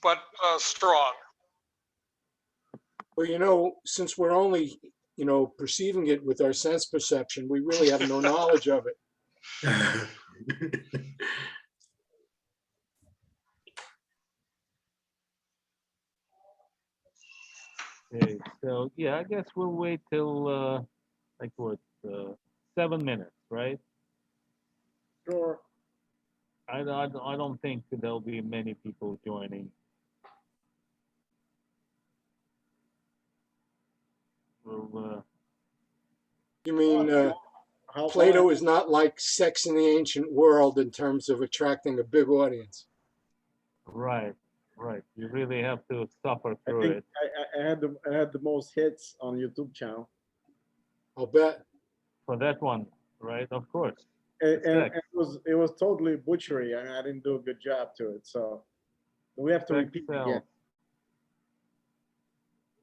but strong. Well, you know, since we're only, you know, perceiving it with our sense perception, we really have no knowledge of it. Okay, so yeah, I guess we'll wait till like what, 7 minutes, right? Sure. I don't think there'll be many people joining. We'll, You mean How Plato far- is not like Sex in the Ancient World in terms of attracting a big audience? right, right. You really have to suffer I through think it. I had the most hits on YouTube channel, I'll bet. For that one, right? Of course. and Sex. it was totally butchery, and I didn't do a good job to it. So we have to Sex repeat sells. again.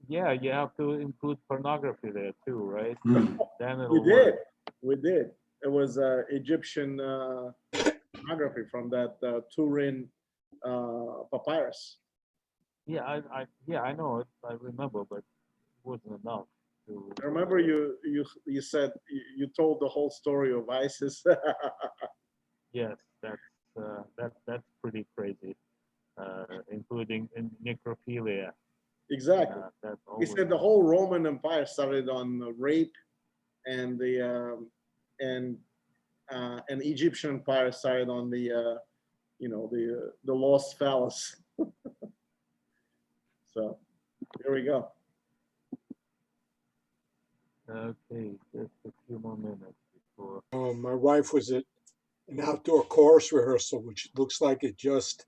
Yeah, you have to include pornography there too, right? Hmm. Then We it'll did. work. We did. It was Egyptian pornography from that Turin papyrus. Yeah, I know it. I remember, but it wasn't enough to. I remember you said you told the whole story of ISIS. Yes, that's pretty crazy, including necrophilia. Exactly. That's He always, said the whole Roman Empire started on rape, and the Egyptian Empire started on the the lost phallus. So here we go. okay. Just a few more minutes before. My wife was at an outdoor chorus rehearsal, which looks like it just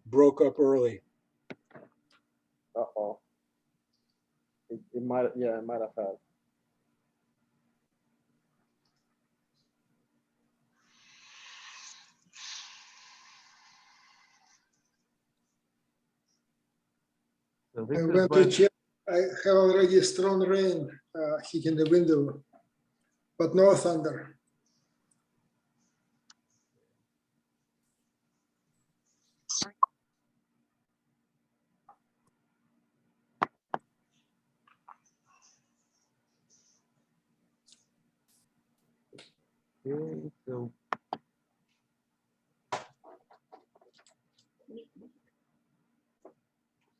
broke up early. Uh-oh. It might it might have had. So this I is went to when, check. I have already strong rain hitting the window, but no thunder. okay, so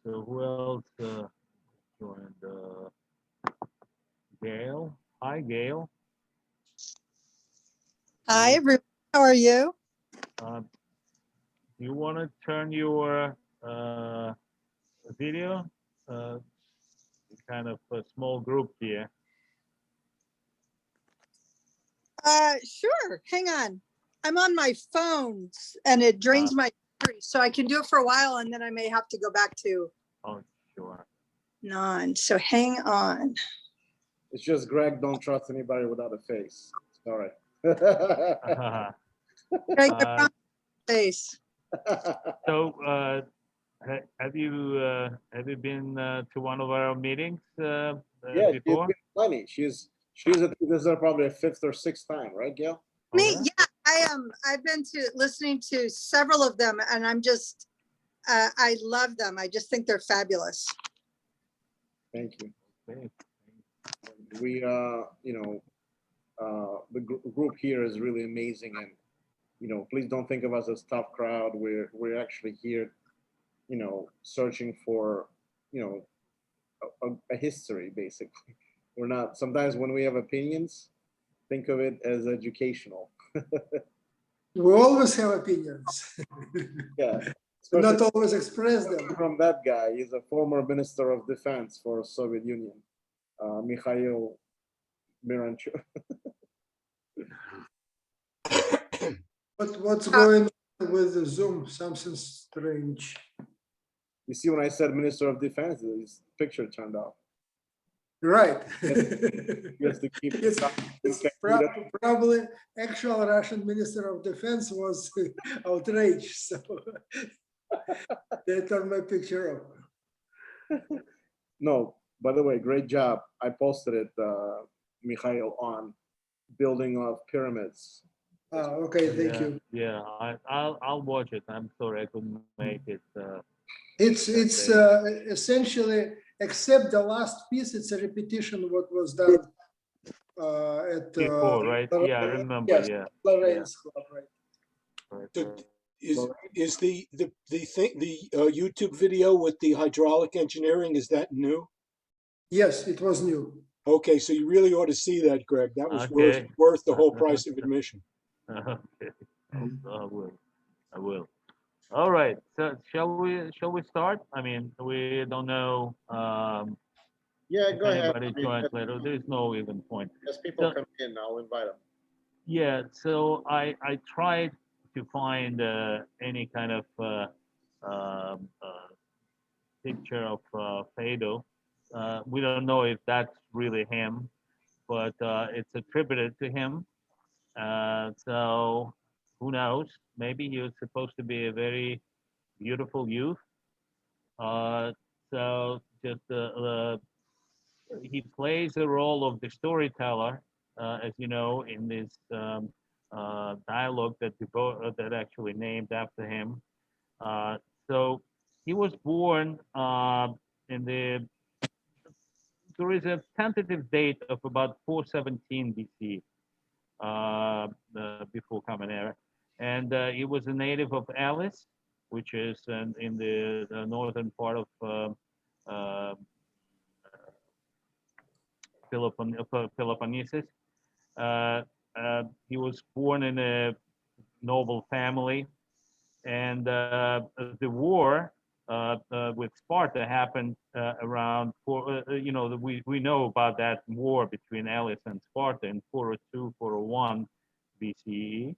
who else joined? Gail. Hi, Gail. Hi, everyone. How are you? Do you want to turn your video? Kind of a small group here. Sure. Hang on. I'm on my phone and it drains my battery, so I can do it for a while and then I may have to go back to Oh, sure. non. So hang on. It's just Greg don't trust anybody without a face. Sorry. Greg, you're on face. So, have you been to one of our meetings Yeah, she's before? been plenty. She's this is probably a fifth or sixth time, right, Gail? Oh, Me, yeah? yeah, I am. I've been listening to several of them and I'm just, I love them. I just think they're fabulous. Thank you. Okay. We the group here is really amazing, and please don't think of us as tough crowd. We're actually here, searching for a history, basically. We're not, sometimes when we have opinions, think of it as educational. We always have opinions, Yeah, but especially not always express them. from that guy. He's a former Minister of Defense for Soviet Union, Mikhail Miranchuk. But what's going on with the Zoom? Something strange. You see, when I said Minister of Defense, his picture turned off. Right. He has to keep It's probably actual Russian Minister of Defense was outraged, so they turned my picture off. No, by the way, great job. I posted it, Mikhail, on building of pyramids. Okay, thank Yeah, you. yeah. I'll watch it. I'm sorry I couldn't make it It's essentially, except the last piece, it's a repetition of what was done at Before, right? Yeah, I remember. yes, Yeah. Lorraine's Club, right? Right, So right. is the YouTube video with the hydraulic engineering, is that new? Yes, it was new. Okay, so you really ought to see that, Greg. That was Okay. worth the whole price of admission. Okay. I will. I will. All right. So shall we start? I mean, we don't know Yeah, if go ahead. anybody I mean, joins later. There's no even point. as people So come in, I'll invite them. yeah. So I tried to find any kind of picture of Phaedo. We don't know if that's really him, but it's attributed to him. So who knows? Maybe he was supposed to be a very beautiful youth. Uh, so just he plays the role of the storyteller, as you know, in this dialogue that actually named after him. Uh, so he was born in the. There is a tentative date of about 417 BC, before Common Era, and he was a native of Elis, which is in the northern part of uh, Peloponnesus. Uh, he was born in a noble family, and the war with Sparta happened around we know about that war between Elis and Sparta in 402 401 BCE.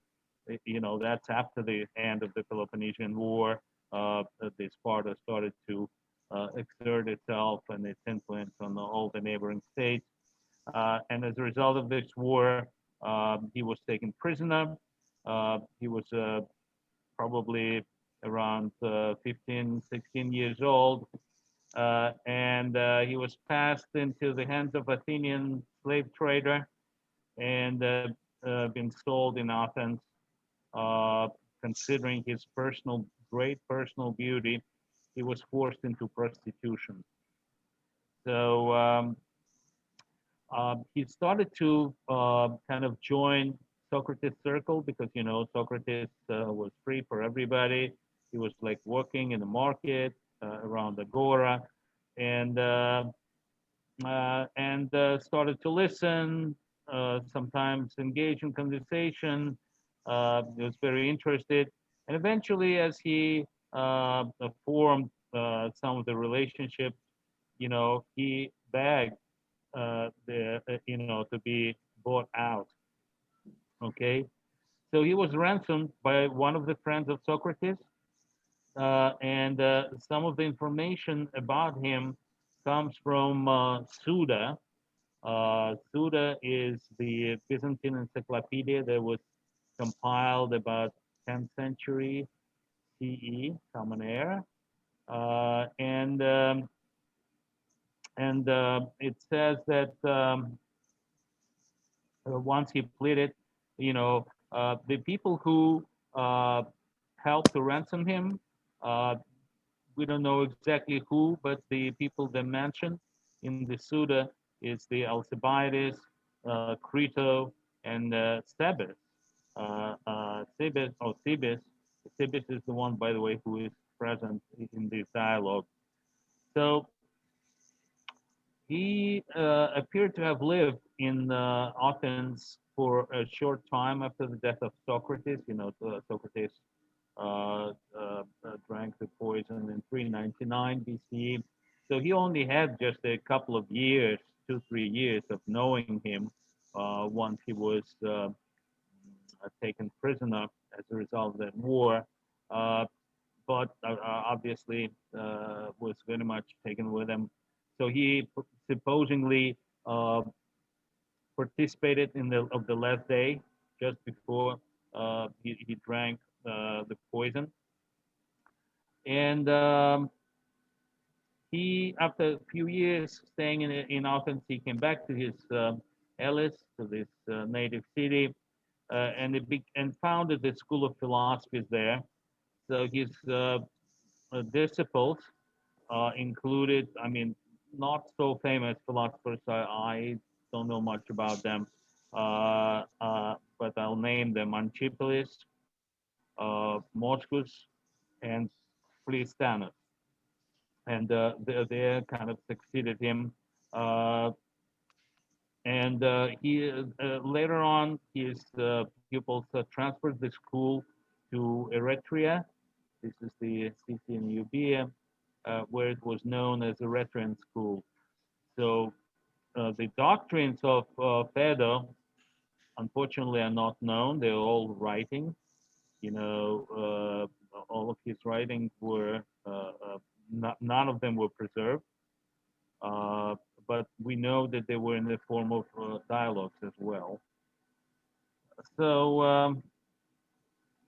You know, that's after the end of the Peloponnesian War. The Sparta started to exert itself and its influence on all the neighboring states. And as a result of this war, he was taken prisoner. He was probably around 15, 16 years old. And he was passed into the hands of Athenian slave trader and been sold in Athens. Uh, Considering his great personal beauty, he was forced into prostitution. So he started to kind of join Socrates' circle because Socrates was free for everybody. He was like working in the market around Agora, and started to listen. Sometimes engage in conversation. He was very interested, and eventually, as he formed some of the relationships, he begged to be bought out. Okay, so he was ransomed by one of the friends of Socrates, and some of the information about him comes from Suda. Suda is the Byzantine encyclopedia that was compiled about 10th century CE, Common Era, and it says that once he pleaded, the people who helped to ransom him, uh, we don't know exactly who, but the people they mentioned in the Suda is the Alcibiades, Crito, and Cebes. Cebes is the one, by the way, who is present in this dialogue. So he appeared to have lived in Athens for a short time after the death of Socrates. Socrates drank the poison in 399 BCE. So he only had just a couple of years, 2, 3 years of knowing him once he was taken prisoner as a result of that war. Uh, but obviously was very much taken with him. So he supposedly uh, participated in the last day just before he drank the poison. And he, after a few years staying in Athens, he came back to his Elis, to this native city, and founded the School of Philosophy there. So his disciples included, I mean, not so famous philosophers. I don't know much about them, but I'll name them: Anchipeles, Moscus, and Pleistanus. And they kind of succeeded him. Uh, and he later on, his pupils transferred the school to Eretria. This is the city in Euboea, where it was known as Eretrian school. So the doctrines of Phaedo, unfortunately, are not known. They're all writing. You know, all of his writings were none of them were preserved, uh, but we know that they were in the form of dialogues as well. So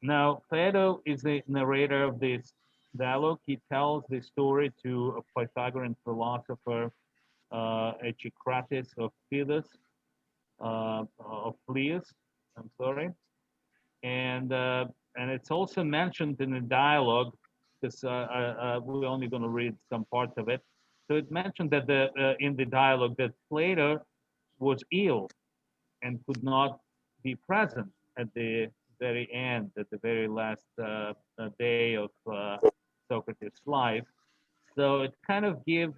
now Phaedo is the narrator of this dialogue. He tells the story to a Pythagorean philosopher, Echecrates of Philus, of Phlius, I'm sorry, and it's also mentioned in the dialogue, because we're only going to read some parts of it. So it mentioned that in the dialogue that Plato was ill and could not be present at the very end, at the very last day of Socrates' life. So it kind of gives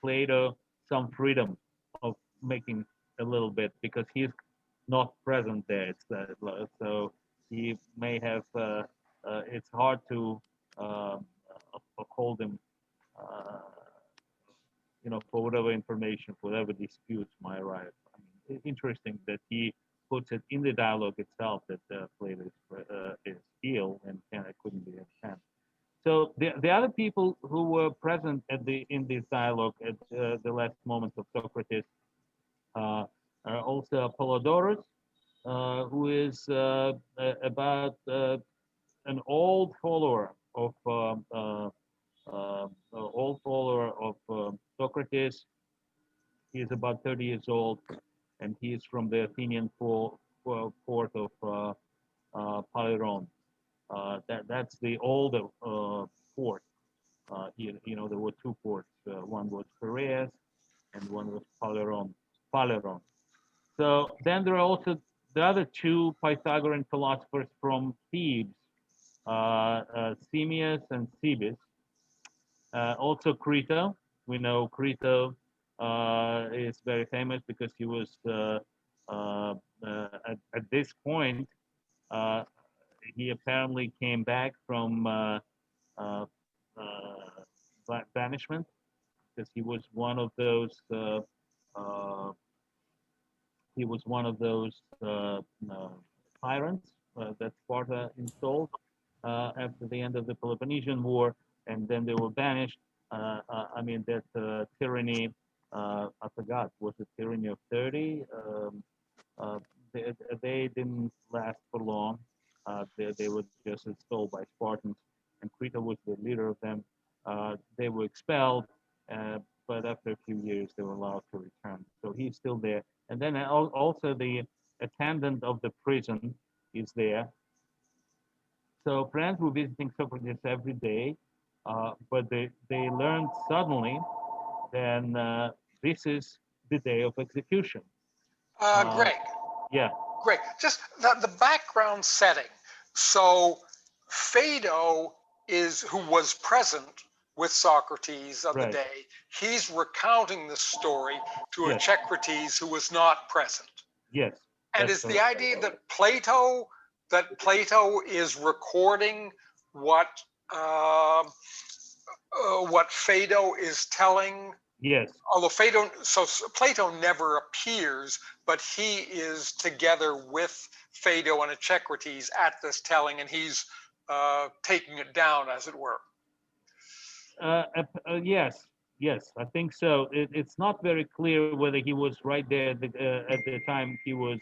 Plato some freedom of making a little bit, because he's not present there. So he may have. It's hard to uphold him, uh, for whatever information, whatever disputes might arise. I mean, it's interesting that he puts it in the dialogue itself that Plato is ill and couldn't be attended. So the other people who were present in this dialogue at the last moments of Socrates are also Apollodorus, who is about an old follower of Socrates. He is about 30 years old, and he is from the Athenian port of Palyron. That's the older port. There were two ports. One was Piraeus, and one was Palyron. So then there are also the other two Pythagorean philosophers from Thebes, Simmias and Cebes. Also Crito. We know Crito is very famous because he was at this point uh, he apparently came back from uh, banishment, because uh, he was one of those tyrants that Sparta installed after the end of the Peloponnesian War, and then they were banished. I mean, that tyranny, I forgot, was it tyranny of 30? Uh, they didn't last for long. They were just installed by Spartans, and Crito was the leader of them. They were expelled, but after a few years, they were allowed to return. So he's still there. And then also the attendant of the prison is there. So friends were visiting Socrates every day, but they learned suddenly then this is the day of execution. Greg, Yeah. Greg, just the background setting. So Phaedo who was present with Socrates of the Right. day. He's recounting the story to a Yes. Echecrates who was not present. Yes. And that's is the correct. idea that Plato is recording what Phaedo is telling? Yes. Although Plato never appears, but he is together with Phaedo and Echecrates at this telling, and he's taking it down, as it were. Yes. Yes, I think so. It's not very clear whether he was right there at the time he was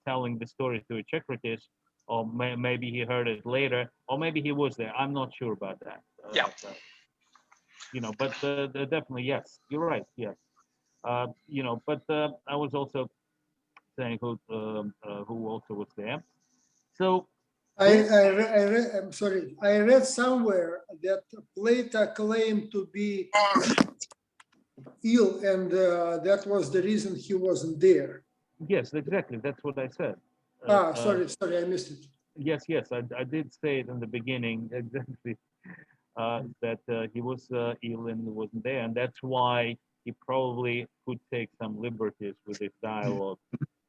telling the story to Echecrates, or maybe he heard it later, or maybe he was there. I'm not sure about that. Yeah. But definitely, yes, you're right. Yes. But I was also saying who also was there. So I'm sorry. I read somewhere that Plato claimed to be ill, and that was the reason he wasn't there. Yes, exactly. That's what I said. Sorry, I missed it. Yes, I did say it in the beginning exactly. That he was ill and wasn't there, and that's why he probably could take some liberties with this dialogue.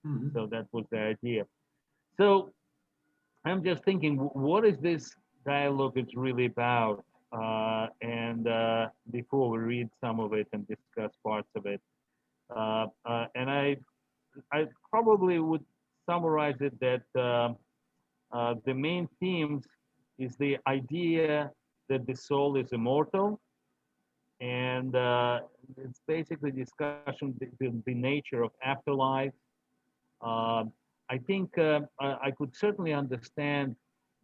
Mhm. So that was the idea. So I'm just thinking, what is this dialogue is really about? And before we read some of it and discuss parts of it, and I probably would summarize it that the main themes is the idea that the soul is immortal, and it's basically discussion the nature of afterlife. I think I could certainly understand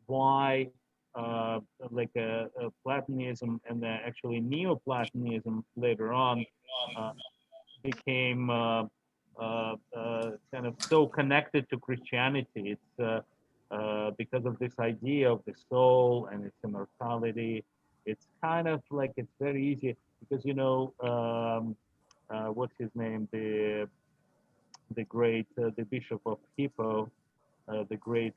why like Platonism and actually Neoplatonism later on uh, became kind of so connected to Christianity. It's because of this idea of the soul and its immortality. It's kind of like it's very easy because what's his name, the great the Bishop of Hippo, the great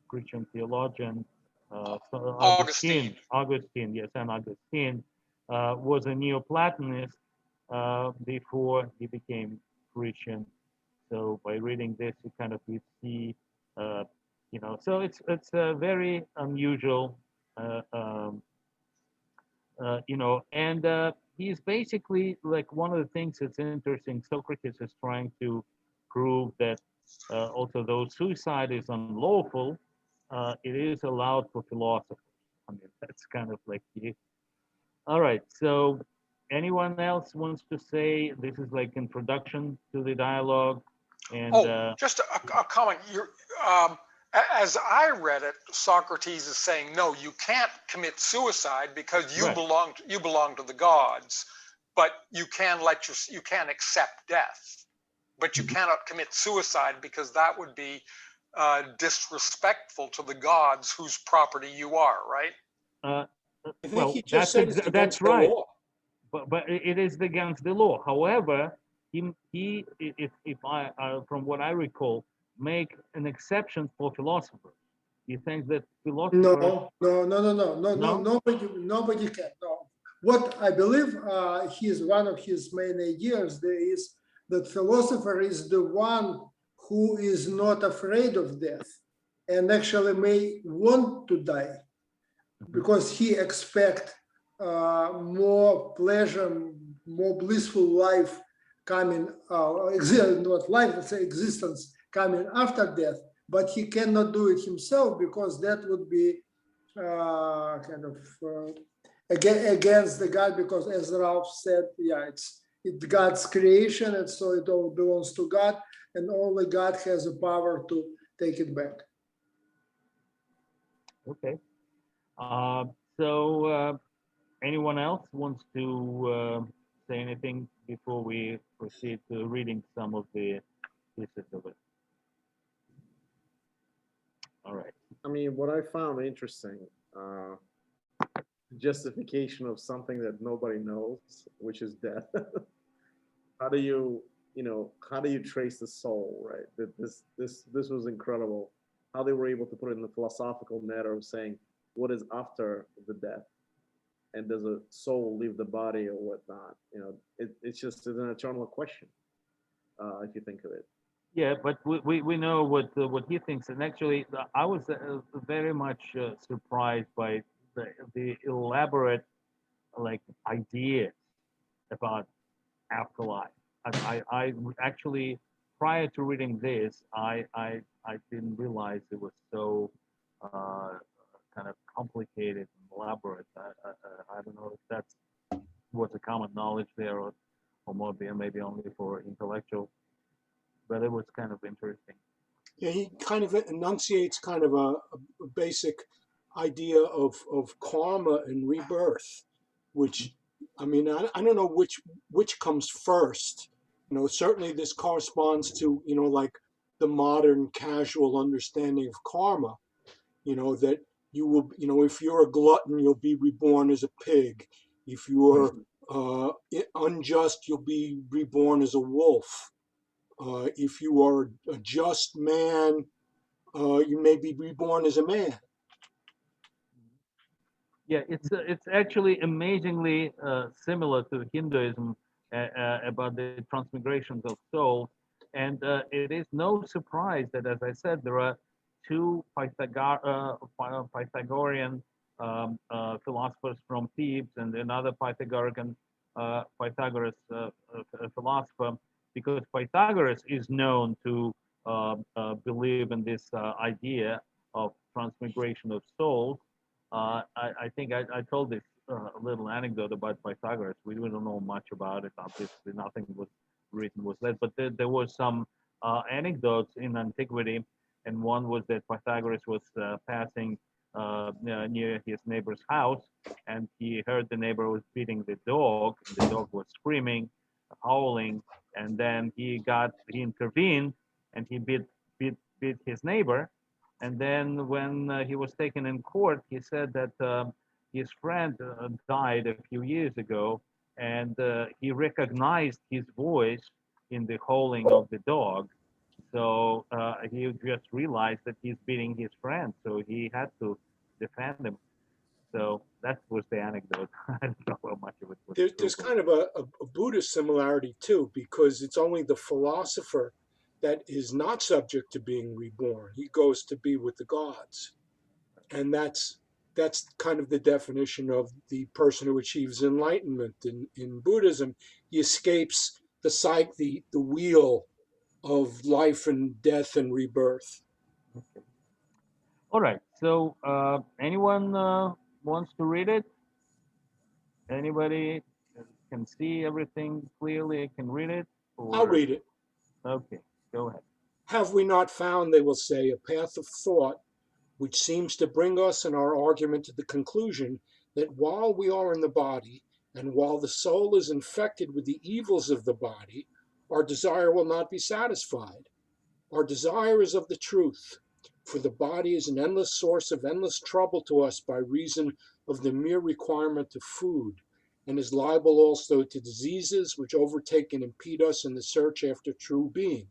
Christian theologian, Augustine. Augustine, yes, and Augustine was a Neoplatonist before he became Christian. So by reading this, you see, so it's a very unusual, uh, um, and he's basically like one of the things that's interesting. Socrates is trying to prove that also though suicide is unlawful, it is allowed for philosophers. I mean, that's kind of like the. All right. So, anyone else wants to say this is like introduction to the dialogue, and Oh, just a comment. As I read it, Socrates is saying, no, you can't commit suicide because you Right. belong to the gods, but you can accept death, but you cannot commit suicide because that would be disrespectful to the gods whose property you are, right? uh, I think well, he just said it's that's against the right. law. But it is against the law. However, he if I from what I recall, make an exception for philosophers. He thinks that philosophers. No. Nobody can. No. What I believe one of his main ideas there is that philosopher is the one who is not afraid of death and actually may want to die because he expect more pleasure, more blissful life coming, not life, let's say existence coming after death, but he cannot do it himself because that would be against the God, because as Ralph said, it's God's creation, and so it all belongs to God, and only God has the power to take it back. Okay. So anyone else wants to say anything before we proceed to reading some of the pieces of it? All right. I mean, what I found interesting, justification of something that nobody knows, which is death. How do you trace the soul, right? That this was incredible. How they were able to put it in the philosophical matter of saying what is after the death, and does a soul leave the body or whatnot? It's just an eternal question, if you think of it. Yeah, but we know what he thinks, and actually, I was very much surprised by the elaborate like ideas about afterlife. I actually prior to reading this, I didn't realize it was so kind of complicated and elaborate. I don't know if that's was a common knowledge there, or maybe only for intellectual, but it was kind of interesting. Yeah, he kind of enunciates kind of a basic idea of karma and rebirth, which, I mean, I don't know which comes first. Certainly this corresponds to, like the modern casual understanding of karma. that you will, if you're a glutton, you'll be reborn as a pig. If you're unjust, you'll be reborn as a wolf. If you are a just man, you may be reborn as a man. Yeah, it's actually amazingly similar to Hinduism about the transmigrations of souls, and it is no surprise that, as I said, there are two Pythagorean philosophers from Thebes and another Pythagoras philosopher, because Pythagoras is known to believe in this idea of transmigration of souls. I think I told this little anecdote about Pythagoras. We don't know much about it. Obviously, nothing was written was led, but there was some anecdotes in antiquity, and one was that Pythagoras was passing near his neighbor's house, and he heard the neighbor was beating the dog. And the dog was screaming, howling, and then he intervened, and he beat his neighbor. And then when he was taken in court, he said that his friend died a few years ago, and he recognized his voice in the howling of the dog. So he just realized that he's beating his friend, so he had to defend him. So that was the anecdote. I don't know how much of it was true. There's kind of a Buddhist similarity too, because it's only the philosopher that is not subject to being reborn. He goes to be with the gods, and that's kind of the definition of the person who achieves enlightenment in Buddhism. He escapes the wheel of life and death and rebirth. Okay. All right. So anyone wants to read it? Anybody can see everything clearly, can read it? Or... I'll read it. Okay, go ahead. Have we not found, they will say, a path of thought which seems to bring us in our argument to the conclusion that while we are in the body, and while the soul is infected with the evils of the body, our desire will not be satisfied. Our desire is of the truth, for the body is an endless source of endless trouble to us by reason of the mere requirement of food, and is liable also to diseases which overtake and impede us in the search after true being.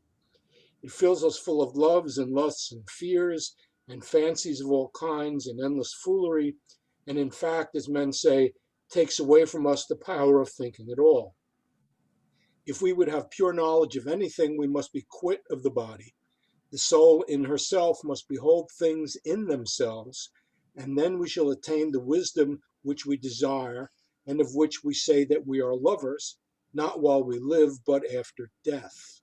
It fills us full of loves and lusts and fears and fancies of all kinds and endless foolery, and in fact, as men say, takes away from us the power of thinking at all. If we would have pure knowledge of anything, we must be quit of the body. The soul in herself must behold things in themselves, and then we shall attain the wisdom which we desire, and of which we say that we are lovers, not while we live, but after death.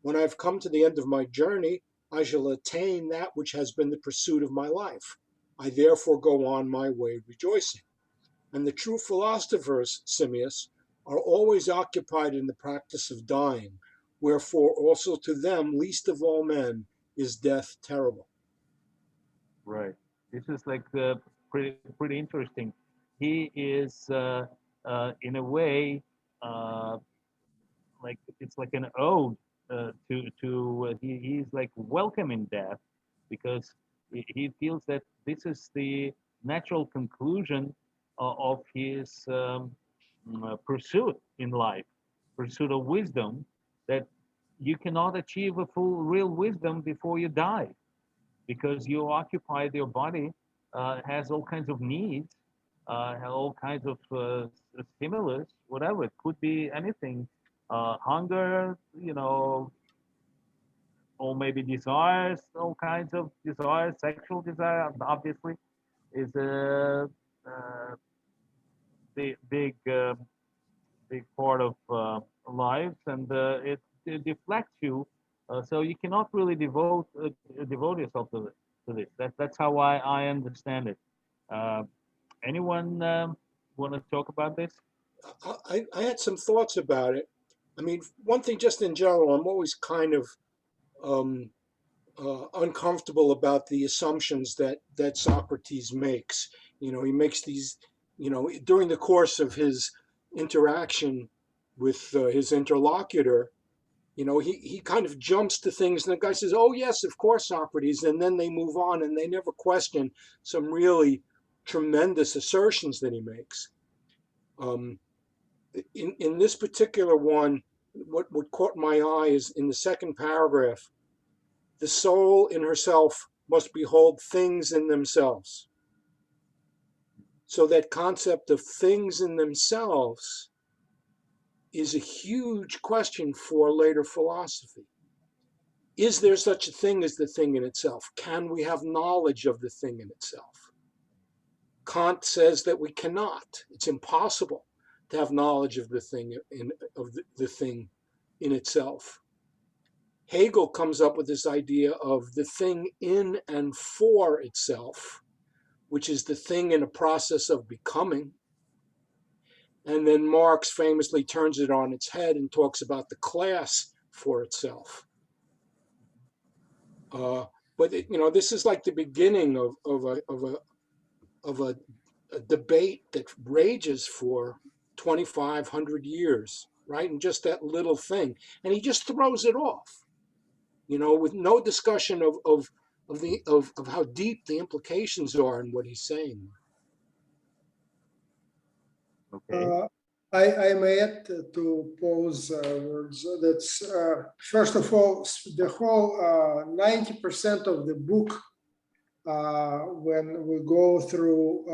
When I have come to the end of my journey, I shall attain that which has been the pursuit of my life. I therefore go on my way rejoicing. And the true philosophers, Simmias, are always occupied in the practice of dying, wherefore also to them, least of all men, is death terrible. Right. This is like pretty interesting. He is in a way like it's like an ode he's like welcoming death, because he feels that this is the natural conclusion of his pursuit in life, pursuit of wisdom, that you cannot achieve a full real wisdom before you die, because you occupy your body, has all kinds of needs, all kinds of stimulus, whatever. It could be anything, hunger, or maybe desires, all kinds of desires, sexual desire, obviously, is a big part of lives, and it deflects you, so you cannot really devote yourself to this. That's how I understand it. Anyone want to talk about this? I had some thoughts about it. I mean, one thing just in general, I'm always kind of uncomfortable about the assumptions that Socrates makes. He makes these, during the course of his interaction with his interlocutor, You know, he kind of jumps to things, and the guy says, "Oh yes, of course, Socrates," and then they move on, and they never question some really tremendous assertions that he makes. In this particular one, what caught my eye is in the second paragraph: the soul in herself must behold things in themselves. So that concept of things in themselves is a huge question for later philosophy. Is there such a thing as the thing in itself? Can we have knowledge of the thing in itself? Kant says that we cannot. It's impossible to have knowledge of the thing the thing in itself. Hegel comes up with this idea of the thing in and for itself, which is the thing in a process of becoming. And then Marx famously turns it on its head and talks about the class for itself. But this is like the beginning of a debate that rages for 2,500 years, right? And just that little thing, and he just throws it off, with no discussion of how deep the implications are in what he's saying. Okay. I may add to Paul's words. That's first of all, the whole 90% of the book, when we go through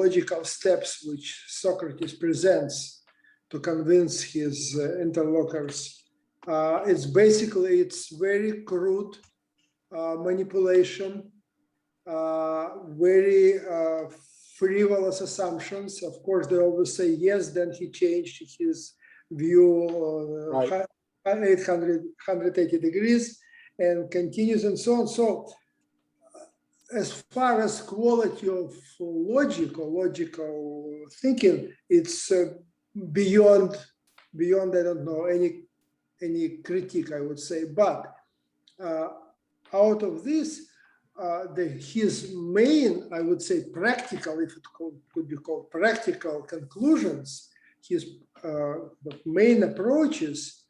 logical steps which Socrates presents to convince his interlocutors, it's very crude manipulation, very frivolous assumptions. Of course, they always say yes, then he changed his view Right. 180 degrees and continues and so on. So as far as quality of logical thinking, it's beyond, I don't know, any critique, I would say. But out of this, his main, I would say, practical, if it could be called practical conclusions, his main approaches,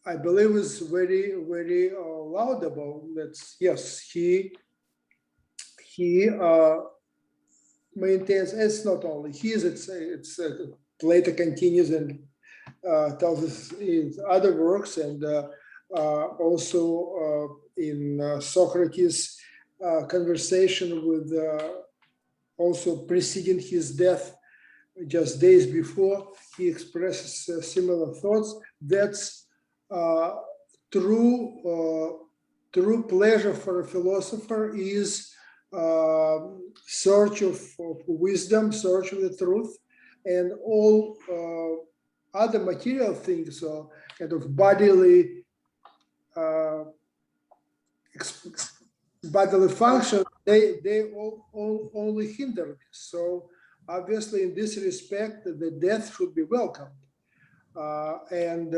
I believe is very, very laudable. That's yes, he maintains. It's not only his. It's Plato continues and tells us in other works, and also in Socrates' conversation with also preceding his death, just days before, he expresses similar thoughts. That's true pleasure for a philosopher is search of wisdom, search of the truth, and all other material things, or kind of bodily function, they all only hinder this. So obviously, in this respect, the death should be welcomed, and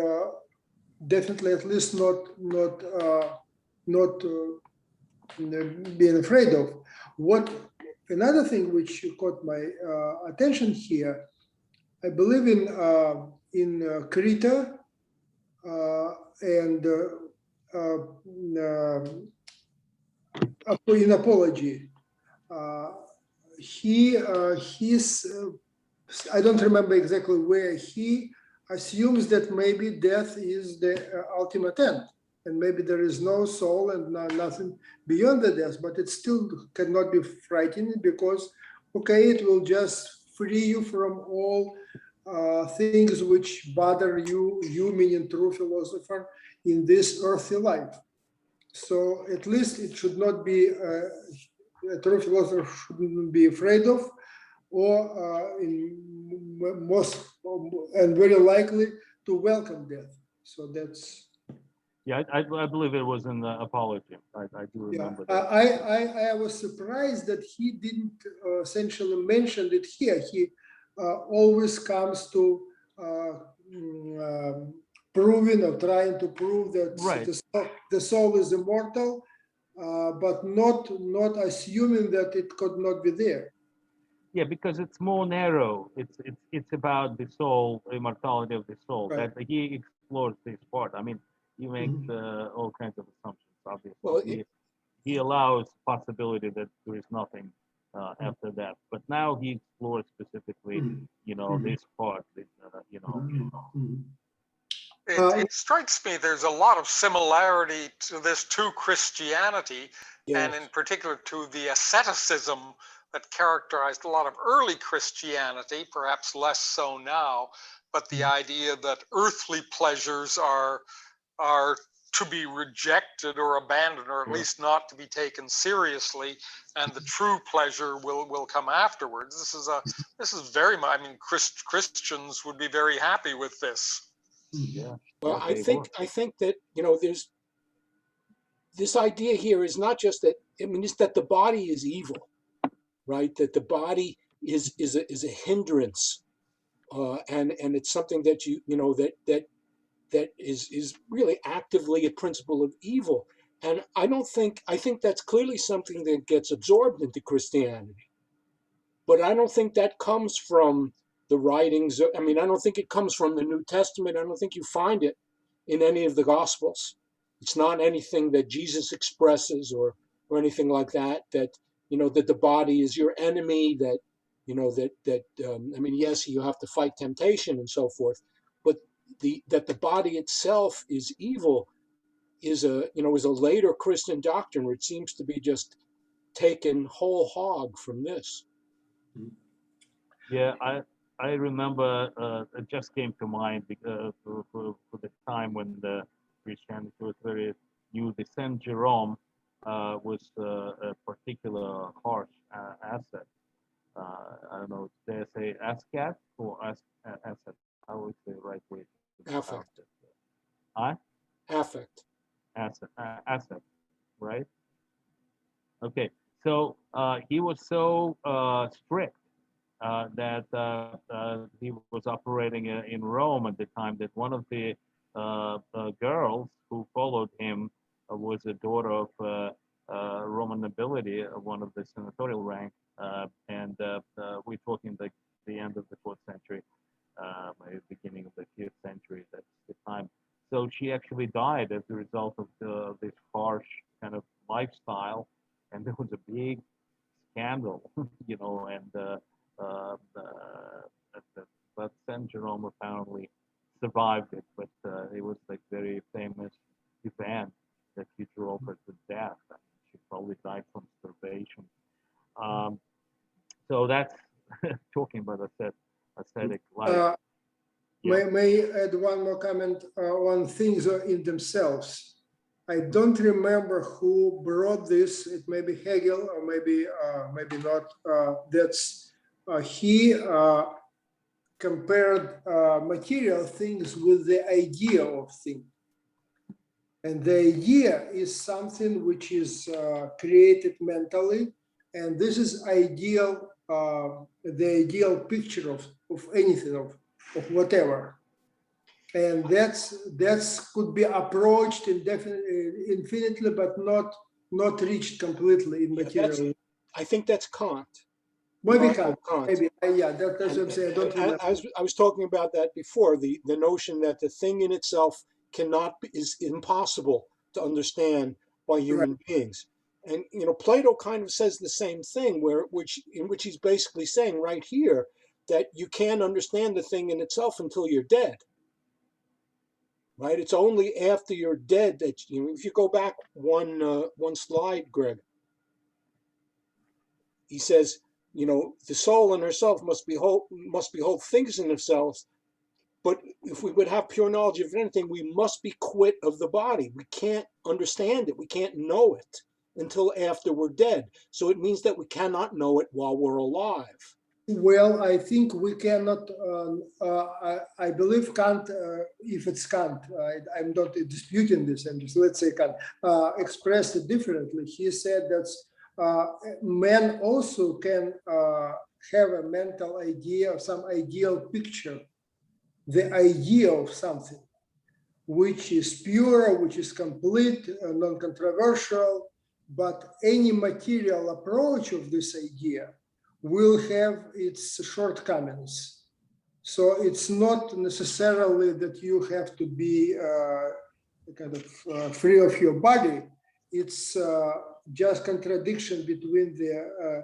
definitely, at least not being afraid of. Another thing which caught my attention here, I believe in Creta and in Apology. I don't remember exactly where he assumes that maybe death is the ultimate end, and maybe there is no soul and nothing beyond the death, but it still cannot be frightening because, okay, it will just free you from all things which bother you, meaning true philosopher, in this earthly life. So at least it should not be, a true philosopher shouldn't be afraid of, or and very likely to welcome death. So that's. Yeah, I believe it was in the Apology. I do remember that. I was surprised that he didn't essentially mention it here. He always comes to proving or trying to prove that Right. the soul is immortal, but not assuming that it could not be there. Yeah, because it's more narrow. It's about the soul, immortality of the soul. Right. That he explores this part. I mean, he makes all kinds of assumptions. Obviously, Well, he allows possibility that there is nothing after that. But now he explores specifically, this part. It strikes me there's a lot of similarity to this to Christianity, and in particular to the asceticism that characterized a lot of early Christianity, perhaps less so now, but the idea that earthly pleasures are to be rejected or abandoned, or at least not to be taken seriously, and the true pleasure will come afterwards. This is very much, I mean, Christians would be very happy with this. Yeah. Well, I think that there's this idea here is not just that. I mean, it's that the body is evil, right? That the body is a hindrance, and it's something that that is really actively a principle of evil. And I think that's clearly something that gets absorbed into Christianity. But I don't think that comes from the writings. I mean, I don't think it comes from the New Testament. I don't think you find it in any of the Gospels. It's not anything that Jesus expresses or anything like that. That that the body is your enemy. That I mean, yes, you have to fight temptation and so forth, but that the body itself is evil is a later Christian doctrine, which seems to be just taken whole hog from this. Yeah, I remember it just came to mind because for the time when the Christianity was very new. The Saint Jerome was a particular harsh asset. I don't know, did I say ascat or asset? I would say right way to pronounce it. Affect. Asset, right? Okay, so he was so strict that he was operating in Rome at the time, that one of the girls who followed him was a daughter of Roman nobility, one of the senatorial rank, and we're talking the end of the 4th century, maybe beginning of the 5th century. That's the time. So she actually died as a result of this harsh kind of lifestyle, and there was a big scandal, and but Saint Jerome apparently survived it, but it was like very famous event that he drove her to death. I mean, she probably died from starvation. So that's talking about ascetic life. May I add one more comment on things in themselves. I don't remember who brought this. It may be Hegel or maybe not. He compared material things with the idea of things. And the idea is something which is created mentally, and this is ideal, the ideal picture of anything, of whatever. And that's could be approached infinitely, but not reached completely in material. I think that's Kant. Maybe Kant. Maybe, yeah, that's what I'm saying. I don't remember. I was talking about that before, the notion that the thing in itself is impossible to understand by human beings. And Plato kind of says the same thing, in which he's basically saying right here that you can't understand the thing in itself until you're dead. Right? It's only after you're dead that if you go back one slide, Greg, he says, the soul in herself must behold things in themselves. But if we would have pure knowledge of anything, we must be quit of the body. We can't understand it. We can't know it until after we're dead. So it means that we cannot know it while we're alive. Well, I think we cannot, I believe Kant, if it's Kant, I'm not disputing this, I'm just, let's say Kant, expressed it differently. He said that men also can have a mental idea or some ideal picture, the idea of something, which is pure, which is complete, non-controversial, but any material approach of this idea will have its shortcomings. So it's not necessarily that you have to be kind of free of your body. It's just contradiction between the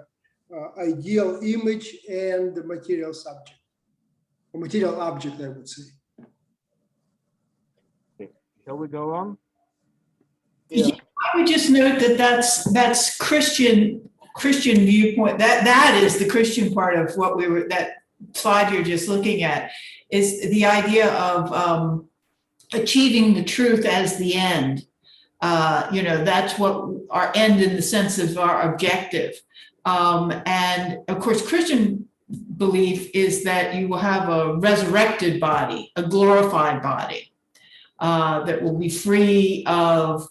ideal image and the material subject, or material object, I would say. Okay. Shall we go on? Yeah. I would just note that that's Christian viewpoint. That is the Christian part of what we were, that slide you're just looking at, is the idea of achieving the truth as the end. That's what our end in the sense of our objective. And of course, Christian belief is that you will have a resurrected body, a glorified body, that will be free of,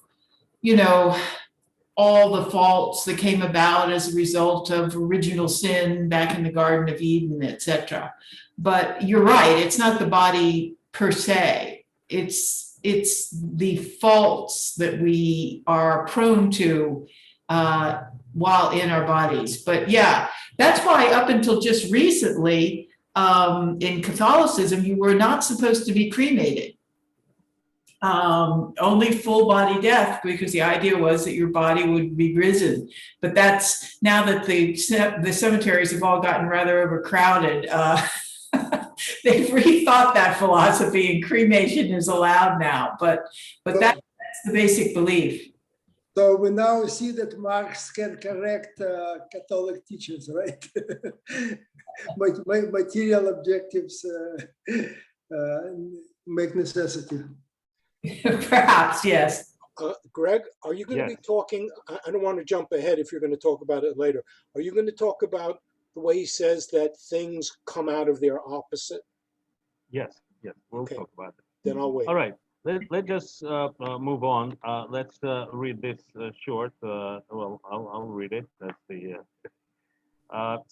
all the faults that came about as a result of original sin back in the Garden of Eden, etc. But you're right, it's not the body per se. It's the faults that we are prone to while in our bodies. But yeah, that's why up until just recently, in Catholicism, you were not supposed to be cremated. Only full body death, because the idea was that your body would be risen. But that's, now that the cemeteries have all gotten rather overcrowded, they've rethought that philosophy, and cremation is allowed now. But that's the basic belief. So we now see that Marx can correct Catholic teachers, right? Material objectives make necessity. Perhaps, yes. Greg, are you going to be talking? I don't want to jump ahead if you're going to talk about it later. Are you going to talk about the way he says that things come out of their opposite? Yes, we'll talk about it. Then I'll wait. All right, let's just move on. Let's read this short. Well, I'll read it. That's the.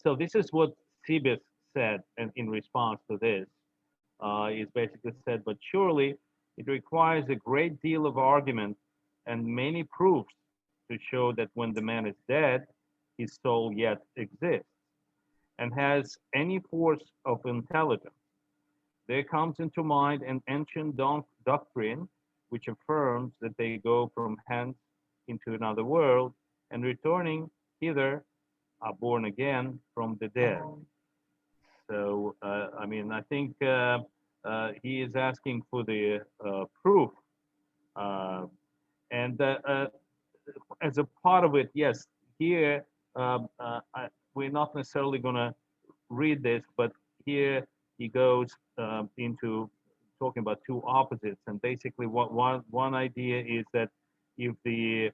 So this is what Thebes said, and in response to this, is basically said, but surely it requires a great deal of argument and many proofs to show that when the man is dead, his soul yet exists and has any force of intelligence. There comes into mind an ancient doctrine which affirms that they go from hence into another world, and returning hither are born again from the dead. So, I think he is asking for the proof. And as a part of it, yes, here, we're not necessarily going to read this, but here he goes into talking about two opposites. And basically, one idea is that if they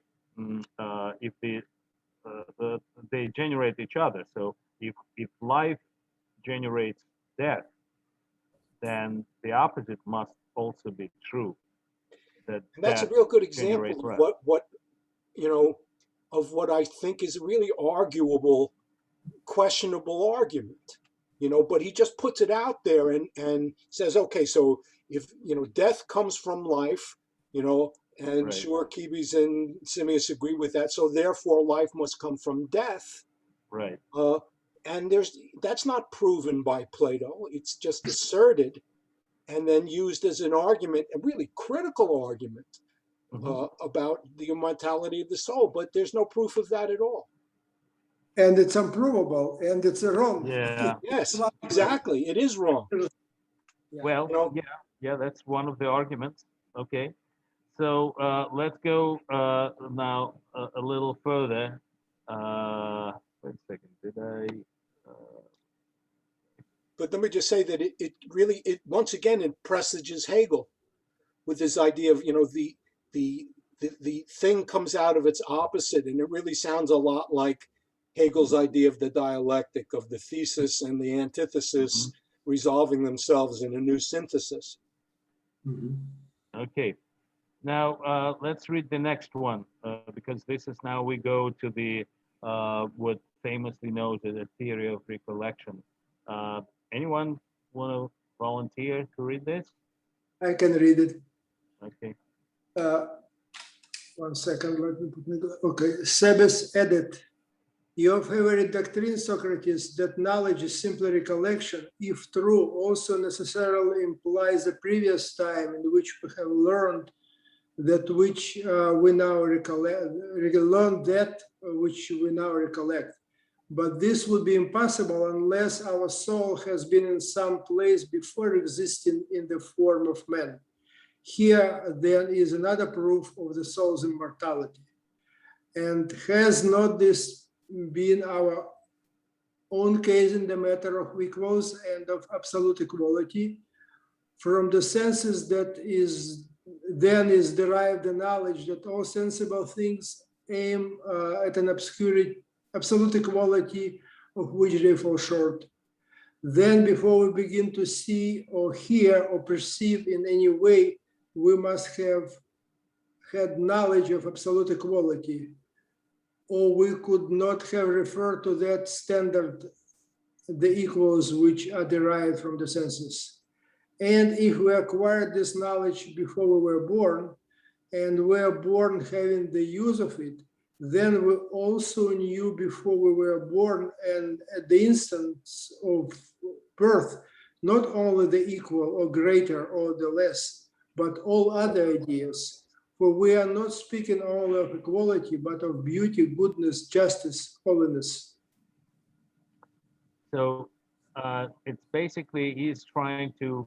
generate each other. So if life generates death, then the opposite must also be true. And that's a real good example of what I think is a really arguable, questionable argument. But he just puts it out there and says, okay, so if death comes from life, and right. Sure, Kibes and Simius agree with that. So therefore, life must come from death. Right. And that's not proven by Plato. It's just asserted and then used as an argument, a really critical argument about the immortality of the soul. But there's no proof of that at all. And it's unprovable, and it's wrong. Yeah. Yes, exactly. It is wrong. Well, yeah, that's one of the arguments. Okay. So let's go now a little further. Wait a second. Did I? But let me just say that it really once again it presages Hegel with this idea of the thing comes out of its opposite, and it really sounds a lot like Hegel's idea of the dialectic of the thesis and the antithesis resolving themselves in a new synthesis. Okay. Now, let's read the next one, because this is now we go to the what famously known as the theory of recollection. Anyone want to volunteer to read this? I can read it. Okay. 1 second, let me put it. Okay, Sebes edit. Your favorite doctrine, Socrates, that knowledge is simply recollection, if true, also necessarily implies the previous time in which we have learned that which we now recollect, learn that which we now recollect. But this would be impossible unless our soul has been in some place before existing in the form of man. Here, then, is another proof of the soul's immortality. And has not this been our own case in the matter of equals and of absolute equality? From the senses that is derived the knowledge that all sensible things aim at an absolute equality of which they fall short. Then before we begin to see or hear or perceive in any way, we must have had knowledge of absolute equality, or we could not have referred to that standard the equals which are derived from the senses. And if we acquired this knowledge before we were born, and were born having the use of it, then we also knew before we were born and at the instance of birth, not only the equal or greater or the less, but all other ideas. For we are not speaking only of equality, but of beauty, goodness, justice, holiness. So it's basically he's trying to,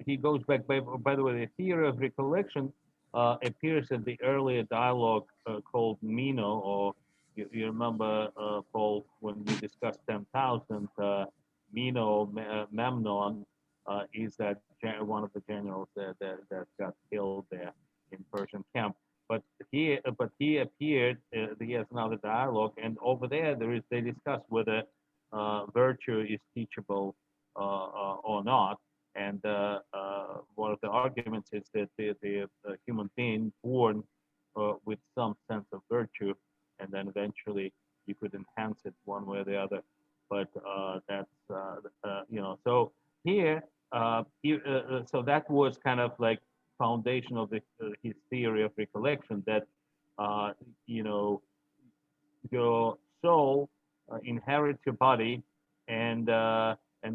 he goes back, by the way, the theory of recollection appears in the earlier dialogue called Meno, or you remember, Paul, when we discussed 10,000, Meno, Memnon is that one of the generals that got killed there in Persian camp. But he appeared, he has another dialogue, and over there they discuss whether virtue is teachable or not. And one of the arguments is that the human being born with some sense of virtue, and then eventually you could enhance it one way or the other. But that's So here, so that was kind of like foundation of his theory of recollection, that your soul inherits your body, and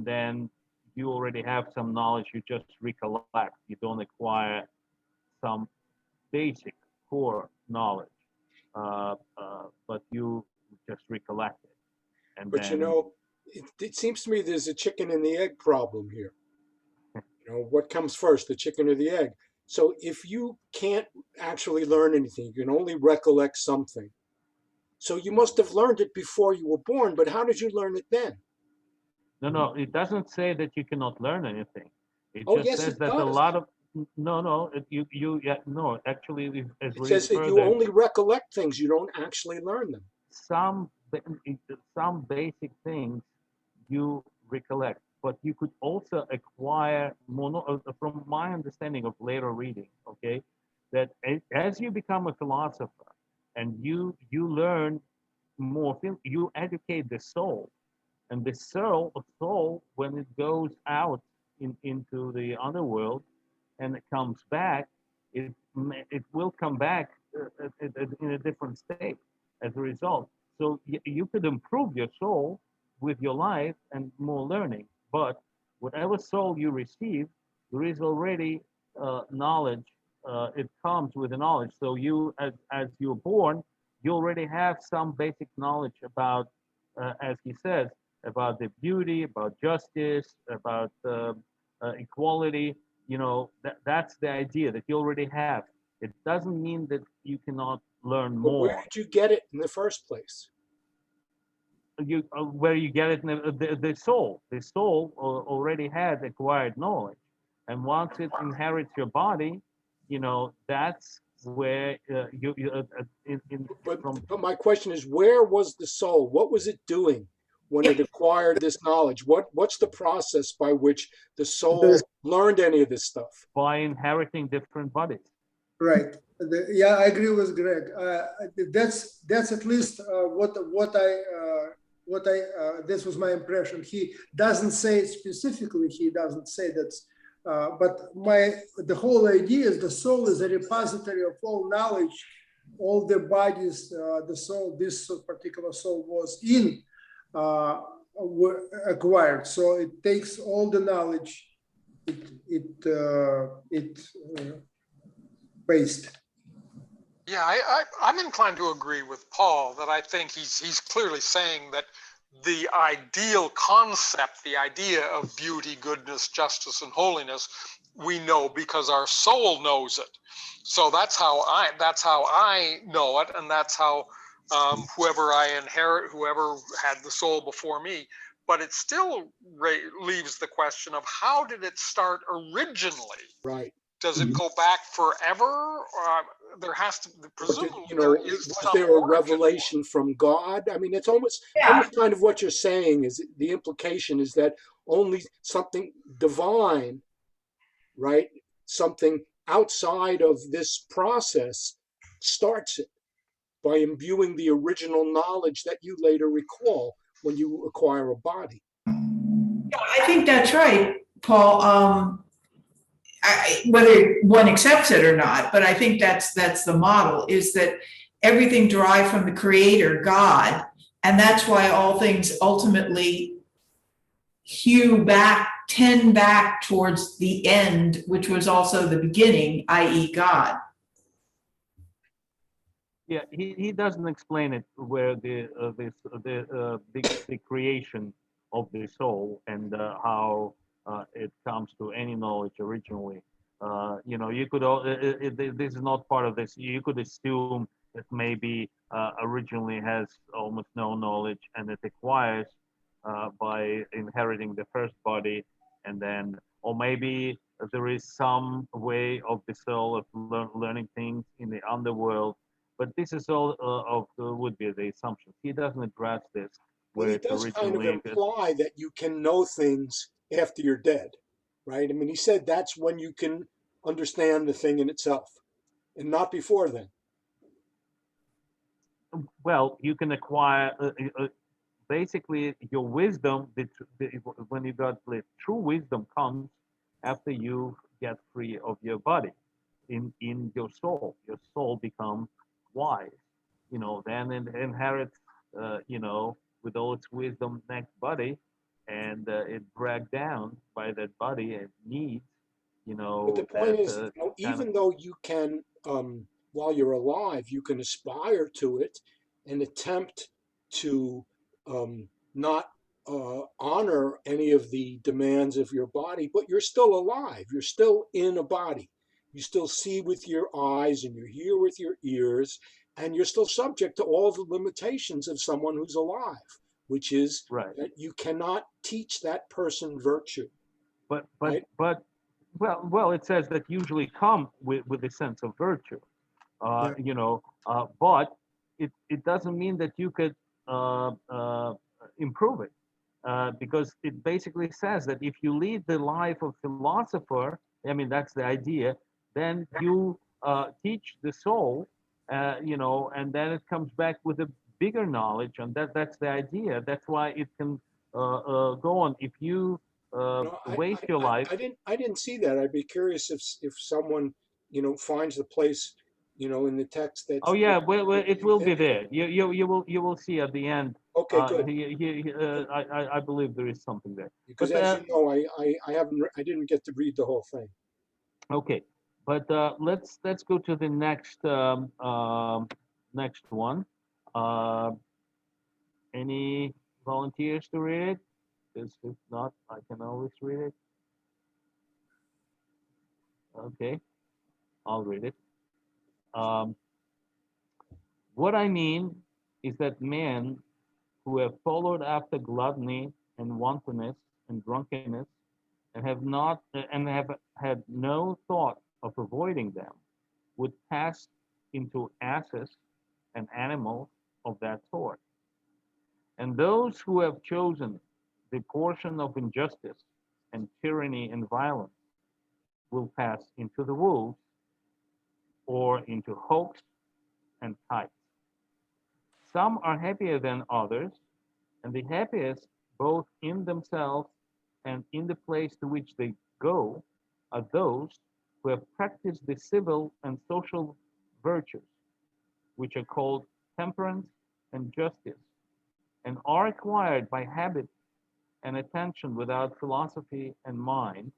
then you already have some knowledge. You just recollect. You don't acquire some basic core knowledge, but you just recollect it. And but then, it seems to me there's a chicken and the egg problem here. What comes first, the chicken or the egg? So if you can't actually learn anything, you can only recollect something. So you must have learned it before you were born, but how did you learn it then? no, it doesn't say that you cannot learn anything. It Oh, just yes, says it that does. a lot of actually, as It we says that further, you only recollect things, you don't actually learn them. some basic things you recollect, but you could also acquire from my understanding of later reading, okay, that as you become a philosopher and you learn more things, you educate the soul, and the soul when it goes out into the underworld and it comes back, it will come back in a different state as a result. So you could improve your soul with your life and more learning, but whatever soul you receive, there is already knowledge. It comes with the knowledge. So you, as you're born, you already have some basic knowledge about, as he says, about the beauty, about justice, about equality. That's the idea that you already have. It doesn't mean that you cannot learn But more. where did you get it in the first place? Where you get it, the soul already had acquired knowledge, and once it inherits your body, that's where But my question is, where was the soul? What was it doing when it acquired this knowledge? What's the process by which the soul learned any of this stuff? By inheriting different bodies. Right. Yeah, I agree with Greg. That's at least this was my impression. He doesn't say specifically. He doesn't say that. But the whole idea is the soul is a repository of all knowledge all the bodies the soul, this particular soul was in, were acquired. So it takes all the knowledge it based. Yeah, I'm inclined to agree with Paul that I think he's clearly saying that the ideal concept, the idea of beauty, goodness, justice, and holiness, we know because our soul knows it. So that's how I know it, and that's how whoever I inherit, whoever had the soul before me. But it still leaves the question of how did it start originally? Right. Does it go back forever? There has to, presumably, You know, there is was some there a origin. revelation from God? I mean, it's almost kind of what you're saying is the implication is that only something divine, right? Something outside of this process starts it by imbuing the original knowledge that you later recall when you acquire a body. I think that's right, Paul. Whether one accepts it or not, but I think that's the model, is that everything derived from the creator, God, and that's why all things ultimately tend back towards the end, which was also the beginning, i.e. God. Yeah, he doesn't explain it where the creation of the soul and how it comes to any knowledge originally. You could this is not part of this. You could assume that maybe originally has almost no knowledge and it acquires by inheriting the first body, and then, or maybe there is some way of the soul of learning things in the underworld. But this is all would be the assumption. He doesn't address this Well, where he it does kind of originally. imply that you can know things after you're dead, right? I mean, he said that's when you can understand the thing in itself, and not before then. Well, you can acquire basically your wisdom. When you got the true wisdom comes after you get free of your body. In your soul becomes wise. Then it inherits, with all its wisdom, next body, and it dragged down by that body. It needs, But the that point is, kind of. even though you can, while you're alive, you can aspire to it and attempt to not honor any of the demands of your body, but you're still alive. You're still in a body. You still see with your eyes and you hear with your ears, and you're still subject to all the limitations of someone who's alive, which is Right. that you cannot teach that person virtue. But Right? well, it says that usually come with a sense of virtue. Yeah. But it doesn't mean that you could uh, uh, improve it, because it basically says that if you lead the life of philosopher, I mean that's the idea, then you teach the soul, and then it comes back with a bigger knowledge, and that's the idea. That's why it can go on. If you No, waste your life. I didn't see that. I'd be curious if someone, finds the place, in the text Oh that's yeah, well, it will be if- there. You will see at the end. okay, good. I believe there is something there. Because But as you know, I didn't get to read the whole thing. okay, but let's go to the next one. Uh, any volunteers to read it? Because if not, I can always read it. Okay, I'll read it. Um, what I mean is that men who have followed after gluttony and wantonness and drunkenness and have had no thought of avoiding them would pass into asses and animals of that sort. And those who have chosen the portion of injustice and tyranny and violence will pass into the wolves or into hawks and kites. Some are happier than others, and the happiest, both in themselves and in the place to which they go, are those who have practiced the civil and social virtues, which are called temperance and justice, and are acquired by habit and attention without philosophy and mind,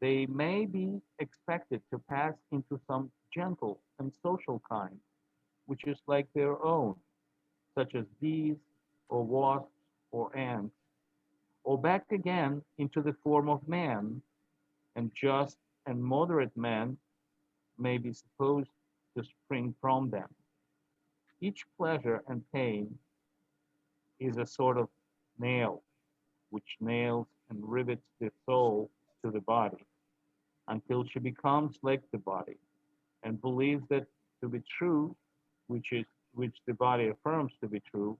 they may be expected to pass into some gentle and social kind, which is like their own, such as bees or wasps or ants, or back again into the form of man, and just and moderate men may be supposed to spring from them. Each pleasure and pain is a sort of nail, which nails and rivets the soul to the body until she becomes like the body and believes that to be true, which the body affirms to be true,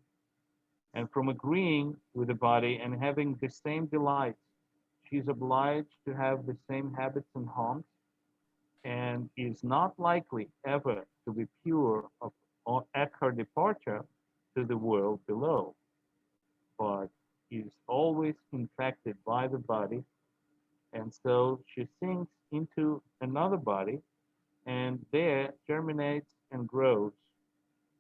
and from agreeing with the body and having the same delights, she is obliged to have the same habits and haunts, and is not likely ever to be pure at her departure to the world below, but is always infected by the body, and so she sinks into another body, and there germinates and grows,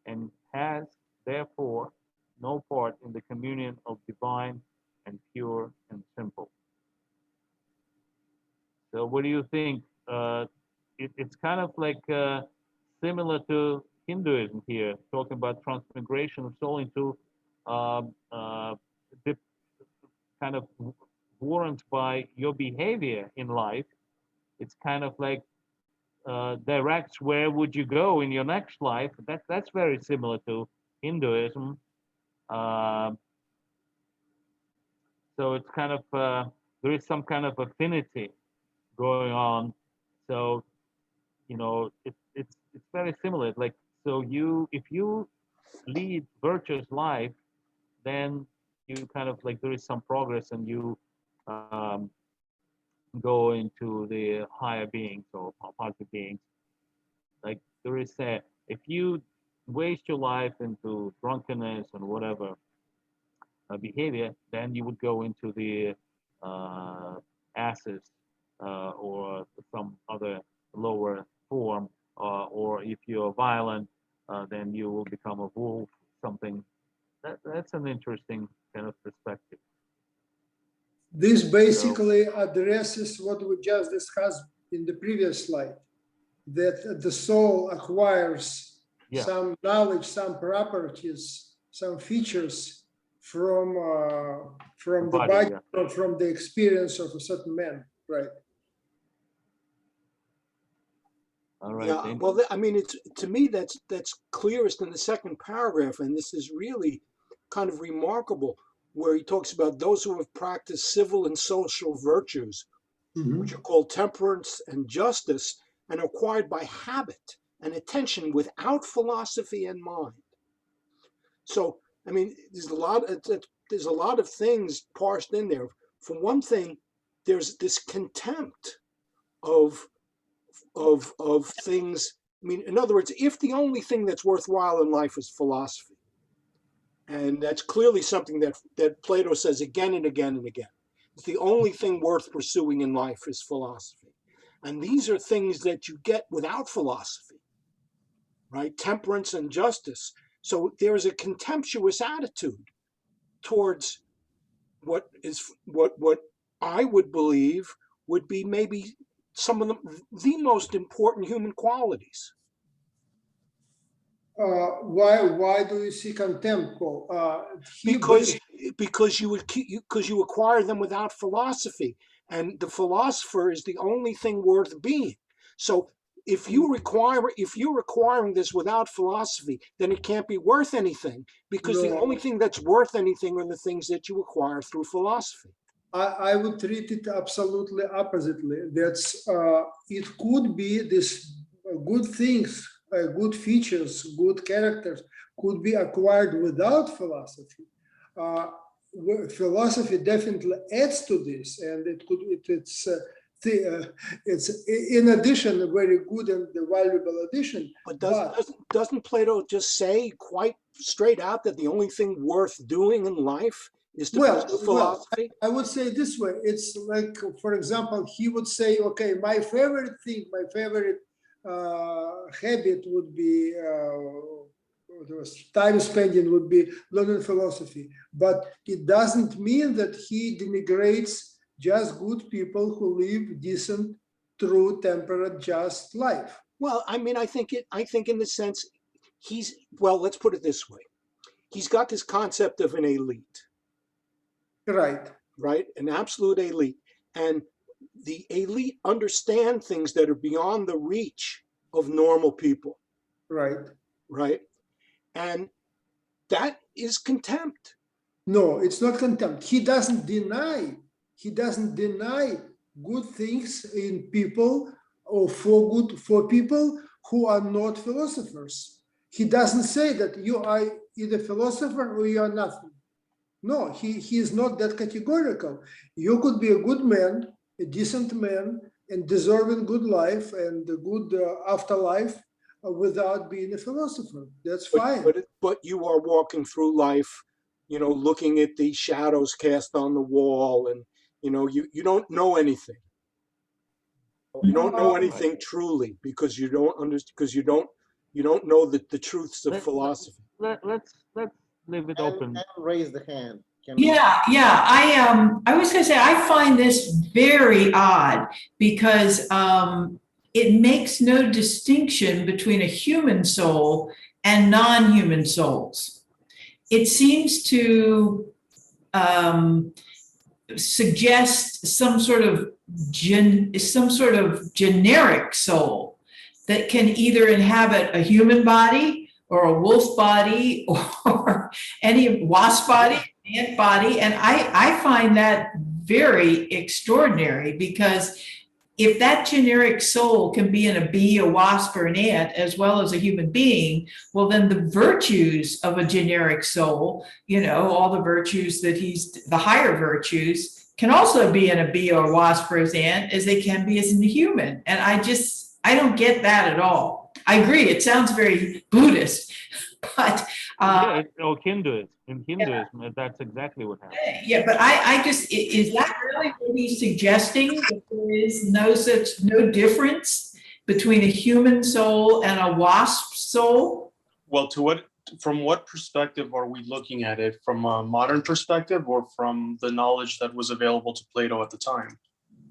and has therefore no part in the communion of divine and pure and simple. So what do you think? It's kind of like similar to Hinduism here, talking about transmigration of soul into the kind of warrants by your behavior in life. It's kind of like directs where would you go in your next life. That's very similar to Hinduism. So it's kind of there is some kind of affinity going on. So it's very similar. Like, so if you lead virtuous life, then you kind of like there is some progress, and you go into the higher beings or positive beings. Like there is if you waste your life into drunkenness and whatever behavior, then you would go into the asses or some other lower form, or if you're violent, then you will become a wolf, something. That's an interesting kind of perspective. This basically addresses what we just discussed in the previous slide, that the soul acquires some knowledge, some properties, some features from the body, from the experience of a certain man, right? All right. Yeah, well, I mean, it's to me that's clearest in the second paragraph, and this is really kind of remarkable, where he talks about those who have practiced civil and social virtues, which are called temperance and justice, and are acquired by habit and attention without philosophy and mind. So, I mean, there's a lot of things parsed in there. For one thing, there's this contempt of things. I mean, in other words, if the only thing that's worthwhile in life is philosophy, and that's clearly something that Plato says again and again and again, it's the only thing worth pursuing in life is philosophy. And these are things that you get without philosophy, right? Temperance and justice. So there is a contemptuous attitude towards what I would believe would be maybe some of the most important human qualities. Why do you see contempt, Paul? Because you acquire them without philosophy, and the philosopher is the only thing worth being. So if you're acquiring this without philosophy, then it can't be worth anything, because the only thing that's worth anything are the things that you acquire through philosophy. I would treat it absolutely oppositely. That's it could be this good things, good features, good characters could be acquired without philosophy. Philosophy definitely adds to this, and it's in addition a very good and valuable addition. But doesn't Plato just say quite straight out that the only thing worth doing in life is to pursue philosophy? I would say this way. It's like, for example, he would say, okay, my favorite thing, my favorite habit would be time spending would be learning philosophy, but it doesn't mean that he denigrates just good people who live decent, true, temperate, just life. Well, I mean, I think in the sense well, let's put it this way. He's got this concept of an elite, Right. right? An absolute elite. And the elite understand things that are beyond the reach of normal people. Right. Right. And that is contempt. No, it's not contempt. He doesn't deny good things in people or for people who are not philosophers. He doesn't say that you are either philosopher or you are nothing. No, he is not that categorical. You could be a good man, a decent man, and deserving good life and a good afterlife without being a philosopher. That's fine. But you are walking through life, looking at the shadows cast on the wall, and you don't know anything. You don't know anything truly because you don't understand, because you don't know the truths of philosophy. Let's leave it open. And raise the hand. Yeah. I was going to say I find this very odd because it makes no distinction between a human soul and non-human souls. It seems to suggest some sort of generic soul that can either inhabit a human body or a wolf body or any wasp body, ant body. And I find that very extraordinary because if that generic soul can be in a bee, a wasp, or an ant, as well as a human being, well, then the virtues of a generic soul, all the virtues the higher virtues, can also be in a bee or a wasp or an ant as they can be as in a human. And I don't get that at all. I agree, it sounds very Buddhist, but or Hinduism. In Hinduism, that's exactly what happens. Yeah, but I just, is that really what he's suggesting? That there is no difference between a human soul and a wasp soul? Well, from what perspective are we looking at it? From a modern perspective or from the knowledge that was available to Plato at the time?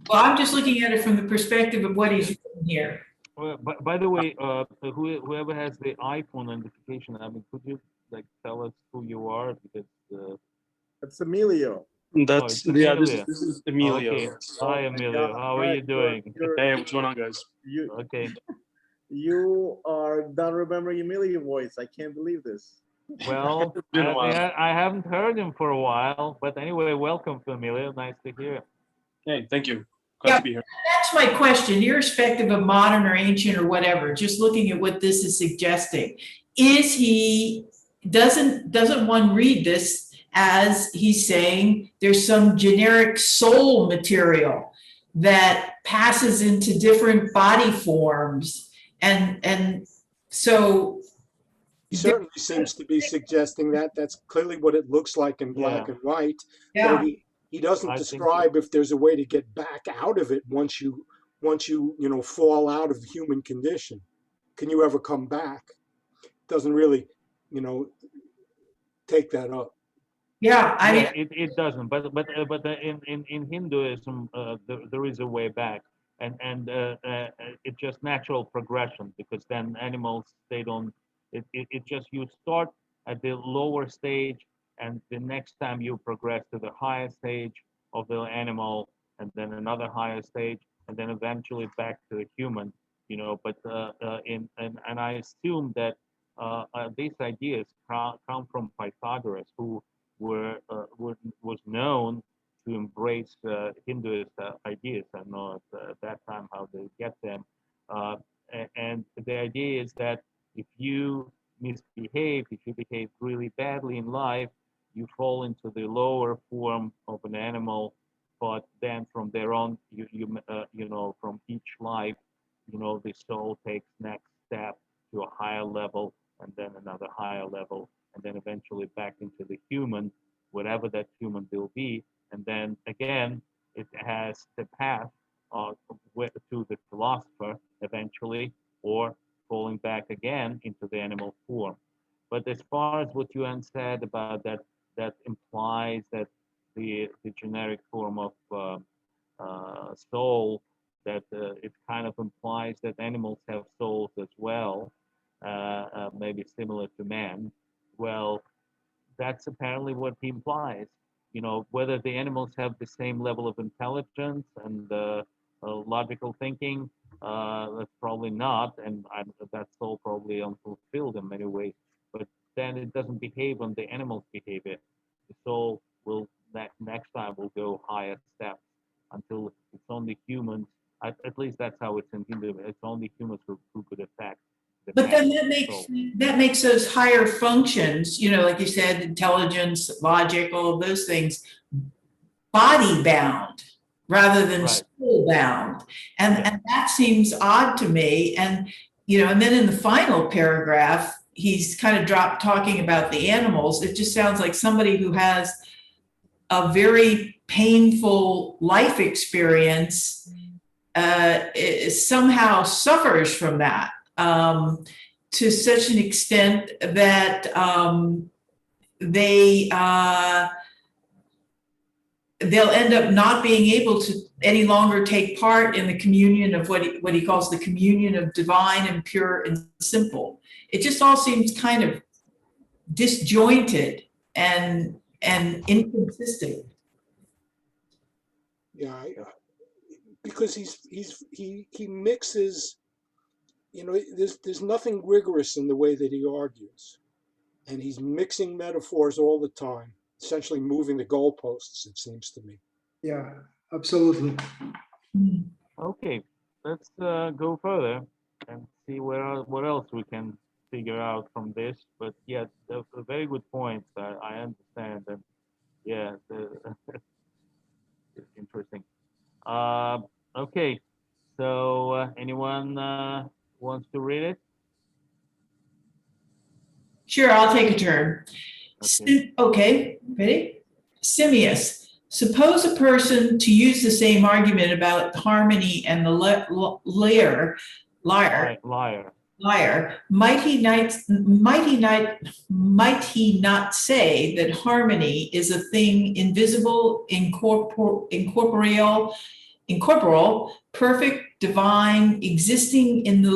Well, I'm just looking at it from the perspective of what he's written here. Well, by the way, whoever has the iPhone notification, could you tell us who you are? Because it's Emilio. That's Emilio. This is Emilio. Okay. Hi, Emilio. How are you doing? Hey, what's going on, guys? Okay. You are not remembering Emilio's voice. I can't believe this. Well, I haven't heard him for a while, but anyway, welcome to Emilio. Nice to hear. Hey, thank you. Glad to be here. That's my question, irrespective of modern or ancient or whatever, just looking at what this is suggesting. Doesn't one read this as he's saying there's some generic soul material that passes into different body forms? And so he certainly seems to be suggesting that. That's clearly what it looks like in black and white. Yeah. But he doesn't describe if there's a way to get back out of it once you fall out of the human condition. Can you ever come back? Doesn't really, take that up. Yeah, it doesn't. But in Hinduism, there is a way back, and it's just natural progression, because then animals, they don't. It just, you start at the lower stage, and the next time you progress to the higher stage of the animal, and then another higher stage, and then eventually back to the human. But and I assume that these ideas come from Pythagoras, who was known to embrace Hinduist ideas. I don't know at that time how they get them. And the idea is that if you misbehave, if you behave really badly in life, you fall into the lower form of an animal. But then from there on, from each life, the soul takes next step to a higher level, and then another higher level, and then eventually back into the human, whatever that human will be. And then again, it has the path to the philosopher eventually, or falling back again into the animal form. But as far as what Yuan said about that, that implies that the generic form of soul, that it kind of implies that animals have souls as well, maybe similar to man. Well, that's apparently what he implies. You know, whether the animals have the same level of intelligence and logical thinking, that's probably not, and that's all probably unfulfilled in many ways. But then it doesn't behave on the animal's behavior. The soul will next time will go higher steps until it's only humans. At least that's how it's intended. It's only humans who could affect. But then that makes those higher functions, you know, like you said, intelligence, logic, all of those things, body bound rather than soul bound. And that seems odd to me. And, you know, and then in the final paragraph, he's kind of talking about the animals. It just sounds like somebody who has a very painful life experience somehow suffers from that. To such an extent that they'll end up not being able to any longer take part in the communion of what he calls the communion of divine and pure and simple. It just all seems kind of disjointed and inconsistent. Yeah, because he mixes. You know, there's nothing rigorous in the way that he argues, and he's mixing metaphors all the time, essentially moving the goalposts, it seems to me. Yeah, absolutely. Okay, let's go further and see what else we can figure out from this. But yeah, a very good point. I understand, and yeah, it's interesting. Okay, so anyone wants to read it? Sure, I'll take a turn. Okay, Ready? Simius. Suppose a person, to use the same argument about harmony and the liar, might he not say that harmony is a thing invisible, incorporeal, perfect, divine, existing in the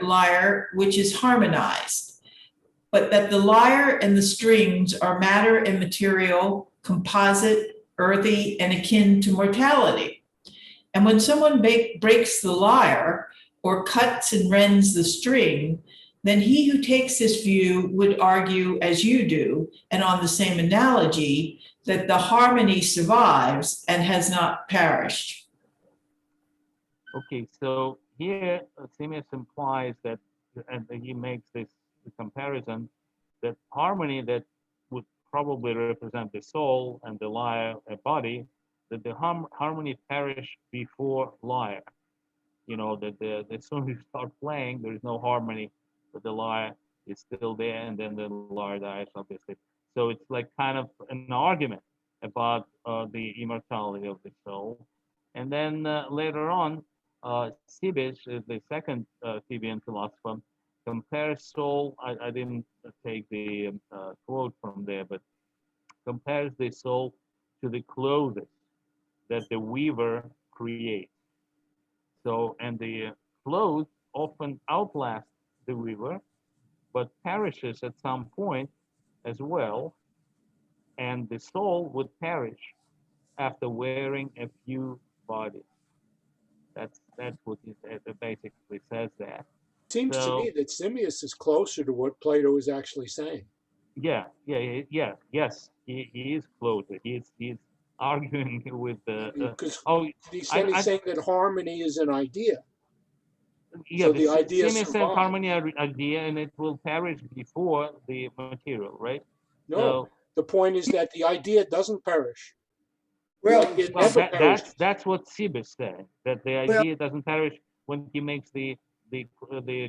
lyre, which is harmonized, but that the lyre and the strings are matter and material, composite, earthy, and akin to mortality. And when someone breaks the lyre or cuts and rends the string, then he who takes this view would argue, as you do, and on the same analogy, that the harmony survives and has not perished. Okay, so here Simius implies that, and he makes this comparison, that harmony that would probably represent the soul and the lyre, a body, that the harmony perish before lyre. You know, that as soon as you start playing, there is no harmony, but the lyre is still there, and then the lyre dies, obviously. So it's like kind of an argument about the immortality of the soul. And then later on, Cebes, the second Theban philosopher, compares soul. I didn't take the quote from there, but compares the soul to the clothes that the weaver creates. So, and the clothes often outlast the weaver, but perishes at some point as well, and the soul would perish after wearing a few bodies. That's what he basically says that. Seems to me that Simius is closer to what Plato is actually saying. Yes, he is closer. He's arguing with the. Because he's saying that harmony is an idea. Yeah, so the idea says harmony idea, and it will perish before the material, right? No, so, the point is that the idea doesn't perish. Well, that's what Cebes said, that the idea doesn't perish when he makes the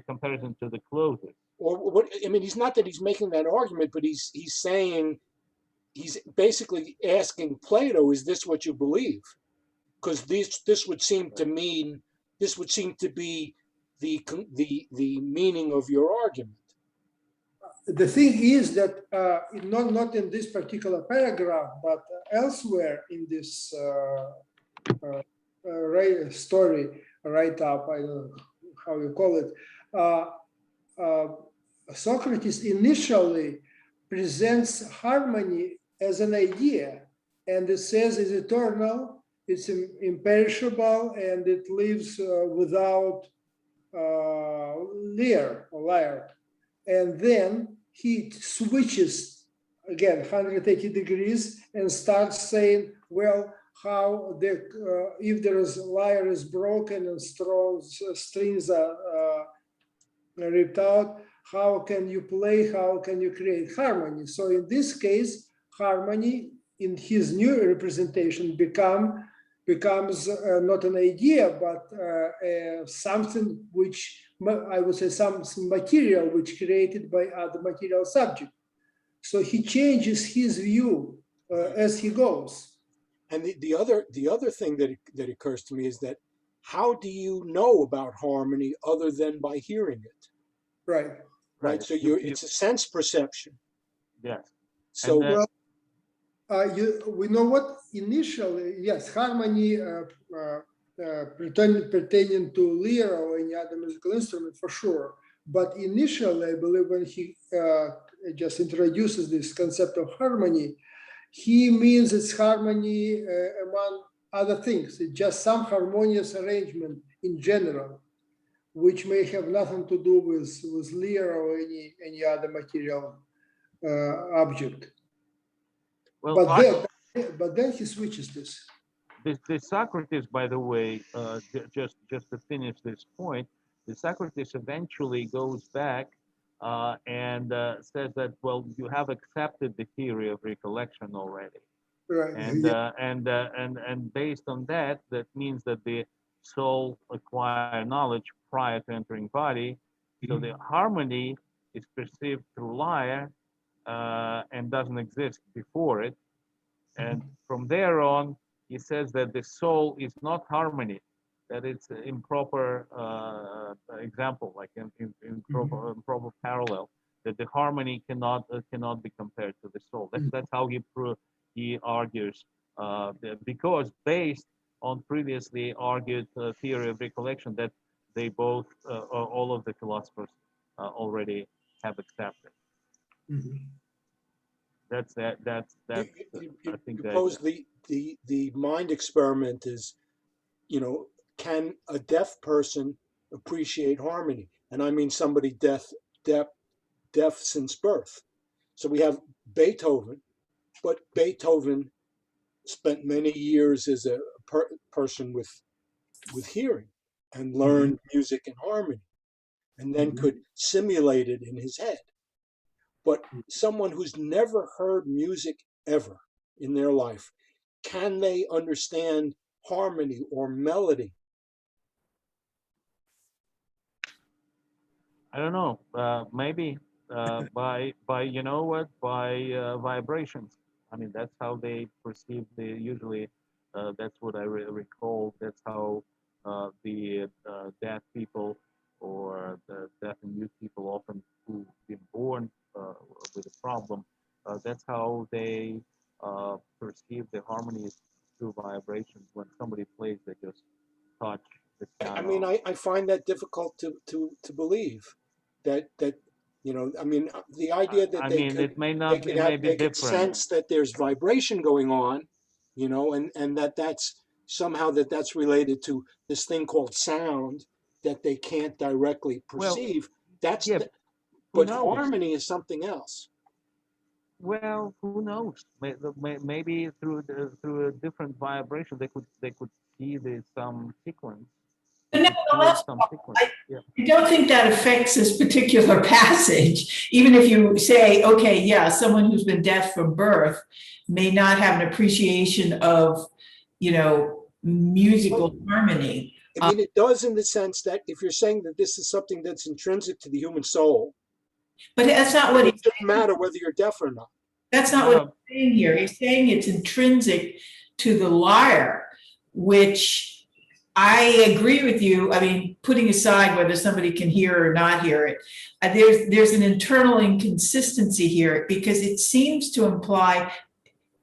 comparison to the clothes. Or what? I mean, he's not that he's making that argument, but he's saying, he's basically asking Plato, is this what you believe? Because this would seem to mean, this would seem to be the meaning of your argument. The thing is that not in this particular paragraph, but elsewhere in this story write-up, I don't know how you call it, Socrates initially presents harmony as an idea, and it says it's eternal, it's imperishable, and it lives without lyre. And then he switches again 180 degrees and starts saying, well, how if there is lyre is broken and strings are ripped out, how can you play, how can you create harmony? So in this case, harmony in his new representation becomes not an idea, but something which I would say some material which created by other material subject. So he changes his view as he goes. And the other thing that occurs to me is that how do you know about harmony other than by hearing it? Right. So it's a sense perception. Yes. So we know what initially, yes, harmony pertaining to lyre or any other musical instrument for sure. But initially, I believe when he just introduces this concept of harmony, he means it's harmony among other things. It's just some harmonious arrangement in general, which may have nothing to do with lyre or any other material object. Well, but then he switches this. The Socrates, by the way, just to finish this point, the Socrates eventually goes back and says that, well, you have accepted the theory of recollection already, right? And based on that, that means that the soul acquires knowledge prior to entering body. So the harmony is perceived through lyre and doesn't exist before it. And from there on, he says that the soul is not harmony, that it's an improper example, like improper parallel, that the harmony cannot be compared to the soul. That's how he argues, because based on previously argued theory of recollection that they both, all of the philosophers already have accepted. That's I think suppose the mind experiment is, can a deaf person appreciate harmony? And I mean somebody deaf since birth. So we have Beethoven, but Beethoven spent many years as a person with hearing and learned music and harmony, and then could simulate it in his head. But someone who's never heard music ever in their life, can they understand harmony or melody? I don't know. Maybe by vibrations. I mean, that's how they perceive usually. That's what I recall. That's how the deaf people or the deaf and mute people often who've been born with a problem, that's how they perceive the harmonies through vibrations. When somebody plays, they just touch the piano. I mean, I find that difficult to believe that I mean, the idea that they could sense that there's vibration going on, and that's somehow that's related to this thing called sound that they can't directly perceive. But harmony is something else. Well, who knows? Maybe through a different vibration, they could see some sequence. But nevertheless, I don't think that affects this particular passage. Even if you say, okay, yeah, someone who's been deaf from birth may not have an appreciation of, musical harmony. I mean, it does in the sense that if you're saying that this is something that's intrinsic to the human soul, but that's not what it doesn't matter whether you're deaf or not. That's not what he's saying here. He's saying it's intrinsic to the lyre, which I agree with you. I mean, putting aside whether somebody can hear or not hear it, there's an internal inconsistency here because it seems to imply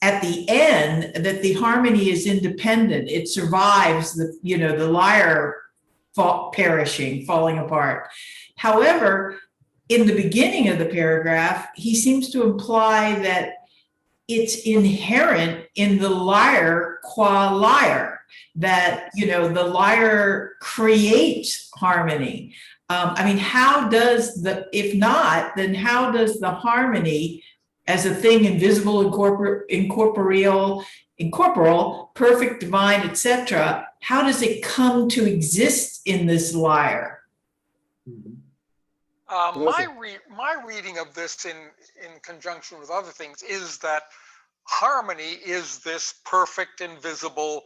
at the end that the harmony is independent. It survives the, you know, the lyre perishing, falling apart. However, in the beginning of the paragraph, he seems to imply that it's inherent in the lyre qua lyre, that, you know, the lyre creates harmony. I mean, how does if not, then how does the harmony as a thing invisible, incorporeal, perfect, divine, etc., how does it come to exist in this lyre? My reading of this in conjunction with other things is that harmony is this perfect invisible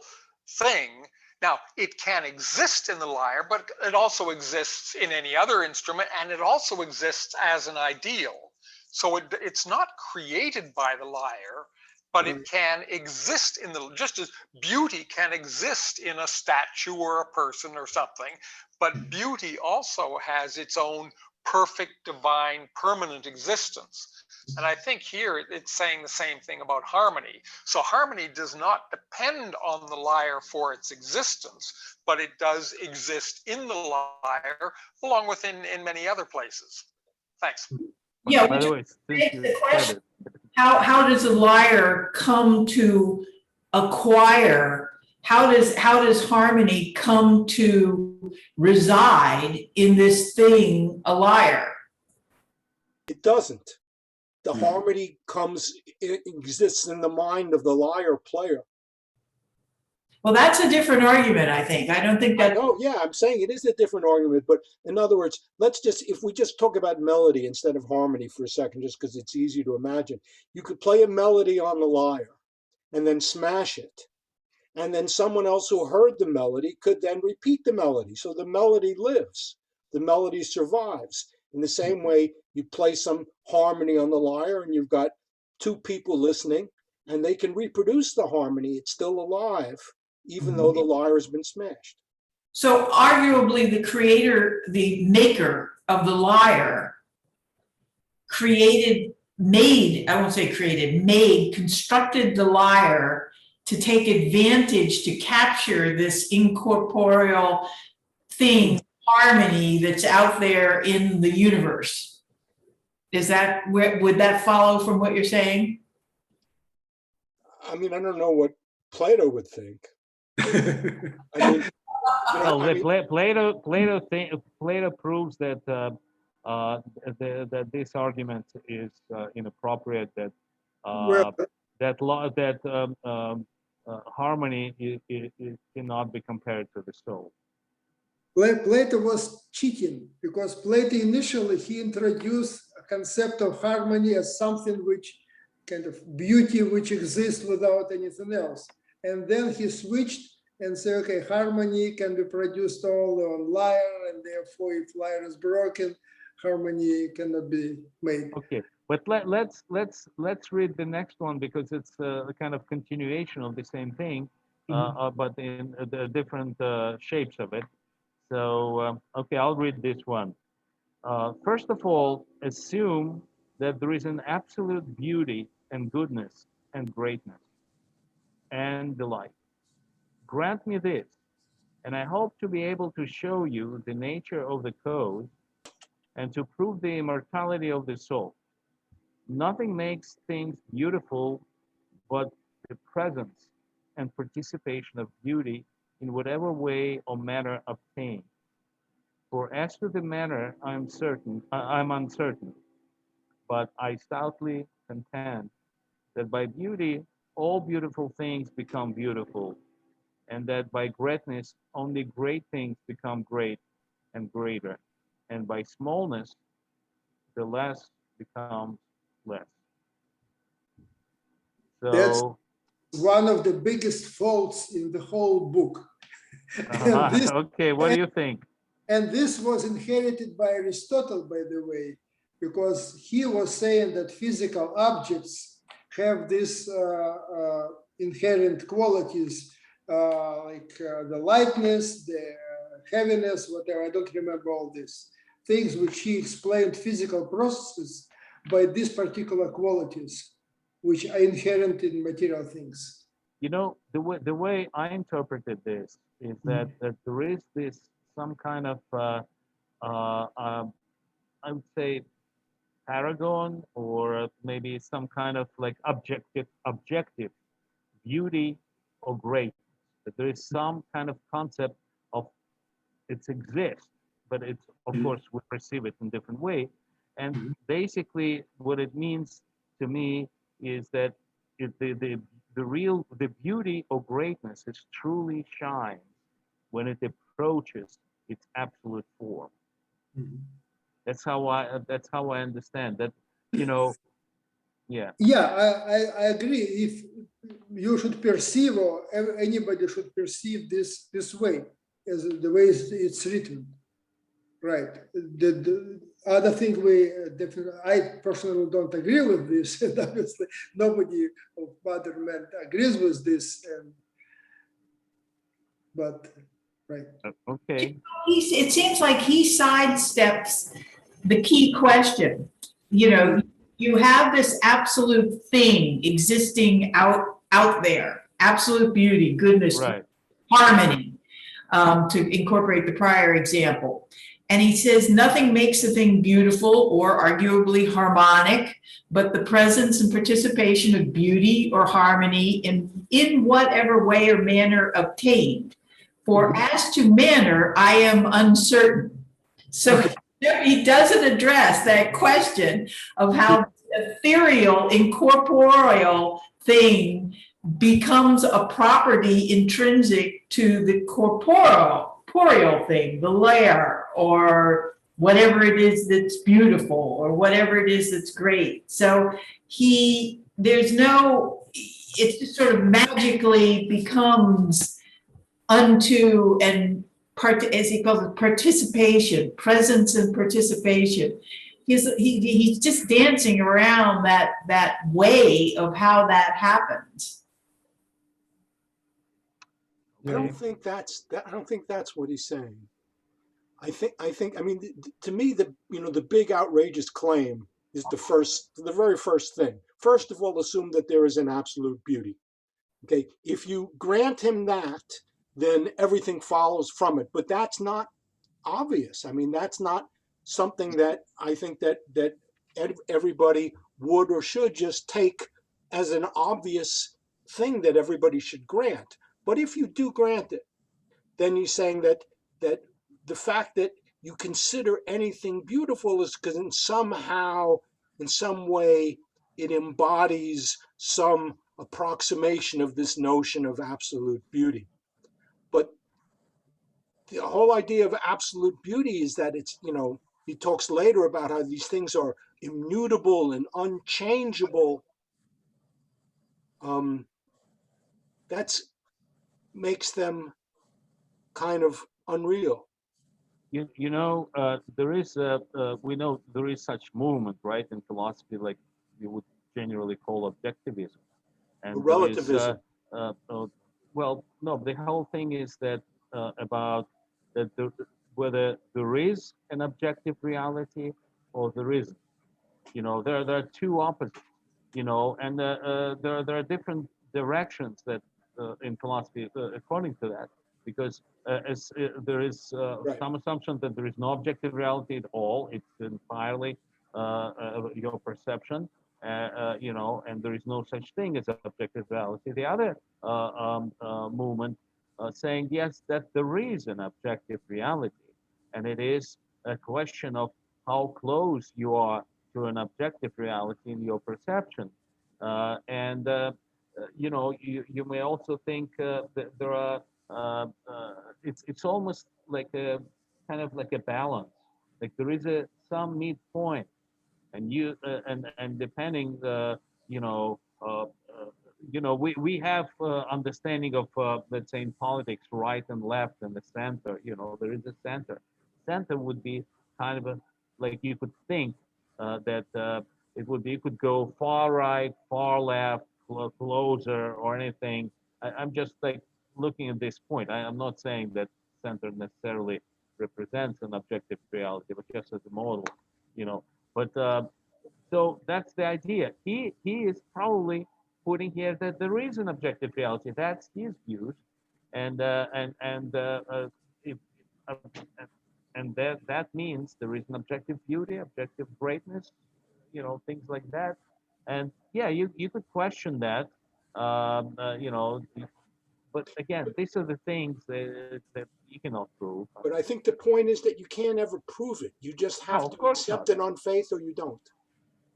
thing. Now, it can exist in the lyre, but it also exists in any other instrument, and it also exists as an ideal. So it's not created by the lyre, but it can exist in the, just as beauty can exist in a statue or a person or something, but beauty also has its own perfect, divine, permanent existence. And I think here it's saying the same thing about harmony. So harmony does not depend on the lyre for its existence, but it does exist in the lyre, along with in many other places. Thanks. Yeah, By the way, begs the question, how does a lyre come to acquire? How does harmony come to reside in this thing, a lyre? It doesn't. The harmony exists in the mind of the lyre player. Well, that's a different argument, I think. I don't think that. No, yeah, I'm saying it is a different argument, but in other words, if we just talk about melody instead of harmony for a second, just because it's easy to imagine, you could play a melody on the lyre and then smash it. And then someone else who heard the melody could then repeat the melody. So the melody lives, the melody survives. In the same way, you play some harmony on the lyre and you've got two people listening and they can reproduce the harmony. It's still alive, even though the lyre has been smashed. So arguably the creator, the maker of the lyre constructed the lyre to take advantage, to capture this incorporeal thing, harmony that's out there in the universe. Would that follow from what you're saying? I mean, I don't know what Plato would think. Plato proves that that this argument is inappropriate. That harmony cannot be compared to the soul. Plato was cheating because Plato initially he introduced a concept of harmony as something which kind of beauty which exists without anything else. And then he switched and said, okay, harmony can be produced only on lyre, and therefore if lyre is broken, harmony cannot be made. Okay, but let's read the next one because it's a kind of continuation of the same thing, but in the different shapes of it. So, okay, I'll read this one. First of all, assume that there is an absolute beauty and goodness and greatness and delight. Grant me this, and I hope to be able to show you the nature of the cause and to prove the immortality of the soul. Nothing makes things beautiful but the presence and participation of beauty in whatever way or manner obtained. For as to the manner, I'm uncertain, but I stoutly contend that by beauty all beautiful things become beautiful, and that by greatness only great things become great and greater, and by smallness the less becomes less. So that's one of the biggest faults in the whole book. Okay, what do you think? And this was inherited by Aristotle, by the way, because he was saying that physical objects have these inherent qualities the lightness, the heaviness, whatever. I don't remember all these things which he explained physical processes by these particular qualities, which are inherent in material things. You know, the way I interpreted this is that there is this some kind of I would say paragon, or maybe some kind of like objective beauty or greatness. That there is some kind of concept of it exists, but it's of course we perceive it in different way. And basically, what it means to me is that the beauty or greatness is truly shines when it approaches its absolute form. That's how I understand that. You know, yeah. Yeah, I agree. If you should perceive, or anybody should perceive this way, as the way it's written, right? The other thing we definitely, I personally don't agree with this, and obviously nobody of modern men agrees with this, but right. Okay. It seems like he sidesteps the key question. You know, you have this absolute thing existing out there, absolute beauty, goodness, Right. harmony, to incorporate the prior example. And he says nothing makes a thing beautiful or arguably harmonic, but the presence and participation of beauty or harmony in whatever way or manner obtained. For as to manner, I am uncertain. So he doesn't address that question of how ethereal, incorporeal thing becomes a property intrinsic to the corporeal thing, the layer, or whatever it is that's beautiful, or whatever it is that's great. So there's no, it just sort of magically becomes unto and as he calls it, participation, presence and participation. He's just dancing around that way of how that happens. I don't think that's what he's saying. I think I mean, to me, the big outrageous claim is the very first thing. First of all, assume that there is an absolute beauty. Okay, if you grant him that, then everything follows from it. But that's not obvious. I mean, that's not something that I think that everybody would or should just take as an obvious thing that everybody should grant. But if you do grant it, then you're saying that the fact that you consider anything beautiful is because in some way, it embodies some approximation of this notion of absolute beauty. But the whole idea of absolute beauty is that it's, he talks later about how these things are immutable and unchangeable. That makes them kind of unreal. There is we know there is such movement, right, in philosophy, like you would generally call objectivism, and Relativism. Well, no, the whole thing is that about that whether there is an objective reality or there isn't. There are two opposites. And there are different directions that in philosophy according to that, because there is Right. some assumption that there is no objective reality at all. It's entirely your perception, and there is no such thing as objective reality. The other movement saying yes, that there is an objective reality, and it is a question of how close you are to an objective reality in your perception. You may also think that there are, it's almost like a kind of like a balance. Like there is some midpoint, and and depending, we have understanding of let's say in politics, right and left and the center. There is a center. Center would be kind of like you could think that it could go far right, far left, closer or anything. I'm just like looking at this point. I'm not saying that center necessarily represents an objective reality, but just as a model, you know. But so that's the idea. He is probably putting here that there is an objective reality. That's his views, and if, uh, and that means there is an objective beauty, objective greatness, you know, things like that. And yeah, you could question that, you know, but again, these are the things that you cannot prove. But I think the point is that you can't ever prove it. You just No, have of to course accept not. it on faith or you don't.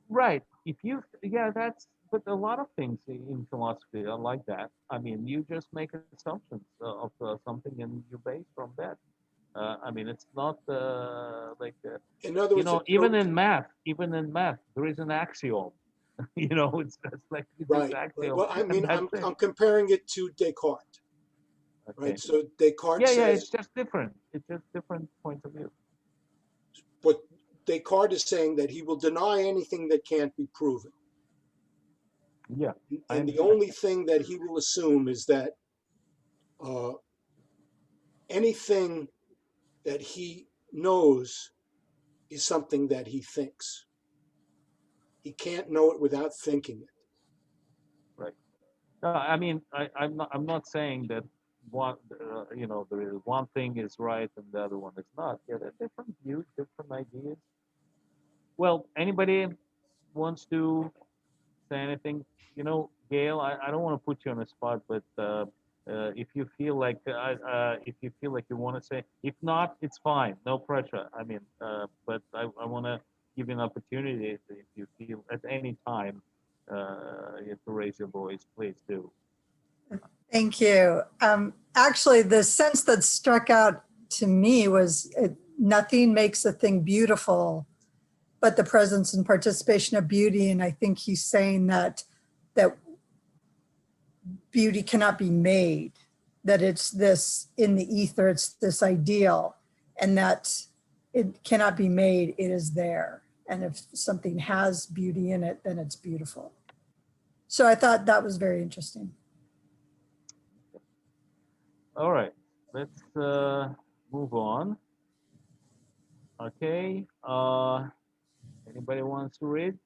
Right. If you, yeah, that's, but a lot of things in philosophy are like that. I mean, you just make assumptions of something and you base from that. I mean, it's not like, In other you words, know, even in math, there is an axiom. You know, it's like this right. axiom, Well, I and mean, that's it. I'm comparing it to Descartes, Okay. right? So Descartes Yeah, yeah, says, it's just different. It's just different points of view. but Descartes is saying that he will deny anything that can't be proven. Yeah, I And the understand. only thing that he will assume is that uh, anything that he knows is something that he thinks. He can't know it without thinking it. Right. No, I mean, I'm not saying that one, you know, there is one thing is right and the other one is not. Yeah, they're different views, different ideas. Well, anybody wants to say anything? You know, Gail, I don't want to put you on the spot, but if you feel like if you feel like you want to say, if not, it's fine, no pressure. I mean, but I want to give you an opportunity if you feel at any time to raise your voice, please do. Thank you. Actually, the sense that struck out to me was nothing makes a thing beautiful but the presence and participation of beauty. And I think he's saying that beauty cannot be made, that it's this in the ether, it's this ideal, and that it cannot be made, it is there. And if something has beauty in it, then it's beautiful. So I thought that was very interesting. All right, let's move on. Okay, anybody wants to read?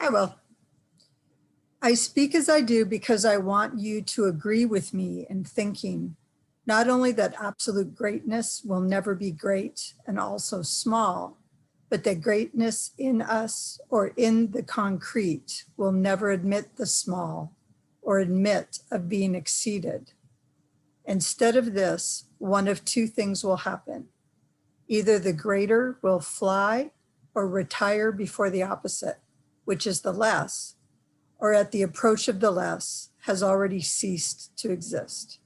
I will. I speak as I do because I want you to agree with me in thinking not only that absolute greatness will never be great and also small, but that greatness in us or in the concrete will never admit the small or admit of being exceeded. Instead of this, one of two things will happen. Either the greater will fly or retire before the opposite, which is the less, or at the approach of the less has already ceased to exist.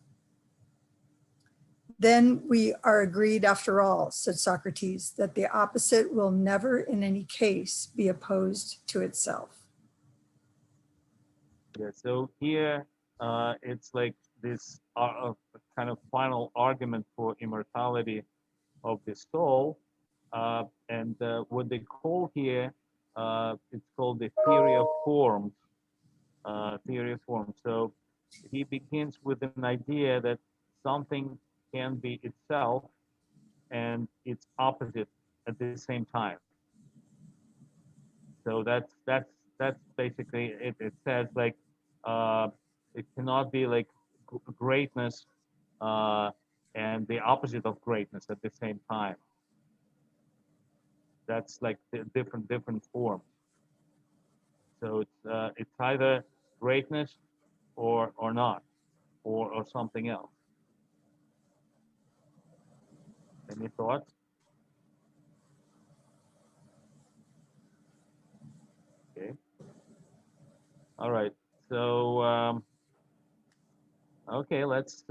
Then we are agreed after all, said Socrates, that the opposite will never in any case be opposed to itself. Yeah, so here it's like this kind of final argument for immortality of the soul. And what they call here, it's called the theory of forms. Theory of forms. So he begins with an idea that something can be itself and its opposite at the same time. So that's basically it. It says like it cannot be like greatness and the opposite of greatness at the same time. That's like the different forms. So it's either greatness or not, or something else. Any thoughts? Okay. All right. So okay, let's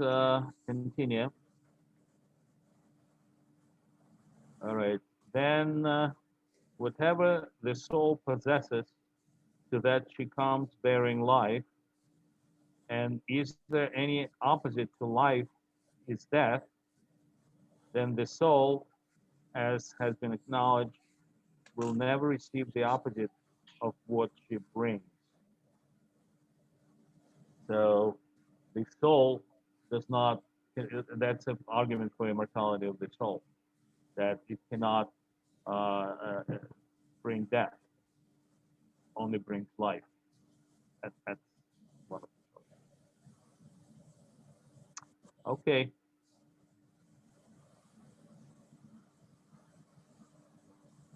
continue. All right. Then whatever the soul possesses, to that she comes bearing life. And is there any opposite to life is death? Then the soul, as has been acknowledged, will never receive the opposite of what she brings. So the soul does not. That's an argument for immortality of the soul, that it cannot bring death, only brings life. That's one of the. Okay.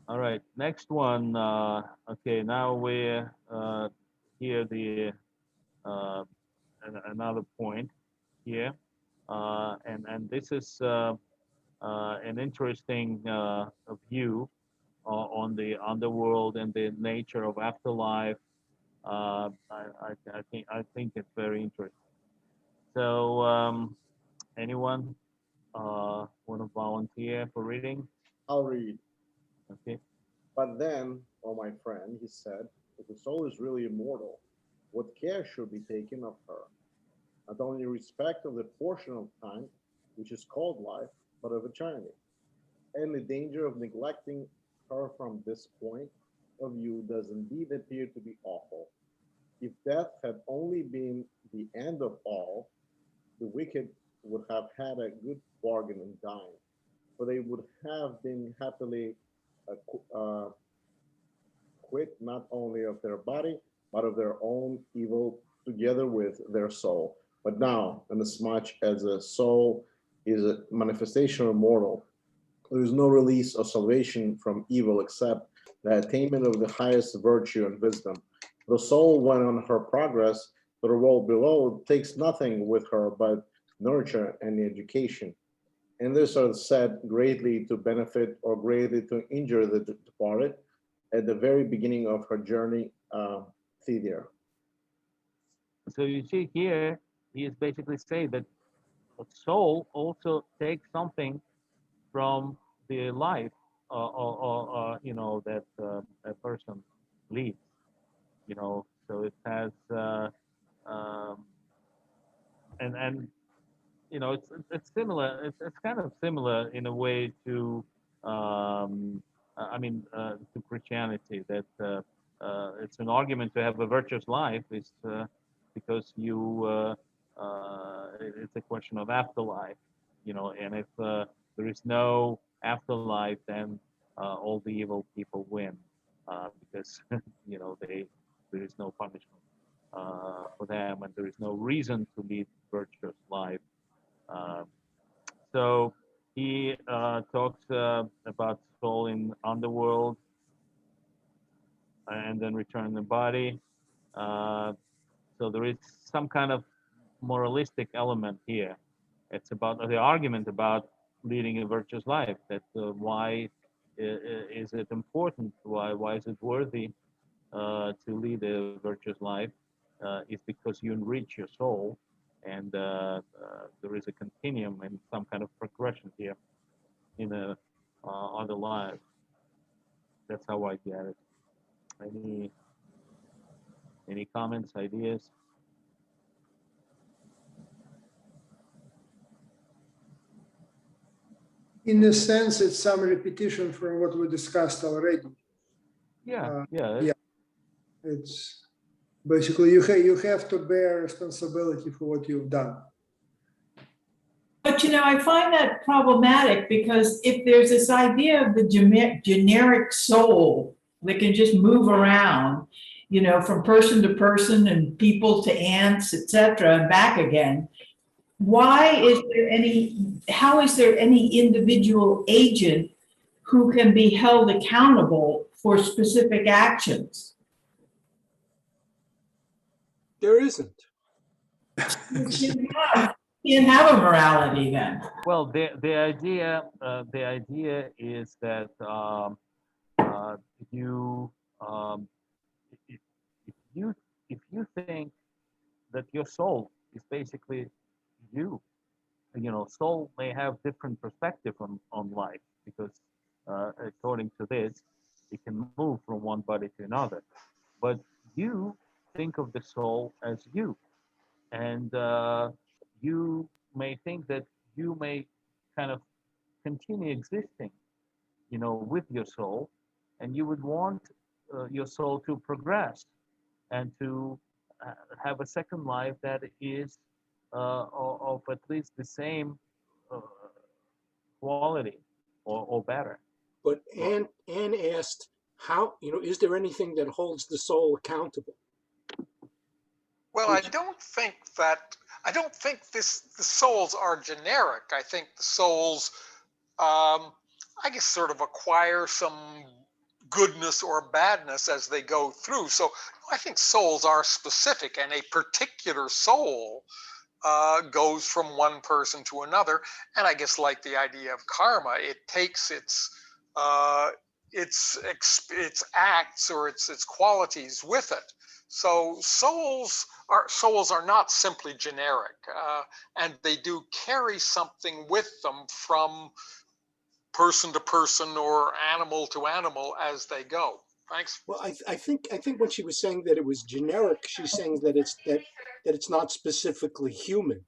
All right. Next one. Okay. Now we hear the another point here, and this is an interesting view on the underworld and the nature of afterlife. I think it's very interesting. So, anyone want to volunteer for reading? I'll read. Okay. But then, oh my friend, he said, if the soul is really immortal, what care should be taken of her? Not only in respect of the portion of time which is called life, but of eternity. And the danger of neglecting her from this point of view does indeed appear to be awful. If death had only been the end of all, the wicked would have had a good bargain in dying, for they would have been happily quit not only of their body, but of their own evil together with their soul. But now, inasmuch as the soul is a manifestation of mortal, there is no release or salvation from evil except the attainment of the highest virtue and wisdom. The soul, when on her progress to the world below, takes nothing with her but nurture and education. And these are said greatly to benefit or greatly to injure the departed at the very beginning of her journey thither. So you see here, he is basically saying that the soul also takes something from the life, that a person leads. So it has, um, and it's similar. It's kind of similar in a way to, to Christianity. That it's an argument to have a virtuous life is because it's a question of afterlife. And if there is no afterlife, then all the evil people win because there is no punishment for them, and there is no reason to lead virtuous life. Uh, so he talks about soul in underworld and then return in the body. So there is some kind of moralistic element here. It's about the argument about leading a virtuous life. That why is it important? Why is it worthy to lead a virtuous life? Is because you enrich your soul, and there is a continuum and some kind of progression here in a other life. That's how I get it. Any comments, ideas? In a sense, it's some repetition from what we discussed already. Yeah. It's basically you have to bear responsibility for what you've done. But I find that problematic because if there's this idea of the generic soul that can just move around, from person to person and people to ants, etc., and back again, how is there any individual agent who can be held accountable for specific actions? There isn't. You can have a morality then. Well, the idea is that you if you think that your soul is basically you, soul may have different perspective on life because according to this, it can move from one body to another, but you think of the soul as you, and you may think that you may kind of continue existing, with your soul, and you would want your soul to progress and to have a second life that is of at least the same quality or better. But Anne asked, how, is there anything that holds the soul accountable? Well, I don't think the souls are generic. I think the souls, I guess, sort of acquire some goodness or badness as they go through. So I think souls are specific, and a particular soul goes from one person to another. And I guess, like the idea of karma, it takes its acts or its qualities with it. So souls are not simply generic, and they do carry something with them from person to person or animal to animal as they go. Thanks. Well, I think when she was saying that it was generic, she's saying that it's not specifically human,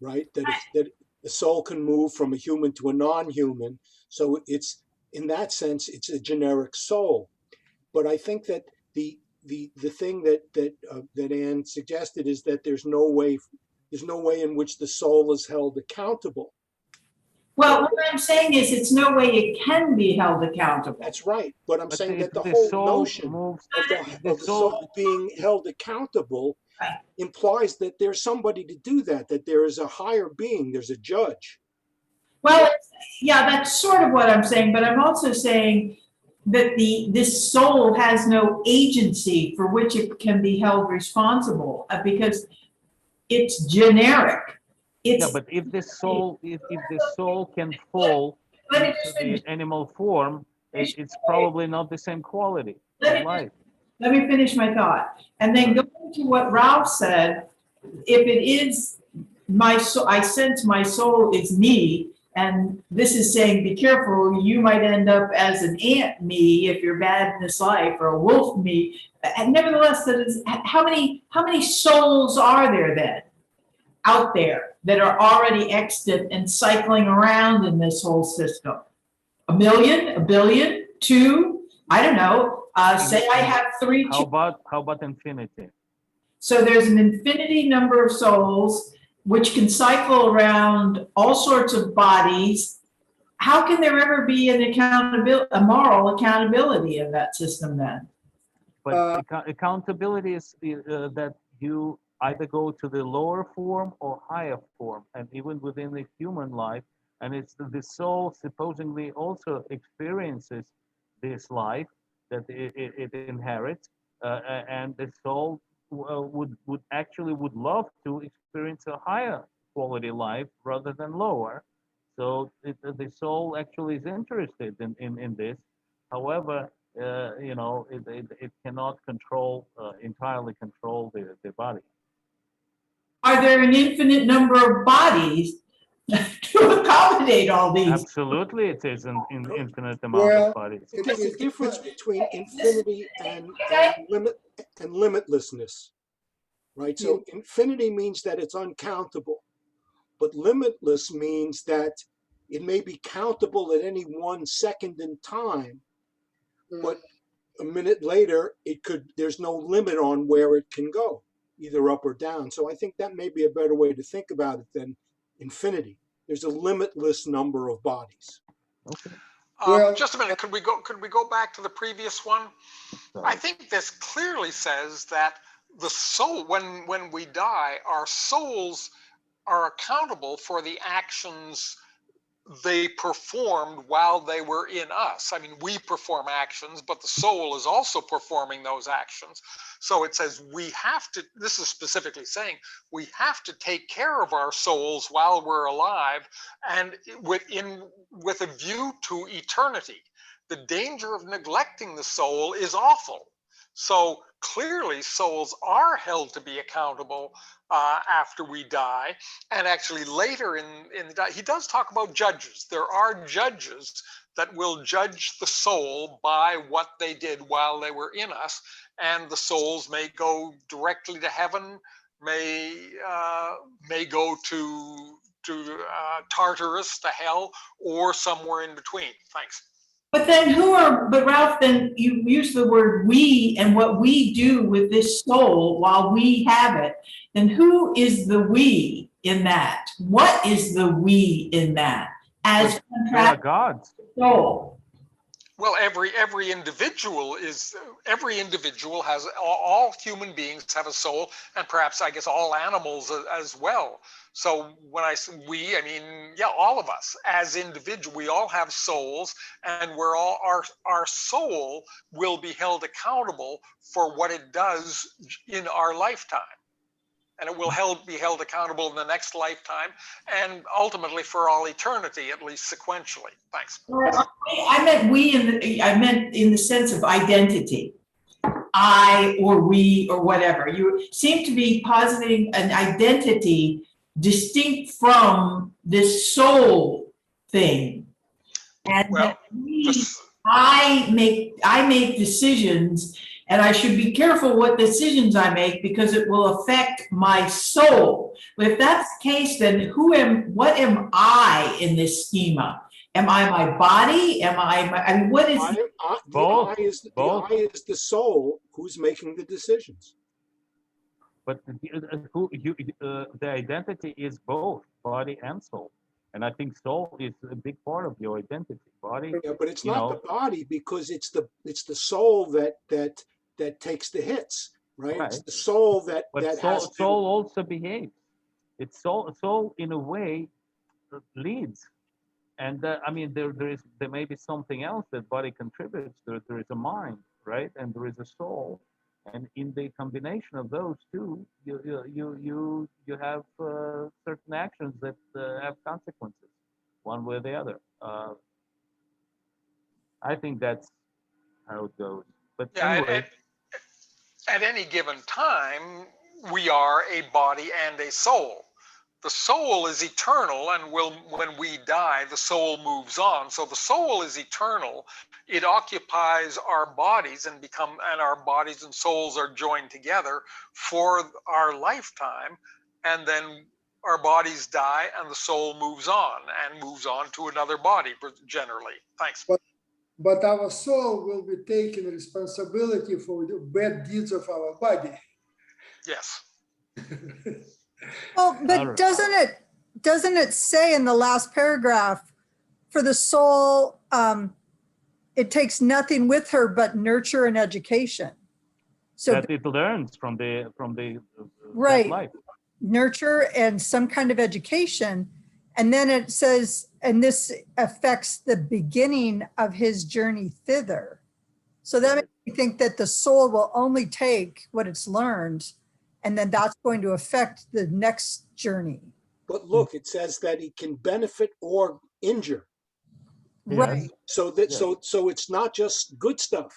right? That the soul can move from a human to a non-human. So it's, in that sense, it's a generic soul. But I think that the thing that Anne suggested is that there's no way in which the soul is held accountable. Well, what I'm saying is it's no way it can be held accountable. That's right. But I'm saying that the the whole soul notion moves, of the soul being held accountable Right. implies that there's somebody to do that there is a higher being, there's a judge. Well, yeah, that's sort of what I'm saying, but I'm also saying that this soul has no agency for which it can be held responsible because it's generic. yeah, but if the soul can fall Let me into just the finish. animal form, it's probably not the same quality of life. Let me finish my thought. And then going to what Ralph said, if it is my soul, I sense my soul is me, and this is saying, be careful, you might end up as an ant me if you're bad in this life, or a wolf me. And nevertheless, that is, how many souls are there then out there that are already extant and cycling around in this whole system? 1 million, 1 billion, 2? I don't know. Say I have 3. How about infinity? So there's an infinity number of souls which can cycle around all sorts of bodies. How can there ever be a moral accountability of that system then? But accountability is that you either go to the lower form or higher form, and even within the human life, and it's the soul supposedly also experiences this life that it inherits, and the soul would love to experience a higher quality life rather than lower. So the soul actually is interested in this. However, it cannot entirely control the body. Are there an infinite number of bodies to accommodate all these? Absolutely, it is an infinite amount of bodies. There's a difference between infinity and limitlessness, right? So infinity means that it's uncountable, but limitless means that it may be countable at any 1 second in time, but a minute later, there's no limit on where it can go, either up or down. So I think that may be a better way to think about it than infinity. There's a limitless number of bodies. Okay. Just a minute. Could we go back to the previous one? I think this clearly says that the soul, when we die, our souls are accountable for the actions they performed while they were in us. I mean, we perform actions, but the soul is also performing those actions. So it says we have to, this is specifically saying, we have to take care of our souls while we're alive and with a view to eternity. The danger of neglecting the soul is awful. So clearly souls are held to be accountable after we die. And actually later he does talk about judges. There are judges that will judge the soul by what they did while they were in us. And the souls may go directly to heaven, may go to Tartarus, to hell, or somewhere in between. Thanks. But then but Ralph, then you use the word we and what we do with this soul while we have it. Then who is the we in that? What is the we in that? As They are contrast gods. to soul. Well, every individual has, all human beings have a soul, and perhaps, I guess, all animals as well. So when I say we, I mean, yeah, all of us as individuals, we all have souls, and we're all, our soul will be held accountable for what it does in our lifetime. And it will be held accountable in the next lifetime, and ultimately for all eternity, at least sequentially. Thanks. I meant in the sense of identity. I or we or whatever. You seem to be positing an identity distinct from this soul thing. And Well, I make decisions, and I should be careful what decisions I make because it will affect my soul. But if that's the case, then what am I in this schema? Am I my body? I mean, what is Both. I is the soul who's making the decisions. But the identity is both body and soul. And I think soul is a big part of your identity. Body. Yeah, but it's not the body, because it's the soul that takes the hits, right? It's the soul that soul also behaves. It's soul in a way leads. And I mean, there may be something else that body contributes. There is a mind, right? And there is a soul. And in the combination of those two, you have certain actions that have consequences, one way or the other. I think that's how it goes. But yeah, anyway, at any given time, we are a body and a soul. The soul is eternal, and when we die, the soul moves on. So the soul is eternal. It occupies our bodies and our bodies and souls are joined together for our lifetime, and then our bodies die and the soul moves on to another body generally. Thanks. But our soul will be taking responsibility for the bad deeds of our body. Yes. Well, but doesn't it say in the last paragraph, for the soul, it takes nothing with her but nurture and education. So that it learns from the right, life. Nurture and some kind of education. And then it says, and this affects the beginning of his journey thither. So that makes me think that the soul will only take what it's learned, and then that's going to affect the next journey. But look, it says that he can benefit or injure. Right. Yes. So it's not just good stuff.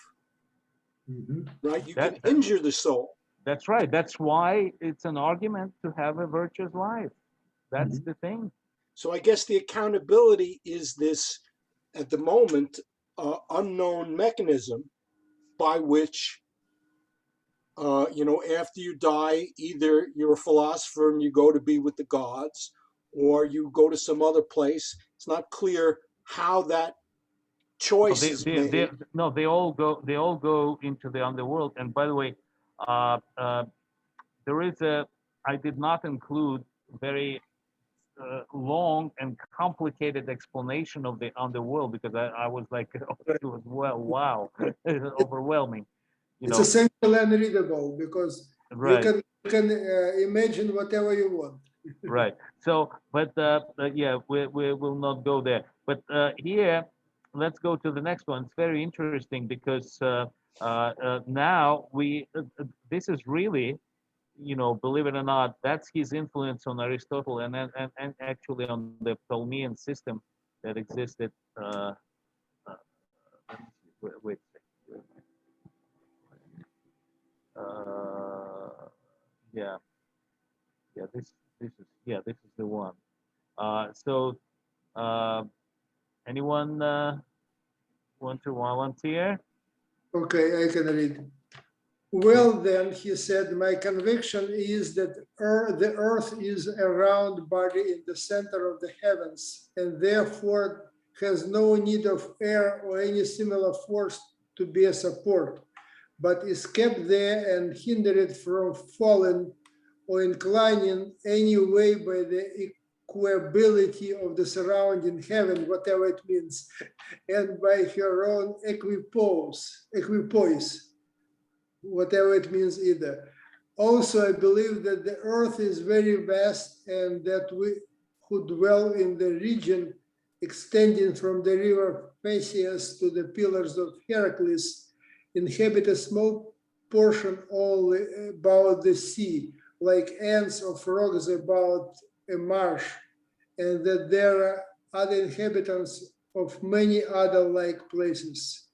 Mm-hmm. Right? You can injure the soul. That's right. That's why it's an argument to have a virtuous life. That's the thing. So I guess the accountability is this, at the moment, unknown mechanism by which, after you die, either you're a philosopher and you go to be with the gods, or you go to some other place. It's not clear how that choice is made. They all go into the underworld. And by the way, there is I did not include very long and complicated explanation of the underworld, because I was like, it was wow, overwhelming. It's essential and readable, because you can imagine whatever you want. Right. So, but yeah, we will not go there. But here, let's go to the next one. It's very interesting because now this is really, believe it or not, that's his influence on Aristotle and actually on the Ptolemean system that existed. Wait a second. This is the one. So anyone want to volunteer? Okay, I can read. Well, then, he said, my conviction is that the earth is a round body in the center of the heavens, and therefore has no need of air or any similar force to be a support, but is kept there and hindered from falling or inclining any way by the equability of the surrounding heaven, whatever it means, and by her own equipoise, whatever it means either. Also, I believe that the earth is very vast and that we who dwell in the region extending from the river Theseus to the pillars of Heracles inhabit a small portion all about the sea, like ants or frogs about a marsh, and that there are other inhabitants of many other like places.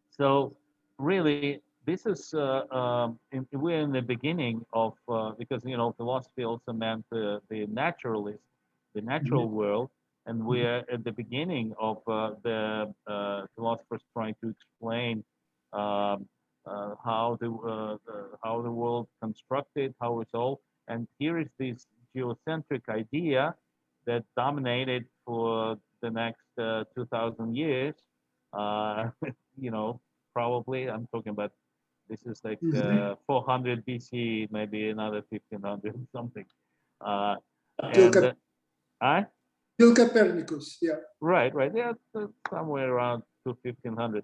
So really, this is we're in the beginning of because philosophy also meant the naturalist, the natural world, and we're at the beginning of the philosophers trying to explain how the world constructed, how it's all, and here is this geocentric idea that dominated for the next 2,000 years. Probably I'm talking about this is like 400 BC, maybe another 1500 something. Till Copernicus, yeah. Right, yeah, somewhere around to 1500.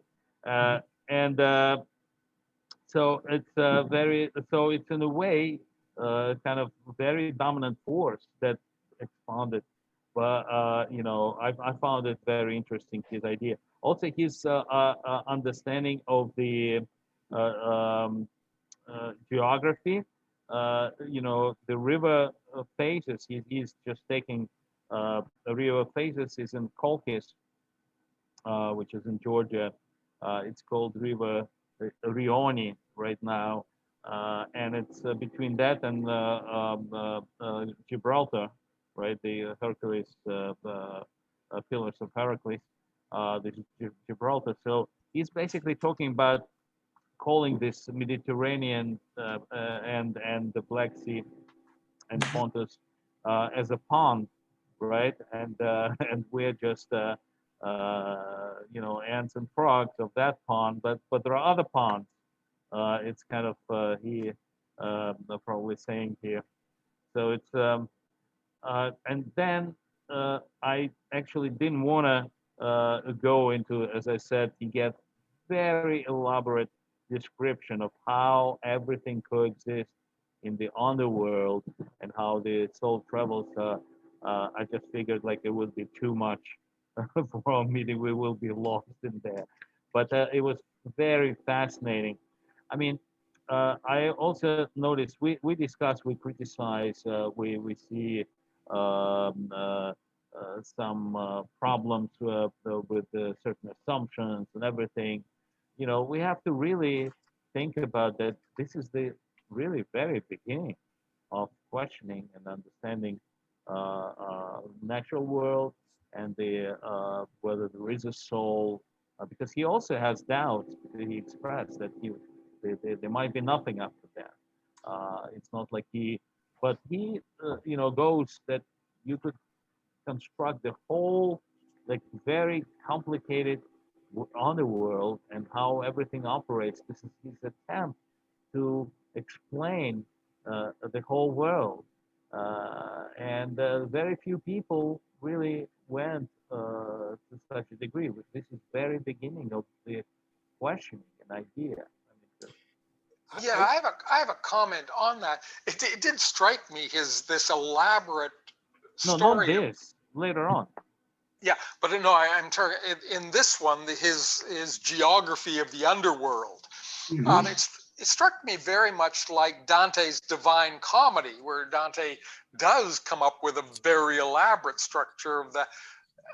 So it's in a way kind of very dominant force that expanded. But I found it very interesting, his idea. Also, his understanding of the geography. The river Phaedo. He's just taking the river Phaedo is in Colchis, which is in Georgia. It's called River Rioni right now, and it's between that and Gibraltar, right? The Hercules pillars of Heracles, the Gibraltar. So he's basically talking about calling this Mediterranean and the Black Sea and Pontus as a pond, right? And and we're just ants and frogs of that pond, but there are other ponds. It's kind of he probably saying here. So it's and then I actually didn't want to go into, as I said, he gets very elaborate description of how everything coexists in the underworld and how the soul travels. I just figured like it would be too much for a meeting. We will be lost in there. But it was very fascinating. I mean, I also noticed we discuss, we criticize, we see some problems with certain assumptions and everything. We have to really think about that. This is the really very beginning of questioning and understanding natural world and the whether there is a soul, because he also has doubts. He expressed that there might be nothing after that. It's not like but he goes that you could construct the whole like very complicated underworld and how everything operates. This is his attempt to explain the whole world. And very few people really went to such a degree. But this is very beginning of the questioning an idea. Yeah, I have a comment on that. It did strike me this elaborate story. No, not this. Later on. Yeah, but no, I'm talking in this one, his geography of the underworld. It struck me very much like Dante's Divine Comedy, where Dante does come up with a very elaborate structure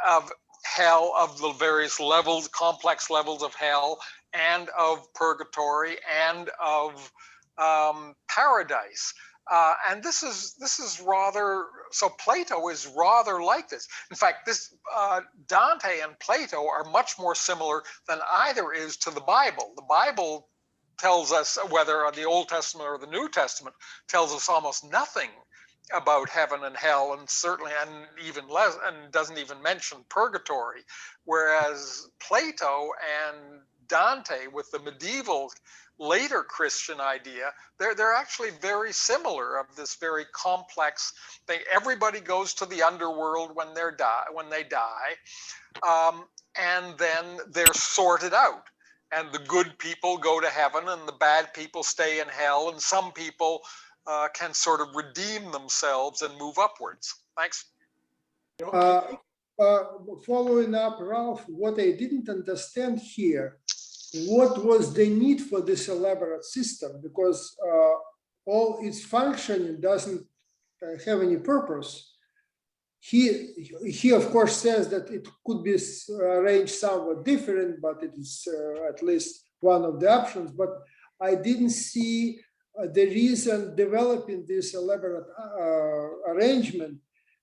of hell, of the various levels, complex levels of hell, and of purgatory, and of paradise. And this is rather, so Plato is rather like this. In fact, this Dante and Plato are much more similar than either is to the Bible. The Bible tells us, whether the Old Testament or the New Testament, tells us almost nothing about heaven and hell, and certainly, and even less, and doesn't even mention purgatory. Whereas Plato and Dante, with the medieval later Christian idea, they're actually very similar, of this very complex thing. Everybody goes to the underworld when they die, and then they're sorted out. And the good people go to heaven, and the bad people stay in hell, and some people can sort of redeem themselves and move upwards. Thanks. Following up, Ralph, what I didn't understand here, what was the need for this elaborate system? Because all its functioning doesn't have any purpose. He of course says that it could be arranged somewhat different, but it is at least one of the options. But I didn't see the reason developing this elaborate arrangement,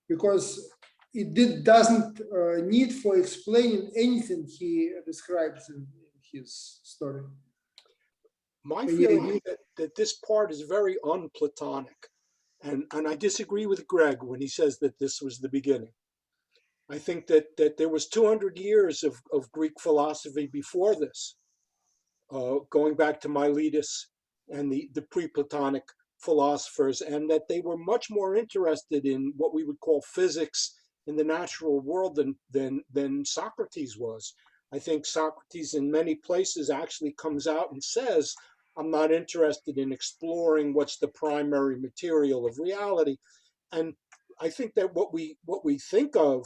because it doesn't need for explaining anything he describes in his story. My feeling is that this part is very unplatonic. And I disagree with Greg when he says that this was the beginning. I think that there was 200 years of Greek philosophy before this, going back to Miletus and the pre-Platonic philosophers, and that they were much more interested in what we would call physics in the natural world than Socrates was. I think Socrates in many places actually comes out and says, I'm not interested in exploring what's the primary material of reality. And I think that what we think of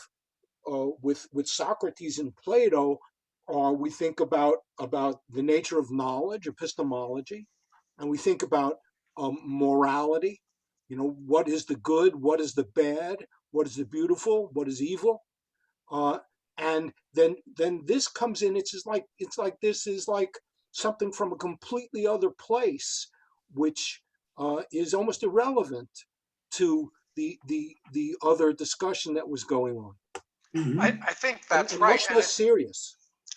with Socrates and Plato, we think about the nature of knowledge, epistemology, and we think about morality. You know, what is the good? What is the bad? What is the beautiful? What is evil? And then this comes in. It's like this is like something from a completely other place, which is almost irrelevant to the other discussion that was going on. Mm-hmm. I think that's and right. Much less serious.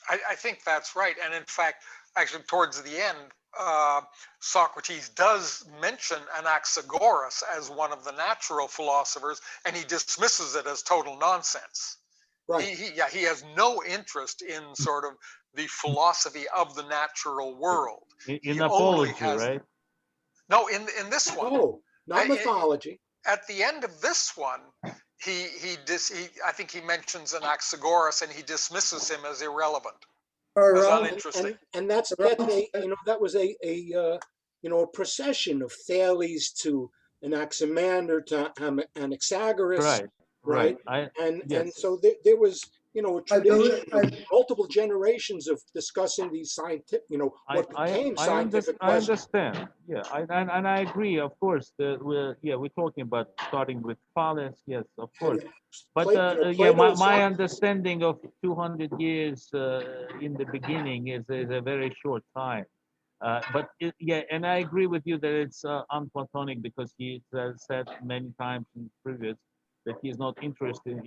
I think that's right. And in fact, actually, towards the end, Socrates does mention Anaxagoras as one of the natural philosophers, and he dismisses it as total nonsense. Right. He has no interest in sort of the philosophy of the natural world. In apology, right? No, in this one. Oh, not mythology. At the end of this one, I think he mentions Anaxagoras, and he dismisses him as irrelevant, as uninteresting. And that was a procession of Thales to Anaximander to Anaxagoras, right? And so there was a tradition of multiple generations of discussing these scientific, what became scientific questions. I understand. Yeah, and I agree. Of course, we're talking about starting with Thales. Yes, of course. But my understanding of 200 years in the beginning is a very short time. And I agree with you that it's unplatonic, because he said many times in previous that he's not interested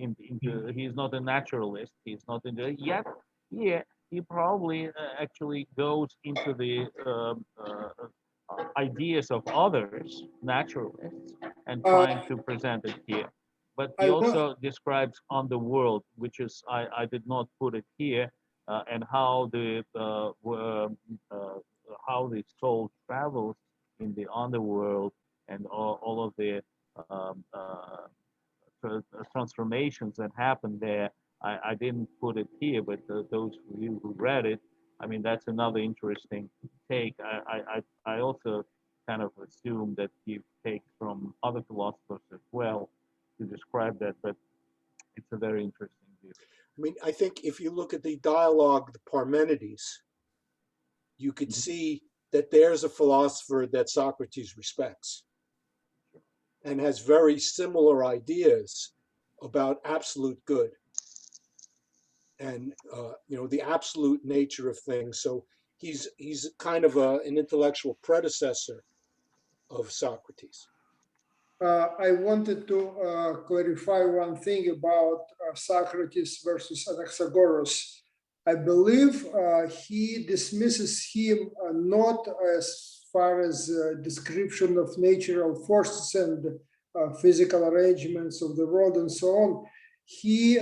he's not a naturalist. He's not into yet. Yeah, he probably actually goes into the ideas of others, naturalists, and trying to present it here. But he also describes underworld, which is I did not put it here, and how the soul travels in the underworld, and all of the transformations that happen there. I didn't put it here, but those of you who read it, I mean, that's another interesting take. I also kind of assume that he takes from other philosophers as well to describe that, but it's a very interesting view. I mean, I think if you look at the dialogue, the Parmenides, you could see that there's a philosopher that Socrates respects and has very similar ideas about absolute good and the absolute nature of things. So he's kind of an intellectual predecessor of Socrates. I wanted to clarify one thing about Socrates versus Anaxagoras. I believe he dismisses him not as far as description of natural forces and physical arrangements of the world and so on, he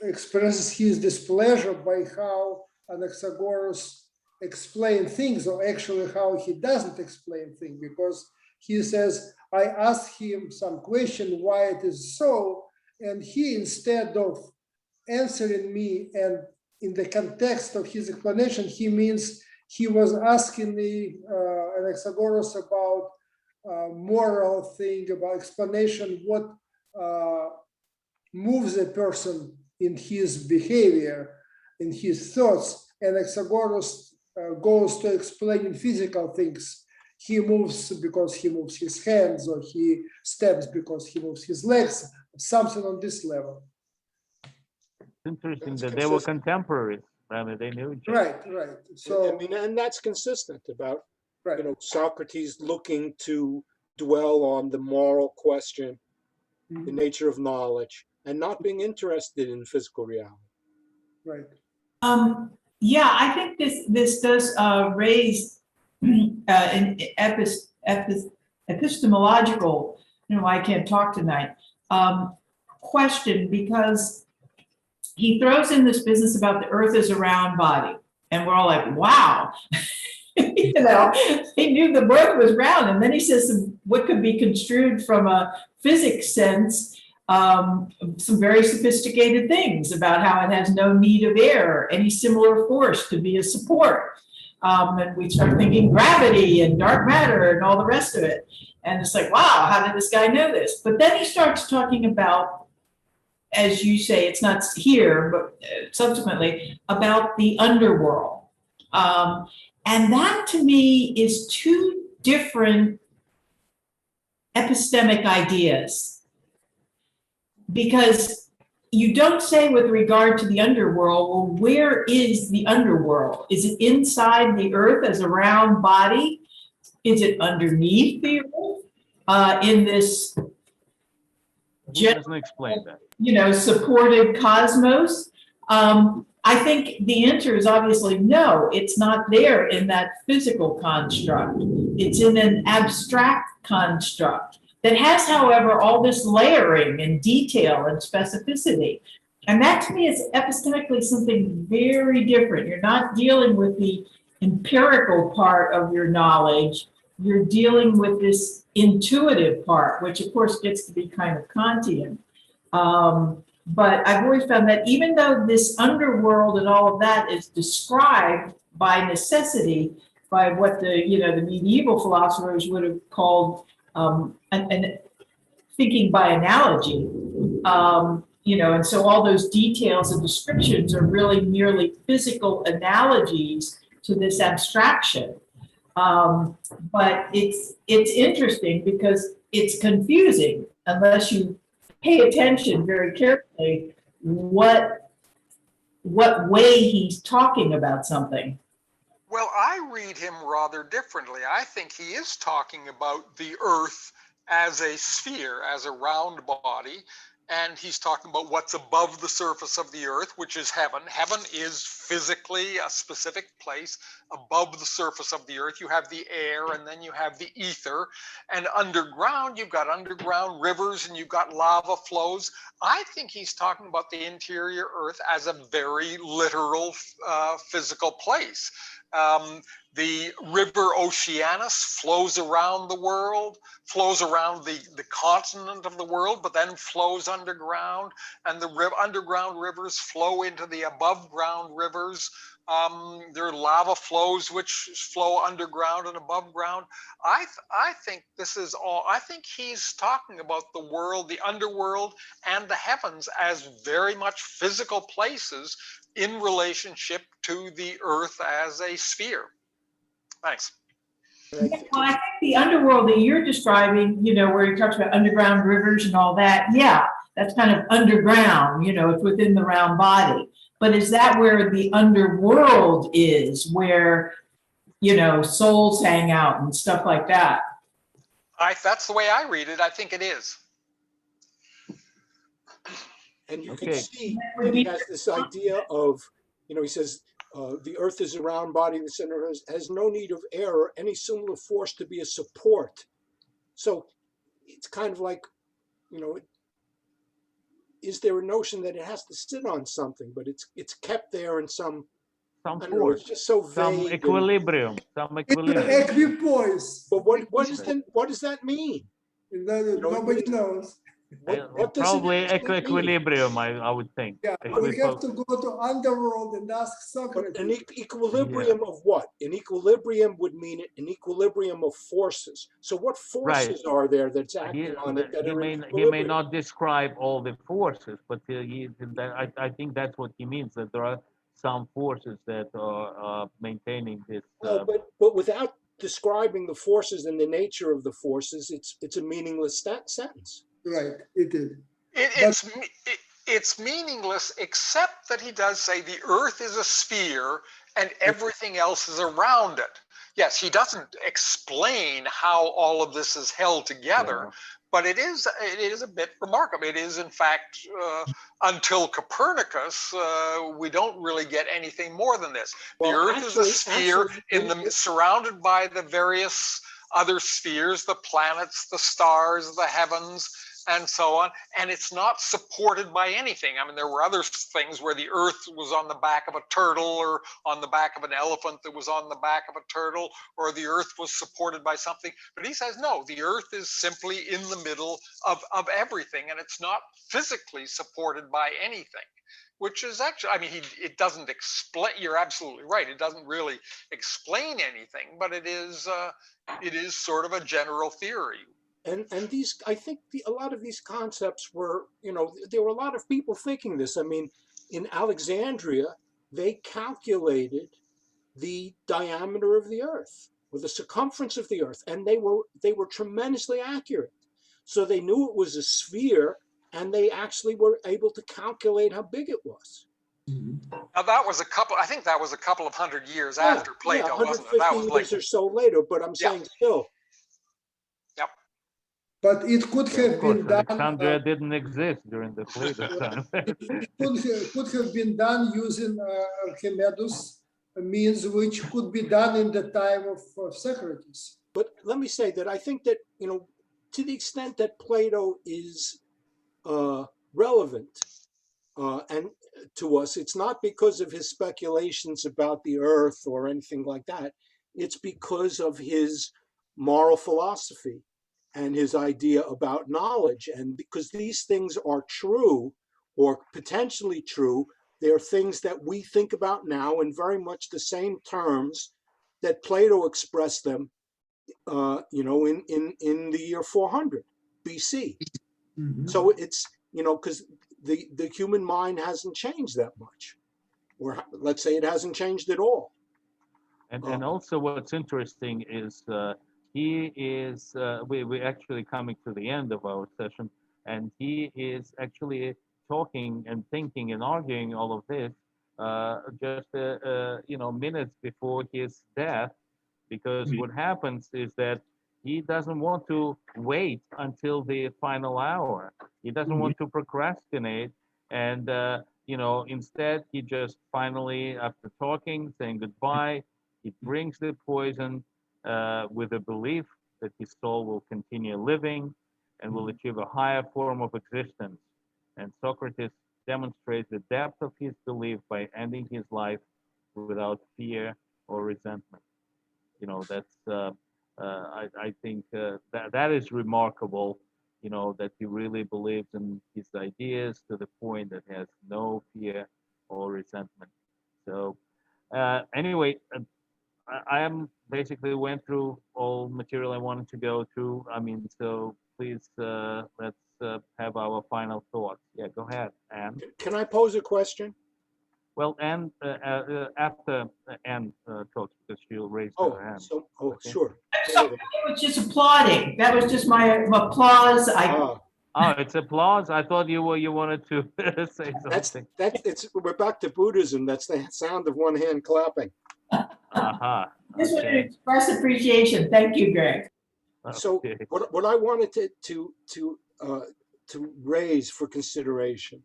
expresses his displeasure by how Anaxagoras explain things, or actually how he doesn't explain things, because he says, I asked him some question why it is so, and he, instead of answering me, and in the context of his explanation, he means he was asking the Anaxagoras about moral thing, about explanation, what moves a person in his behavior, in his thoughts. And Anaxagoras goes to explaining physical things. He moves because he moves his hands, or he steps because he moves his legs, something on this level. Interesting That's that they were consistent. contemporaries. Rather, they knew each other. Right. So, I mean, and that's consistent about, right. you know, Socrates looking to dwell on the moral question, the nature of knowledge, and not being interested in physical reality. Right. Yeah, I think this does raise an epistemological, I can't talk tonight, question, because he throws in this business about the earth is a round body, and we're all like, wow. He knew the earth was round, and then he says what could be construed from a physics sense, some very sophisticated things about how it has no need of air or any similar force to be a support. And we start thinking gravity and dark matter and all the rest of it. And it's like, wow, how did this guy know this? But then he starts talking about, as you say, it's not here, but subsequently, about the underworld. And that to me is two different epistemic ideas, because you don't say with regard to the underworld, well, where is the underworld? Is it inside the earth as a round body? Is it underneath the earth in this He doesn't explain that. Supported cosmos? I think the answer is obviously no, it's not there in that physical construct. It's in an abstract construct that has, however, all this layering and detail and specificity. And that to me is epistemically something very different. You're not dealing with the empirical part of your knowledge. You're dealing with this intuitive part, which of course gets to be kind of Kantian. But I've always found that even though this underworld and all of that is described by necessity, by what the medieval philosophers would have called and thinking by analogy, and so all those details and descriptions are really merely physical analogies to this abstraction. But it's interesting because it's confusing unless you pay attention very carefully what way he's talking about something. Well, I read him rather differently. I think he is talking about the earth as a sphere, as a round body, and he's talking about what's above the surface of the earth, which is heaven. Heaven is physically a specific place above the surface of the earth. You have the air, and then you have the ether, and underground, you've got underground rivers, and you've got lava flows. I think he's talking about the interior earth as a very literal physical place. The river Oceanus flows around the world, flows around the continent of the world, but then flows underground, and the underground rivers flow into the above ground rivers. There are lava flows which flow underground and above ground. I think this is all, I think he's talking about the world, the underworld, and the heavens as very much physical places in relationship to the earth as a sphere. Thanks. Yeah, well, I think the underworld that you're describing, where he talks about underground rivers and all that, yeah, that's kind of underground, it's within the round body. But is that where the underworld is, where, souls hang out and stuff like that? That's the way I read it. I think it is. And you can see that he has this idea of, he says, the earth is a round body, the center has no need of air or any similar force to be a support. So it's kind of like, you know, is there a notion that it has to sit on something, but it's kept there in some I don't know, force, it's just so some vague. equilibrium, some equilibrium. Equipoise. But what does that mean? Nobody knows. What does Probably it actually mean? equilibrium, I would think. Yeah, we have to go to underworld and ask But an Socrates. equilibrium of what? An equilibrium would mean an equilibrium of forces. So what forces are there that's acting on it that are in He may equilibrium? not describe all the forces, but I think that's what he means, that there are some forces that are maintaining this. Well, but without describing the forces and the nature of the forces, it's a meaningless sentence. Right, it is. It's meaningless, except that he does say the earth is a sphere and everything else is around it. Yes, he doesn't explain how all of this is held together, but it is a bit remarkable. It is, in fact, until Copernicus, we don't really get anything more than this. The earth is a sphere surrounded by the various other spheres, the planets, the stars, the heavens, and so on, and it's not supported by anything. I mean, there were other things where the earth was on the back of a turtle, or on the back of an elephant that was on the back of a turtle, or the earth was supported by something. But he says, no, the earth is simply in the middle of everything, and it's not physically supported by anything. Which is actually, I mean, it doesn't explain, you're absolutely right, it doesn't really explain anything, but it is sort of a general theory. And these, I think a lot of these concepts were, you know, there were a lot of people thinking this. I mean, in Alexandria, they calculated the diameter of the earth, or the circumference of the earth, and they were tremendously accurate. So they knew it was a sphere, and they actually were able to calculate how big it was. Now that was I think that was a couple of hundred years after Plato, 150 wasn't it? That was years or so later, but I'm saying still. Yep. But it could have been done. Alexandria didn't exist during the Plato time. It could have been done using Archimedes means, which could be done in the time of Socrates. But let me say that I think that, you know, to the extent that Plato is relevant and to us, it's not because of his speculations about the earth or anything like that. It's because of his moral philosophy and his idea about knowledge. And because these things are true or potentially true, they're things that we think about now in very much the same terms that Plato expressed them, you know, in the year 400 BC. Mm-hmm. So it's, you know, because the human mind hasn't changed that much, or let's say it hasn't changed at all. And also what's interesting is we're actually coming to the end of our session, and he is actually talking and thinking and arguing all of this just you know, minutes before his death, because what happens is that he doesn't want to wait until the final hour. He doesn't want to procrastinate, and you know, instead he just finally, after talking, saying goodbye, he drinks the poison with the belief that his soul will continue living and will achieve a higher form of existence. And Socrates demonstrates the depth of his belief by ending his life without fear or resentment. You know, that's I think that is remarkable. You know, that he really believes in his ideas to the point that has no fear or resentment. So anyway, I am basically went through all material I wanted to go through. I mean, so please let's have our final thoughts. Yeah, go ahead, Anne. Can I pose a question? Well, Anne, after Anne talks, because she'll raise her hand. Okay. Sure. So I was just applauding. That was just my applause. Oh, it's applause. I thought you wanted to say something. We're back to Buddhism. That's the sound of one hand clapping. Just want to express appreciation. Thank you, Greg. So what I wanted to raise for consideration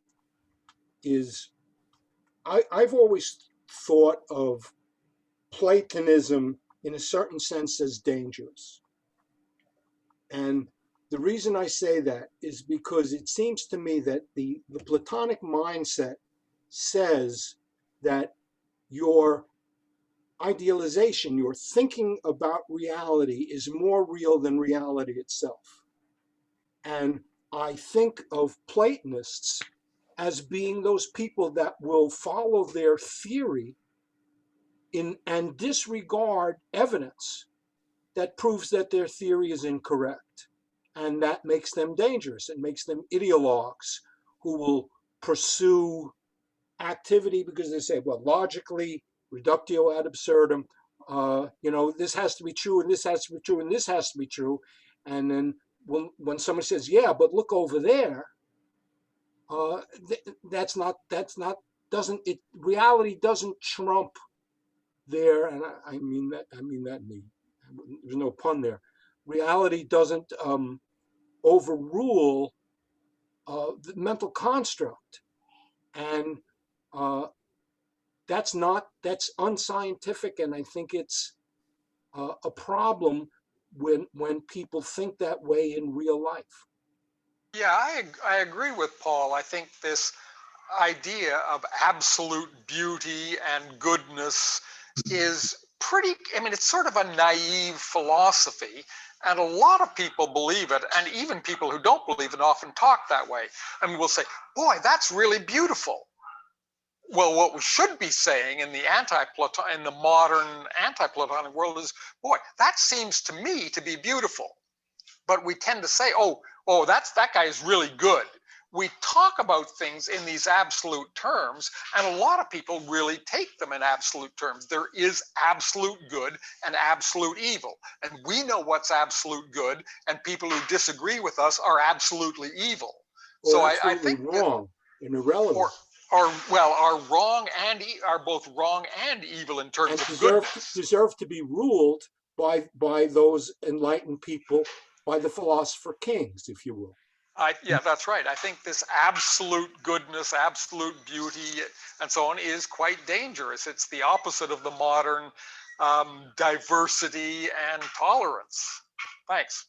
is I've always thought of Platonism in a certain sense as dangerous. And The reason I say that is because it seems to me that the Platonic mindset says that your idealization, your thinking about reality is more real than reality itself. And I think of Platonists as being those people that will follow their theory and disregard evidence that proves that their theory is incorrect. And that makes them dangerous. It makes them ideologues who will pursue activity because they say, well, logically, reductio ad absurdum, this has to be true, and this has to be true, and this has to be true. And then when someone says, yeah, but look over there, reality doesn't trump there, and I mean that there's no pun there. Reality doesn't overrule the mental construct, and that's unscientific, and I think it's a problem when people think that way in real life. Yeah, I agree with Paul. I think this idea of absolute beauty and goodness is it's sort of a naive philosophy, and a lot of people believe it, and even people who don't believe it often talk that way. I mean, we'll say, boy, that's really beautiful. Well, what we should be saying in the modern anti-Platonic world is, boy, that seems to me to be beautiful. But we tend to say, oh, that guy is really good. We talk about things in these absolute terms, and a lot of people really take them in absolute terms. There is absolute good and absolute evil, and we know what's absolute good, and people who disagree with us are absolutely evil. Or so I think wrong and irrelevant. Are both wrong and evil in terms of goodness. Deserve to be ruled by those enlightened people, by the philosopher kings, if you will. Yeah, that's right. I think this absolute goodness, absolute beauty, and so on is quite dangerous. It's the opposite of the modern diversity and tolerance. Thanks.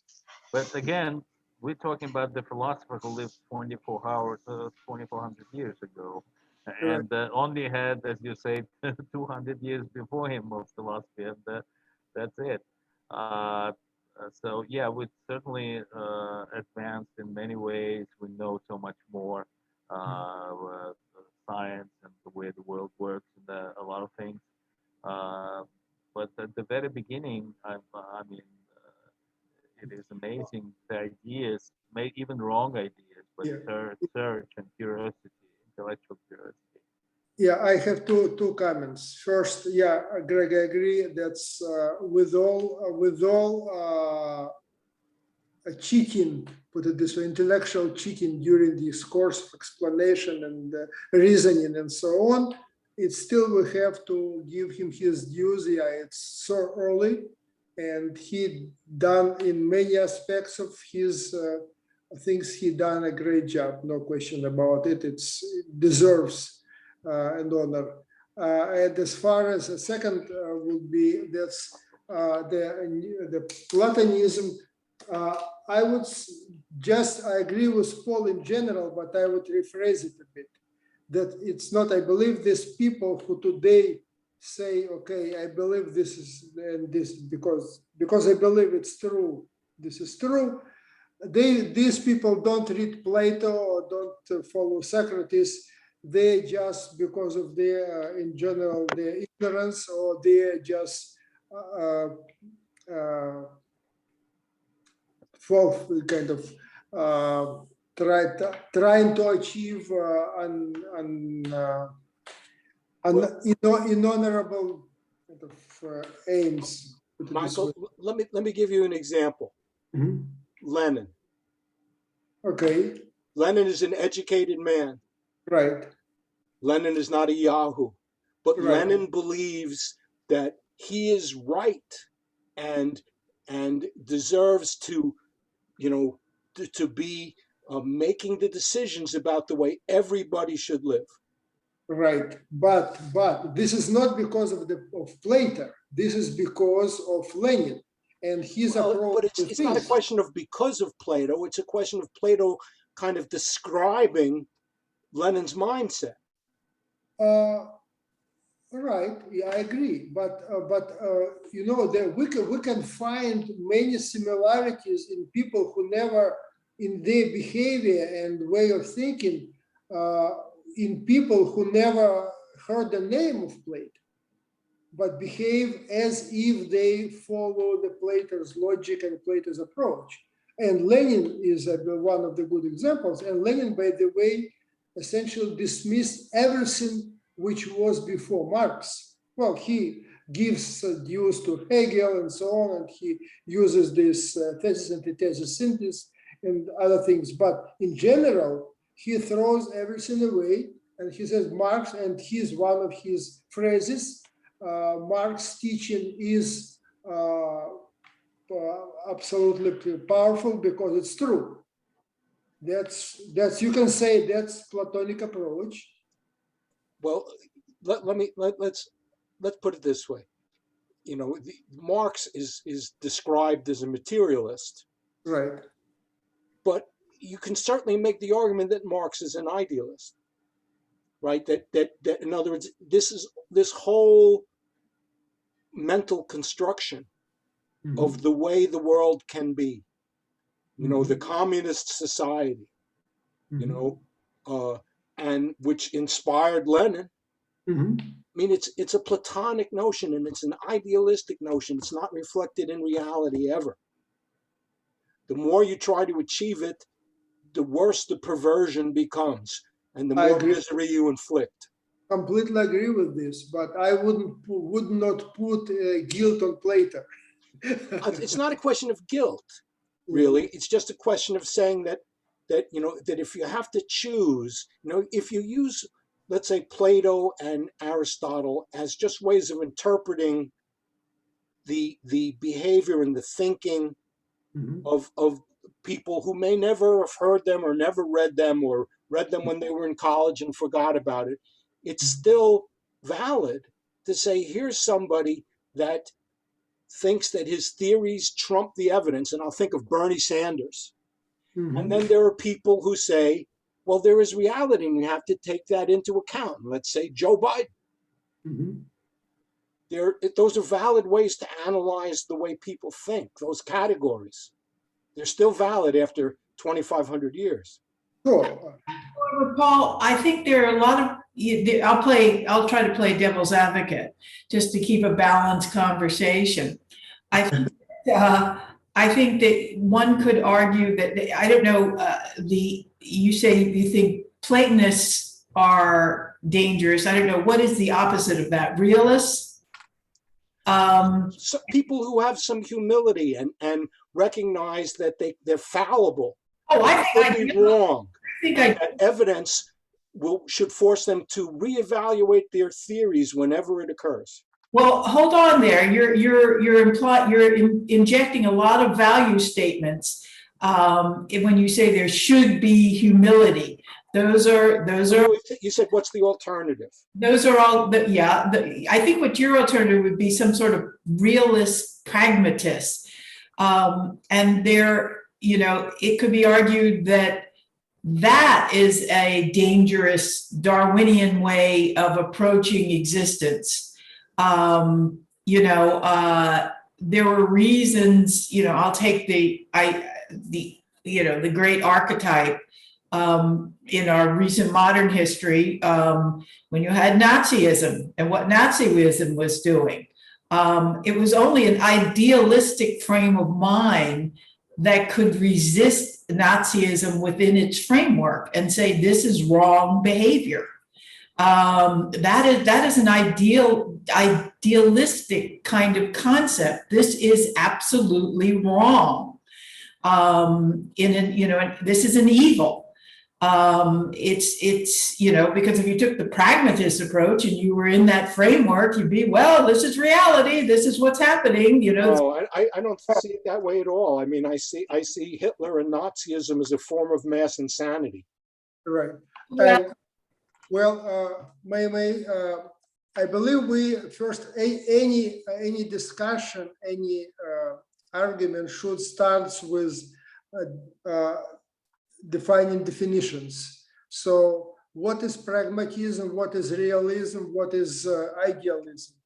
But again, we're talking about the philosopher who lived 2,400 years ago, and only had, as you say, 200 years before him of philosophy, and that's it. So yeah, we're certainly advanced in many ways. We know so much more science and the way the world works and a lot of things. But at the very beginning, it is amazing the ideas, even wrong ideas, but search and curiosity, intellectual curiosity. Yeah, I have two comments. First, yeah, Greg, I agree. That's with all cheating, put it this way, intellectual cheating during this course of explanation and reasoning and so on. It still we have to give him his dues. Yeah, it's so early, and he done in many aspects of his things. He done a great job, no question about it. It deserves and honor. And as far as the second would be, that's the Platonism. I agree with Paul in general, but I would rephrase it a bit. That it's not, I believe these people who today say, okay, I believe this is and this because I believe it's true. This is true. These people don't read Plato or don't follow Socrates. They just because of their, in general, their ignorance, or they're just kind of trying to achieve inhonorable kind of aims. Michael, let me give you an example. Mm-hmm. Lenin. Okay. Lenin is an educated man. Right. Lenin is not a Yahoo, but right. Lenin believes that he is right and deserves to, to be making the decisions about the way everybody should live. Right, but this is not because of Plato. This is because of Lenin. and his Well, approach but to it's not a things. question of because of Plato. It's a question of Plato kind of describing Lenin's mindset. Right, yeah, I agree, but you know that we can find many similarities in people who never, in their behavior and way of thinking, in people who never heard the name of Plato, but behave as if they follow the Plato's logic and Plato's approach. And Lenin is one of the good examples. And Lenin, by the way, essentially dismissed everything which was before Marx. Well, he gives dues to Hegel and so on, and he uses this thesis, antithesis, synthesis, and other things. But in general, he throws everything away, and he says Marx, and he's one of his phrases, Marx's teaching is absolutely powerful because it's true. That's you can say that's Platonic approach. Well, let's put it this way. You know, Marx is described as a materialist, right? But you can certainly make the argument that Marx is an idealist, right? That in other words, this whole mental construction of the way the world can be, you know, the communist society, you know, and which inspired Lenin. I mean, it's a Platonic notion, and it's an idealistic notion. It's not reflected in reality ever. The more you try to achieve it, the worse the perversion becomes, and the more misery you inflict. Completely agree with this, but I would not put guilt on Plato. It's not a question of guilt, really. It's just a question of saying that you know, that if you have to choose, you know, if you use, let's say, Plato and Aristotle as just ways of interpreting the behavior and the thinking of people who may never have heard them or never read them, or read them when they were in college and forgot about it, it's still valid to say, here's somebody that thinks that his theories trump the evidence. And I'll think of Bernie Sanders. And then there are people who say, well, there is reality and you have to take that into account. Let's say Joe Biden. Those are valid ways to analyze the way people think, those categories. They're still valid after 2,500 years. Sure. Paul, I think there are a lot of, I'll try to play devil's advocate just to keep a balanced conversation. I think that one could argue that, I don't know, you say you think Platonists are dangerous. I don't know, what is the opposite of that? Realists? So people who have some humility and recognize that they're fallible. Oh, I think could be wrong. That evidence should force them to reevaluate their theories whenever it occurs. Well, hold on there. You're injecting a lot of value statements when you say there should be humility. Those are. You said, what's the alternative? Those are all. I think what your alternative would be some sort of realist pragmatist, and there, you know, it could be argued that that is a dangerous Darwinian way of approaching existence. You know, there were reasons, you know, I'll take the great archetype in our recent modern history, when you had Nazism and what Nazism was doing. It was only an idealistic frame of mind that could resist Nazism within its framework and say, this is wrong behavior. That is an idealistic kind of concept. This is absolutely wrong. This is an evil. It's you know, because if you took the pragmatist approach and you were in that framework, you'd be, well, this is reality. This is what's happening. You know. No, I don't see it that way at all. I mean, I see Hitler and Nazism as a form of mass insanity. Right. I believe we first any discussion, any argument should start with defining definitions. So what is pragmatism, what is realism, what is idealism?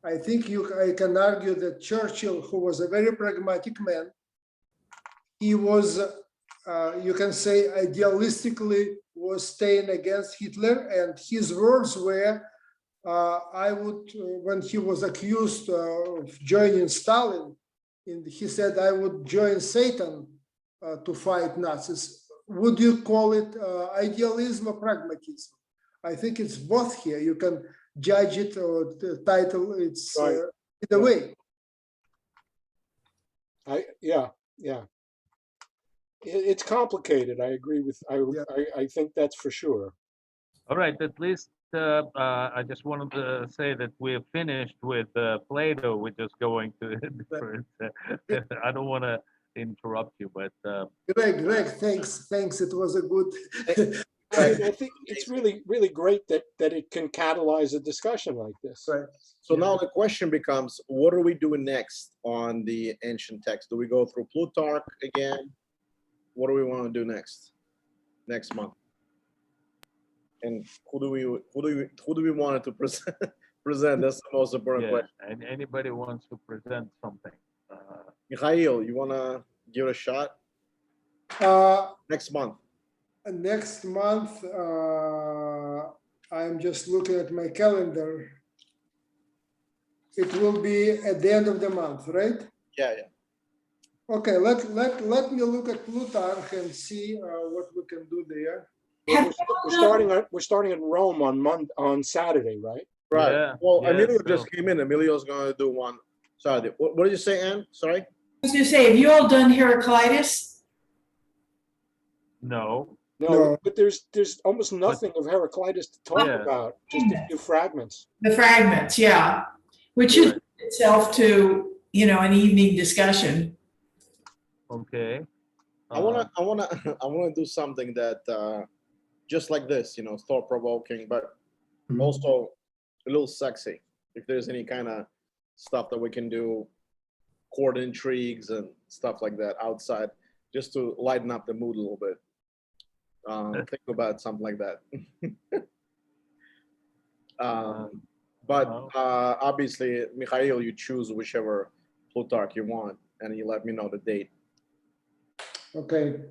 I think I can argue that Churchill, who was a very pragmatic man, he was, you can say, idealistically was staying against Hitler, and his words were, I would, when he was accused of joining Stalin, he said, I would join Satan to fight Nazis. Would you call it idealism or pragmatism? I think it's both here. You can judge it or the title, it's Right. either way. Yeah. It's complicated. I agree with, I think that's for sure. All right, at least I just wanted to say that we're finished with Plato. We're just going to a different. I don't want to interrupt you, but Greg, thanks. It was a good. I think it's really great that it can catalyze a discussion like this. Right. So now the question becomes, what are we doing next on the ancient text? Do we go through Plutarch again? What do we want to do next month? And who do we want to present? That's the most important question. And anybody wants to present something. Mikhail, you want to give it a shot? Next month. Next month, I'm just looking at my calendar. It will be at the end of the month, right? Yeah. Okay, let me look at Plutarch and see what we can do there. We're starting in Rome on Saturday, right? Right. Yeah, Well, yeah, Emilio so- just came in. Emilio's going to do one Saturday. What did you say, Anne? Sorry. I was going to say, have you all done Heraclitus? No. No, but there's almost nothing of Heraclitus to talk Yeah. about, just a few fragments. The fragments, yeah, which is Right. itself to, an evening discussion. Okay. I wanna do something that just like this, thought provoking, but also a little sexy. If there's any kind of stuff that we can do, court intrigues and stuff like that outside, just to lighten up the mood a little bit. Think about something like that. But obviously, Mikhail, you choose whichever Plutarch you want, and you let me know the date. Okay.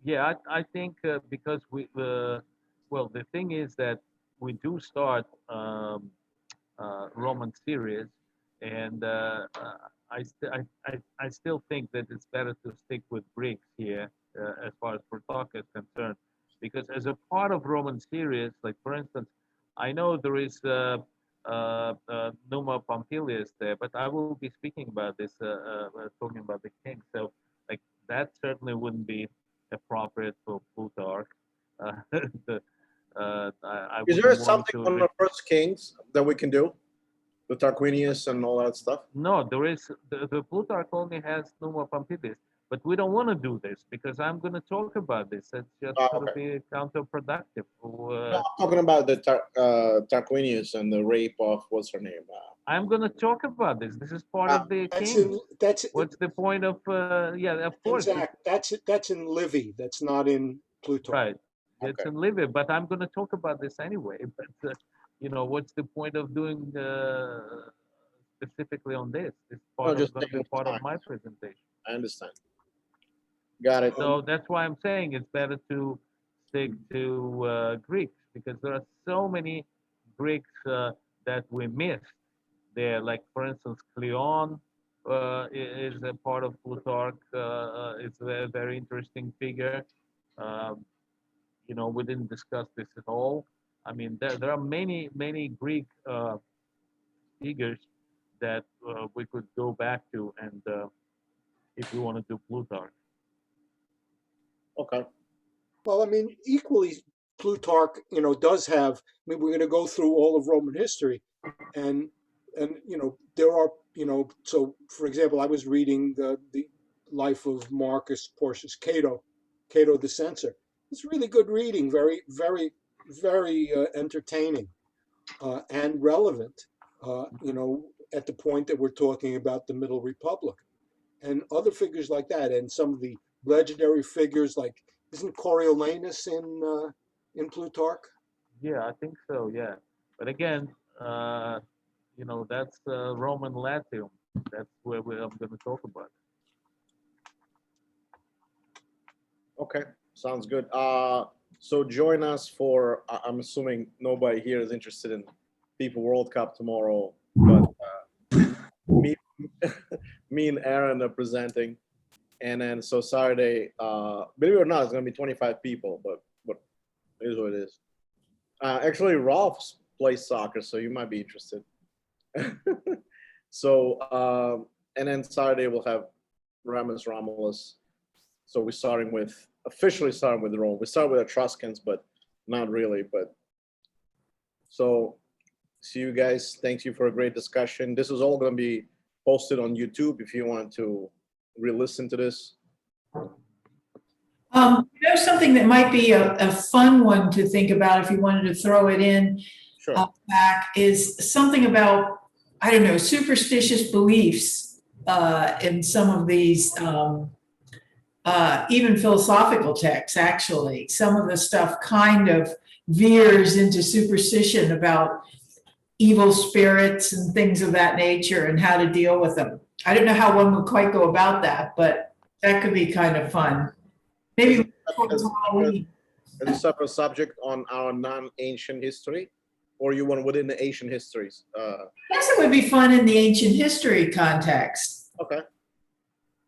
Yeah, I think because well, the thing is that we do start Roman series, and I still think that it's better to stick with Greeks here as far as Plutarch is concerned, because as a part of Roman series, like for instance, I know there is Numa Pompilius there, but I will be speaking about this, talking about the king. So like that certainly wouldn't be appropriate for Plutarch. Is there something on the First Kings that we can do? The Tarquinius and all that stuff? No, there is, the Plutarch only has Numa Pompilius, but we don't want to do this because I'm going to talk about this. It's just going to be counterproductive. No, I'm talking about the Tarquinius and the rape of, what's her name? I'm going to talk about this. This is part of the king. What's the point of, yeah, of course. Exactly. That's in Livy. That's not in Plutarch. Right. It's in Livy, but I'm going to talk about this anyway. But, what's the point of doing specifically on this? It's part of my presentation. I understand. Got it. So that's why I'm saying it's better to stick to Greeks, because there are so many Greeks that we missed there. Like, for instance, Cleon is a part of Plutarch. It's a very interesting figure. We didn't discuss this at all. I mean, there are many Greek figures that we could go back to, and if we want to do Plutarch. Okay. Well, I mean, equally, Plutarch, does have. I mean, we're going to go through all of Roman history, and there are, So, for example, I was reading the life of Marcus Porcius Cato the Censor. It's really good reading, very, very, very entertaining and relevant. at the point that we're talking about the Middle Republic, and other figures like that, and some of the legendary figures like, isn't Coriolanus in Plutarch? Yeah, I think so. Yeah, but again, that's Roman Latium. That's where I'm going to talk about. Okay, sounds good. So join us for, I'm assuming nobody here is interested in FIFA World Cup tomorrow, but me, me and Aaron are presenting. And then so Saturday, believe it or not, it's gonna be 25 people, but it is what it is. Actually, Rolf plays soccer, so you might be interested. So, and then Saturday we'll have Ramus Romulus. So we're officially starting with Rome. We start with Etruscans, but not really. But so see you guys. Thank you for a great discussion. This is all going to be posted on YouTube if you want to re-listen to this. Something that might be a fun one to think about if you wanted to throw it in Sure. back is something about, I don't know, superstitious beliefs in some of these even philosophical texts, actually. Some of the stuff kind of veers into superstition about evil spirits and things of that nature and how to deal with them. I don't know how one would quite go about that, but that could be kind of fun. Maybe as a separate subject on our non-ancient history, or you want within the ancient histories? I guess it would be fun in the ancient history context. Okay.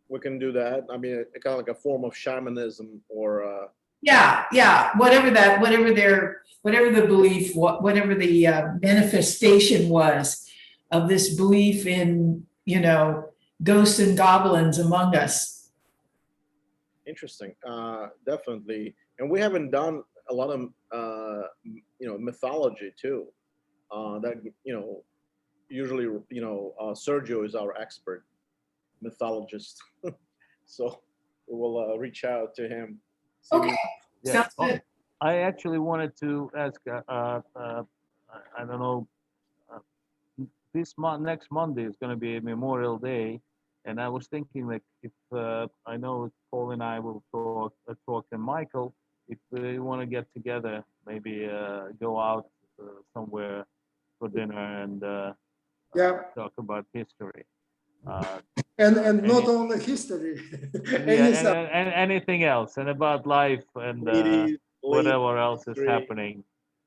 We can do that. I mean, kind of like a form of shamanism or Yeah, whatever the belief, whatever the manifestation was of this belief in, ghosts and goblins among us. interesting. Definitely. And we haven't done a lot of mythology too. That usually Sergio is our expert mythologist. So we will reach out to him. Okay. Yeah. Sounds good. I actually wanted to ask, I don't know, next Monday is going to be Memorial Day, and I was thinking, like, if I know Paul and I will talk to Michael, if we want to get together, maybe go out somewhere for dinner and talk about history. And not only history. And anything else, and about life and whatever else is happening,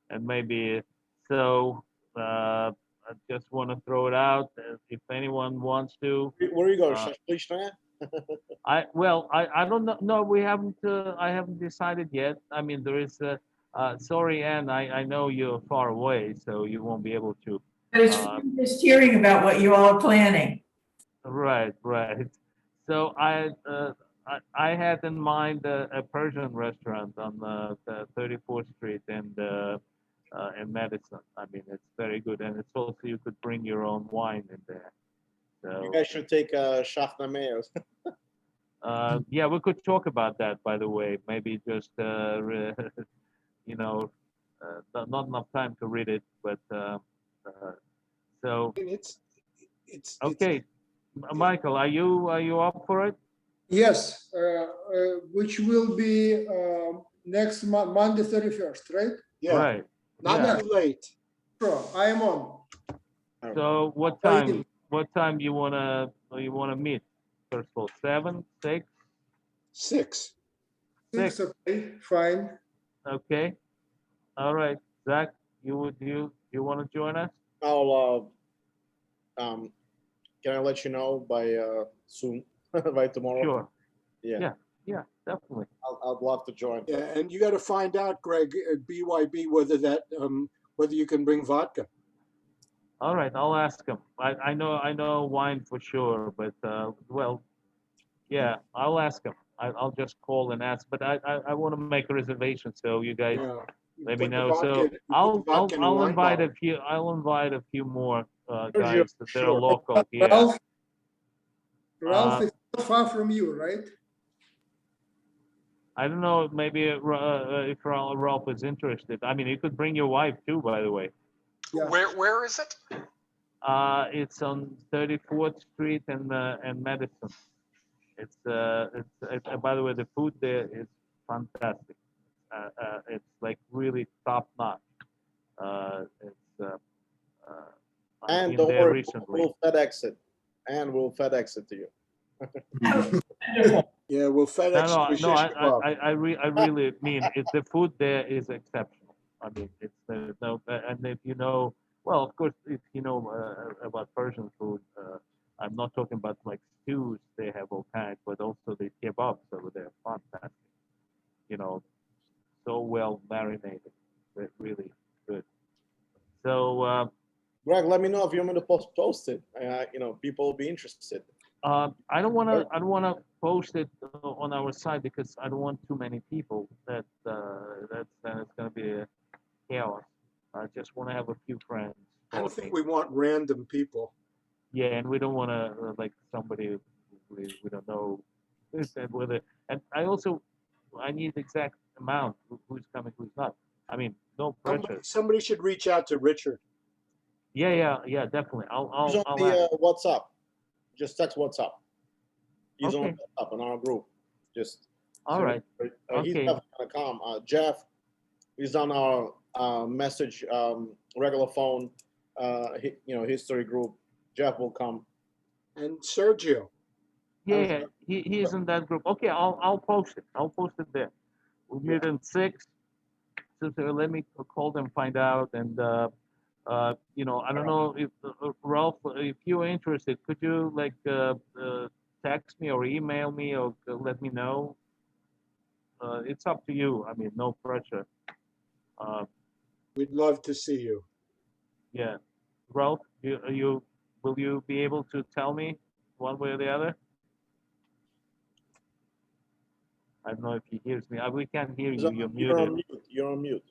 and maybe so. I just want to throw it out if anyone wants to. Where are you going? I don't know. No, we haven't. I haven't decided yet. I mean, there is. Sorry, Anne. I know you're far away, so you won't be able to. But it's just hearing about what you all are planning. Right. So I had in mind a Persian restaurant on the 34th Street and in Madison. I mean, it's very good, and it's also you could bring your own wine in there. So you guys should take Shahnameh. yeah, we could talk about that. By the way, maybe just not enough time to read it, but so It's okay. Michael, are you up for it? Yes, which will be next Monday 31st, right? Yeah. Right. Not too late. Sure, I am on. So what time? What time you wanna meet? First of all, 7, 6? 6. 6, okay, fine. Okay. All right, Zach, you want to join us? I'll can I let you know by soon, by tomorrow? Sure. Yeah, Definitely. I'd love to join. Yeah, and you got to find out, Greg, at BYB whether you can bring vodka. All right, I'll ask him. I know wine for sure, but yeah, I'll ask him. I'll just call and ask, but I want to make a reservation, so you guys let me know. So I'll invite a few more guys that they're local here. Ralph is not far from you, right? I don't know, maybe if Ralph is interested. I mean, you could bring your wife too, by the way. Yeah. Where is it? It's on 34th Street and Madison. It's by the way, the food there is fantastic. It's like really top notch. And I've been don't there worry, recently. we'll FedEx it. And we'll FedEx it to you. Wonderful. Yeah, we'll FedEx No, you no, a shish kebab. I really mean it. The food there is exceptional. I mean, it's no, and if you know, well, of course, if you know about Persian food, I'm not talking about like stews. They have all kinds, but also the kebabs over there, fantastic. You know, so well marinated, really good. So. Greg, let me know if you want me to post it. You know, people will be interested. I don't want to post it on our site because I don't want too many people. Then it's going to be a chaos. I just want to have a few friends. I don't think talking. we want random people. Yeah, and we don't want to like somebody we don't know. And whether, and I need exact amount who's coming, who's not. I mean, no pressure. Somebody should reach out to Richard. Yeah, definitely. He's on I'll the WhatsApp. Just text WhatsApp. He's on Okay. WhatsApp in our group. Just all right. He's Okay. definitely gonna come. Jeff is on our message regular phone. History group. Jeff will come. And Sergio. Yeah, he is in that group. Okay, I'll post it. I'll post it there. We'll meet in 6. So let me call them, find out, and I don't know if Ralph, if you're interested, could you like text me or email me or let me know? It's up to you. I mean, no pressure. We'd love to see you. Yeah, Ralph, will you be able to tell me one way or the other? I don't know if he hears me. We can't hear you. You're muted. on mute. You're on mute.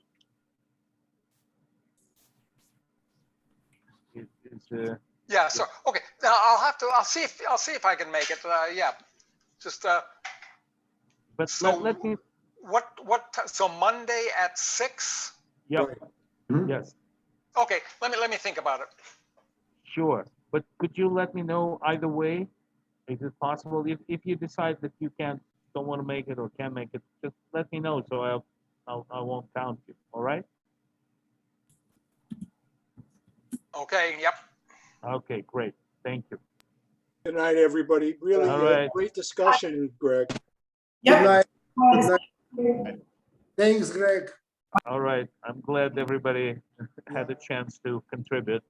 Yeah. So okay. Now I'll see if I can make it. Yeah. Just. But So let me. So Monday at 6. Yep. Right. Yes. Okay. Let me think about it. Sure. But could you let me know either way? Is it possible? If you decide that you don't want to make it or can't make it, just let me know so I won't count you. All right? Okay. Yep. Okay, great. Thank you. Good night, everybody. Really All right. great discussion, Greg. Yep. Good night. Well, Good night. Thanks, Greg. All right. I'm glad everybody had a chance to contribute.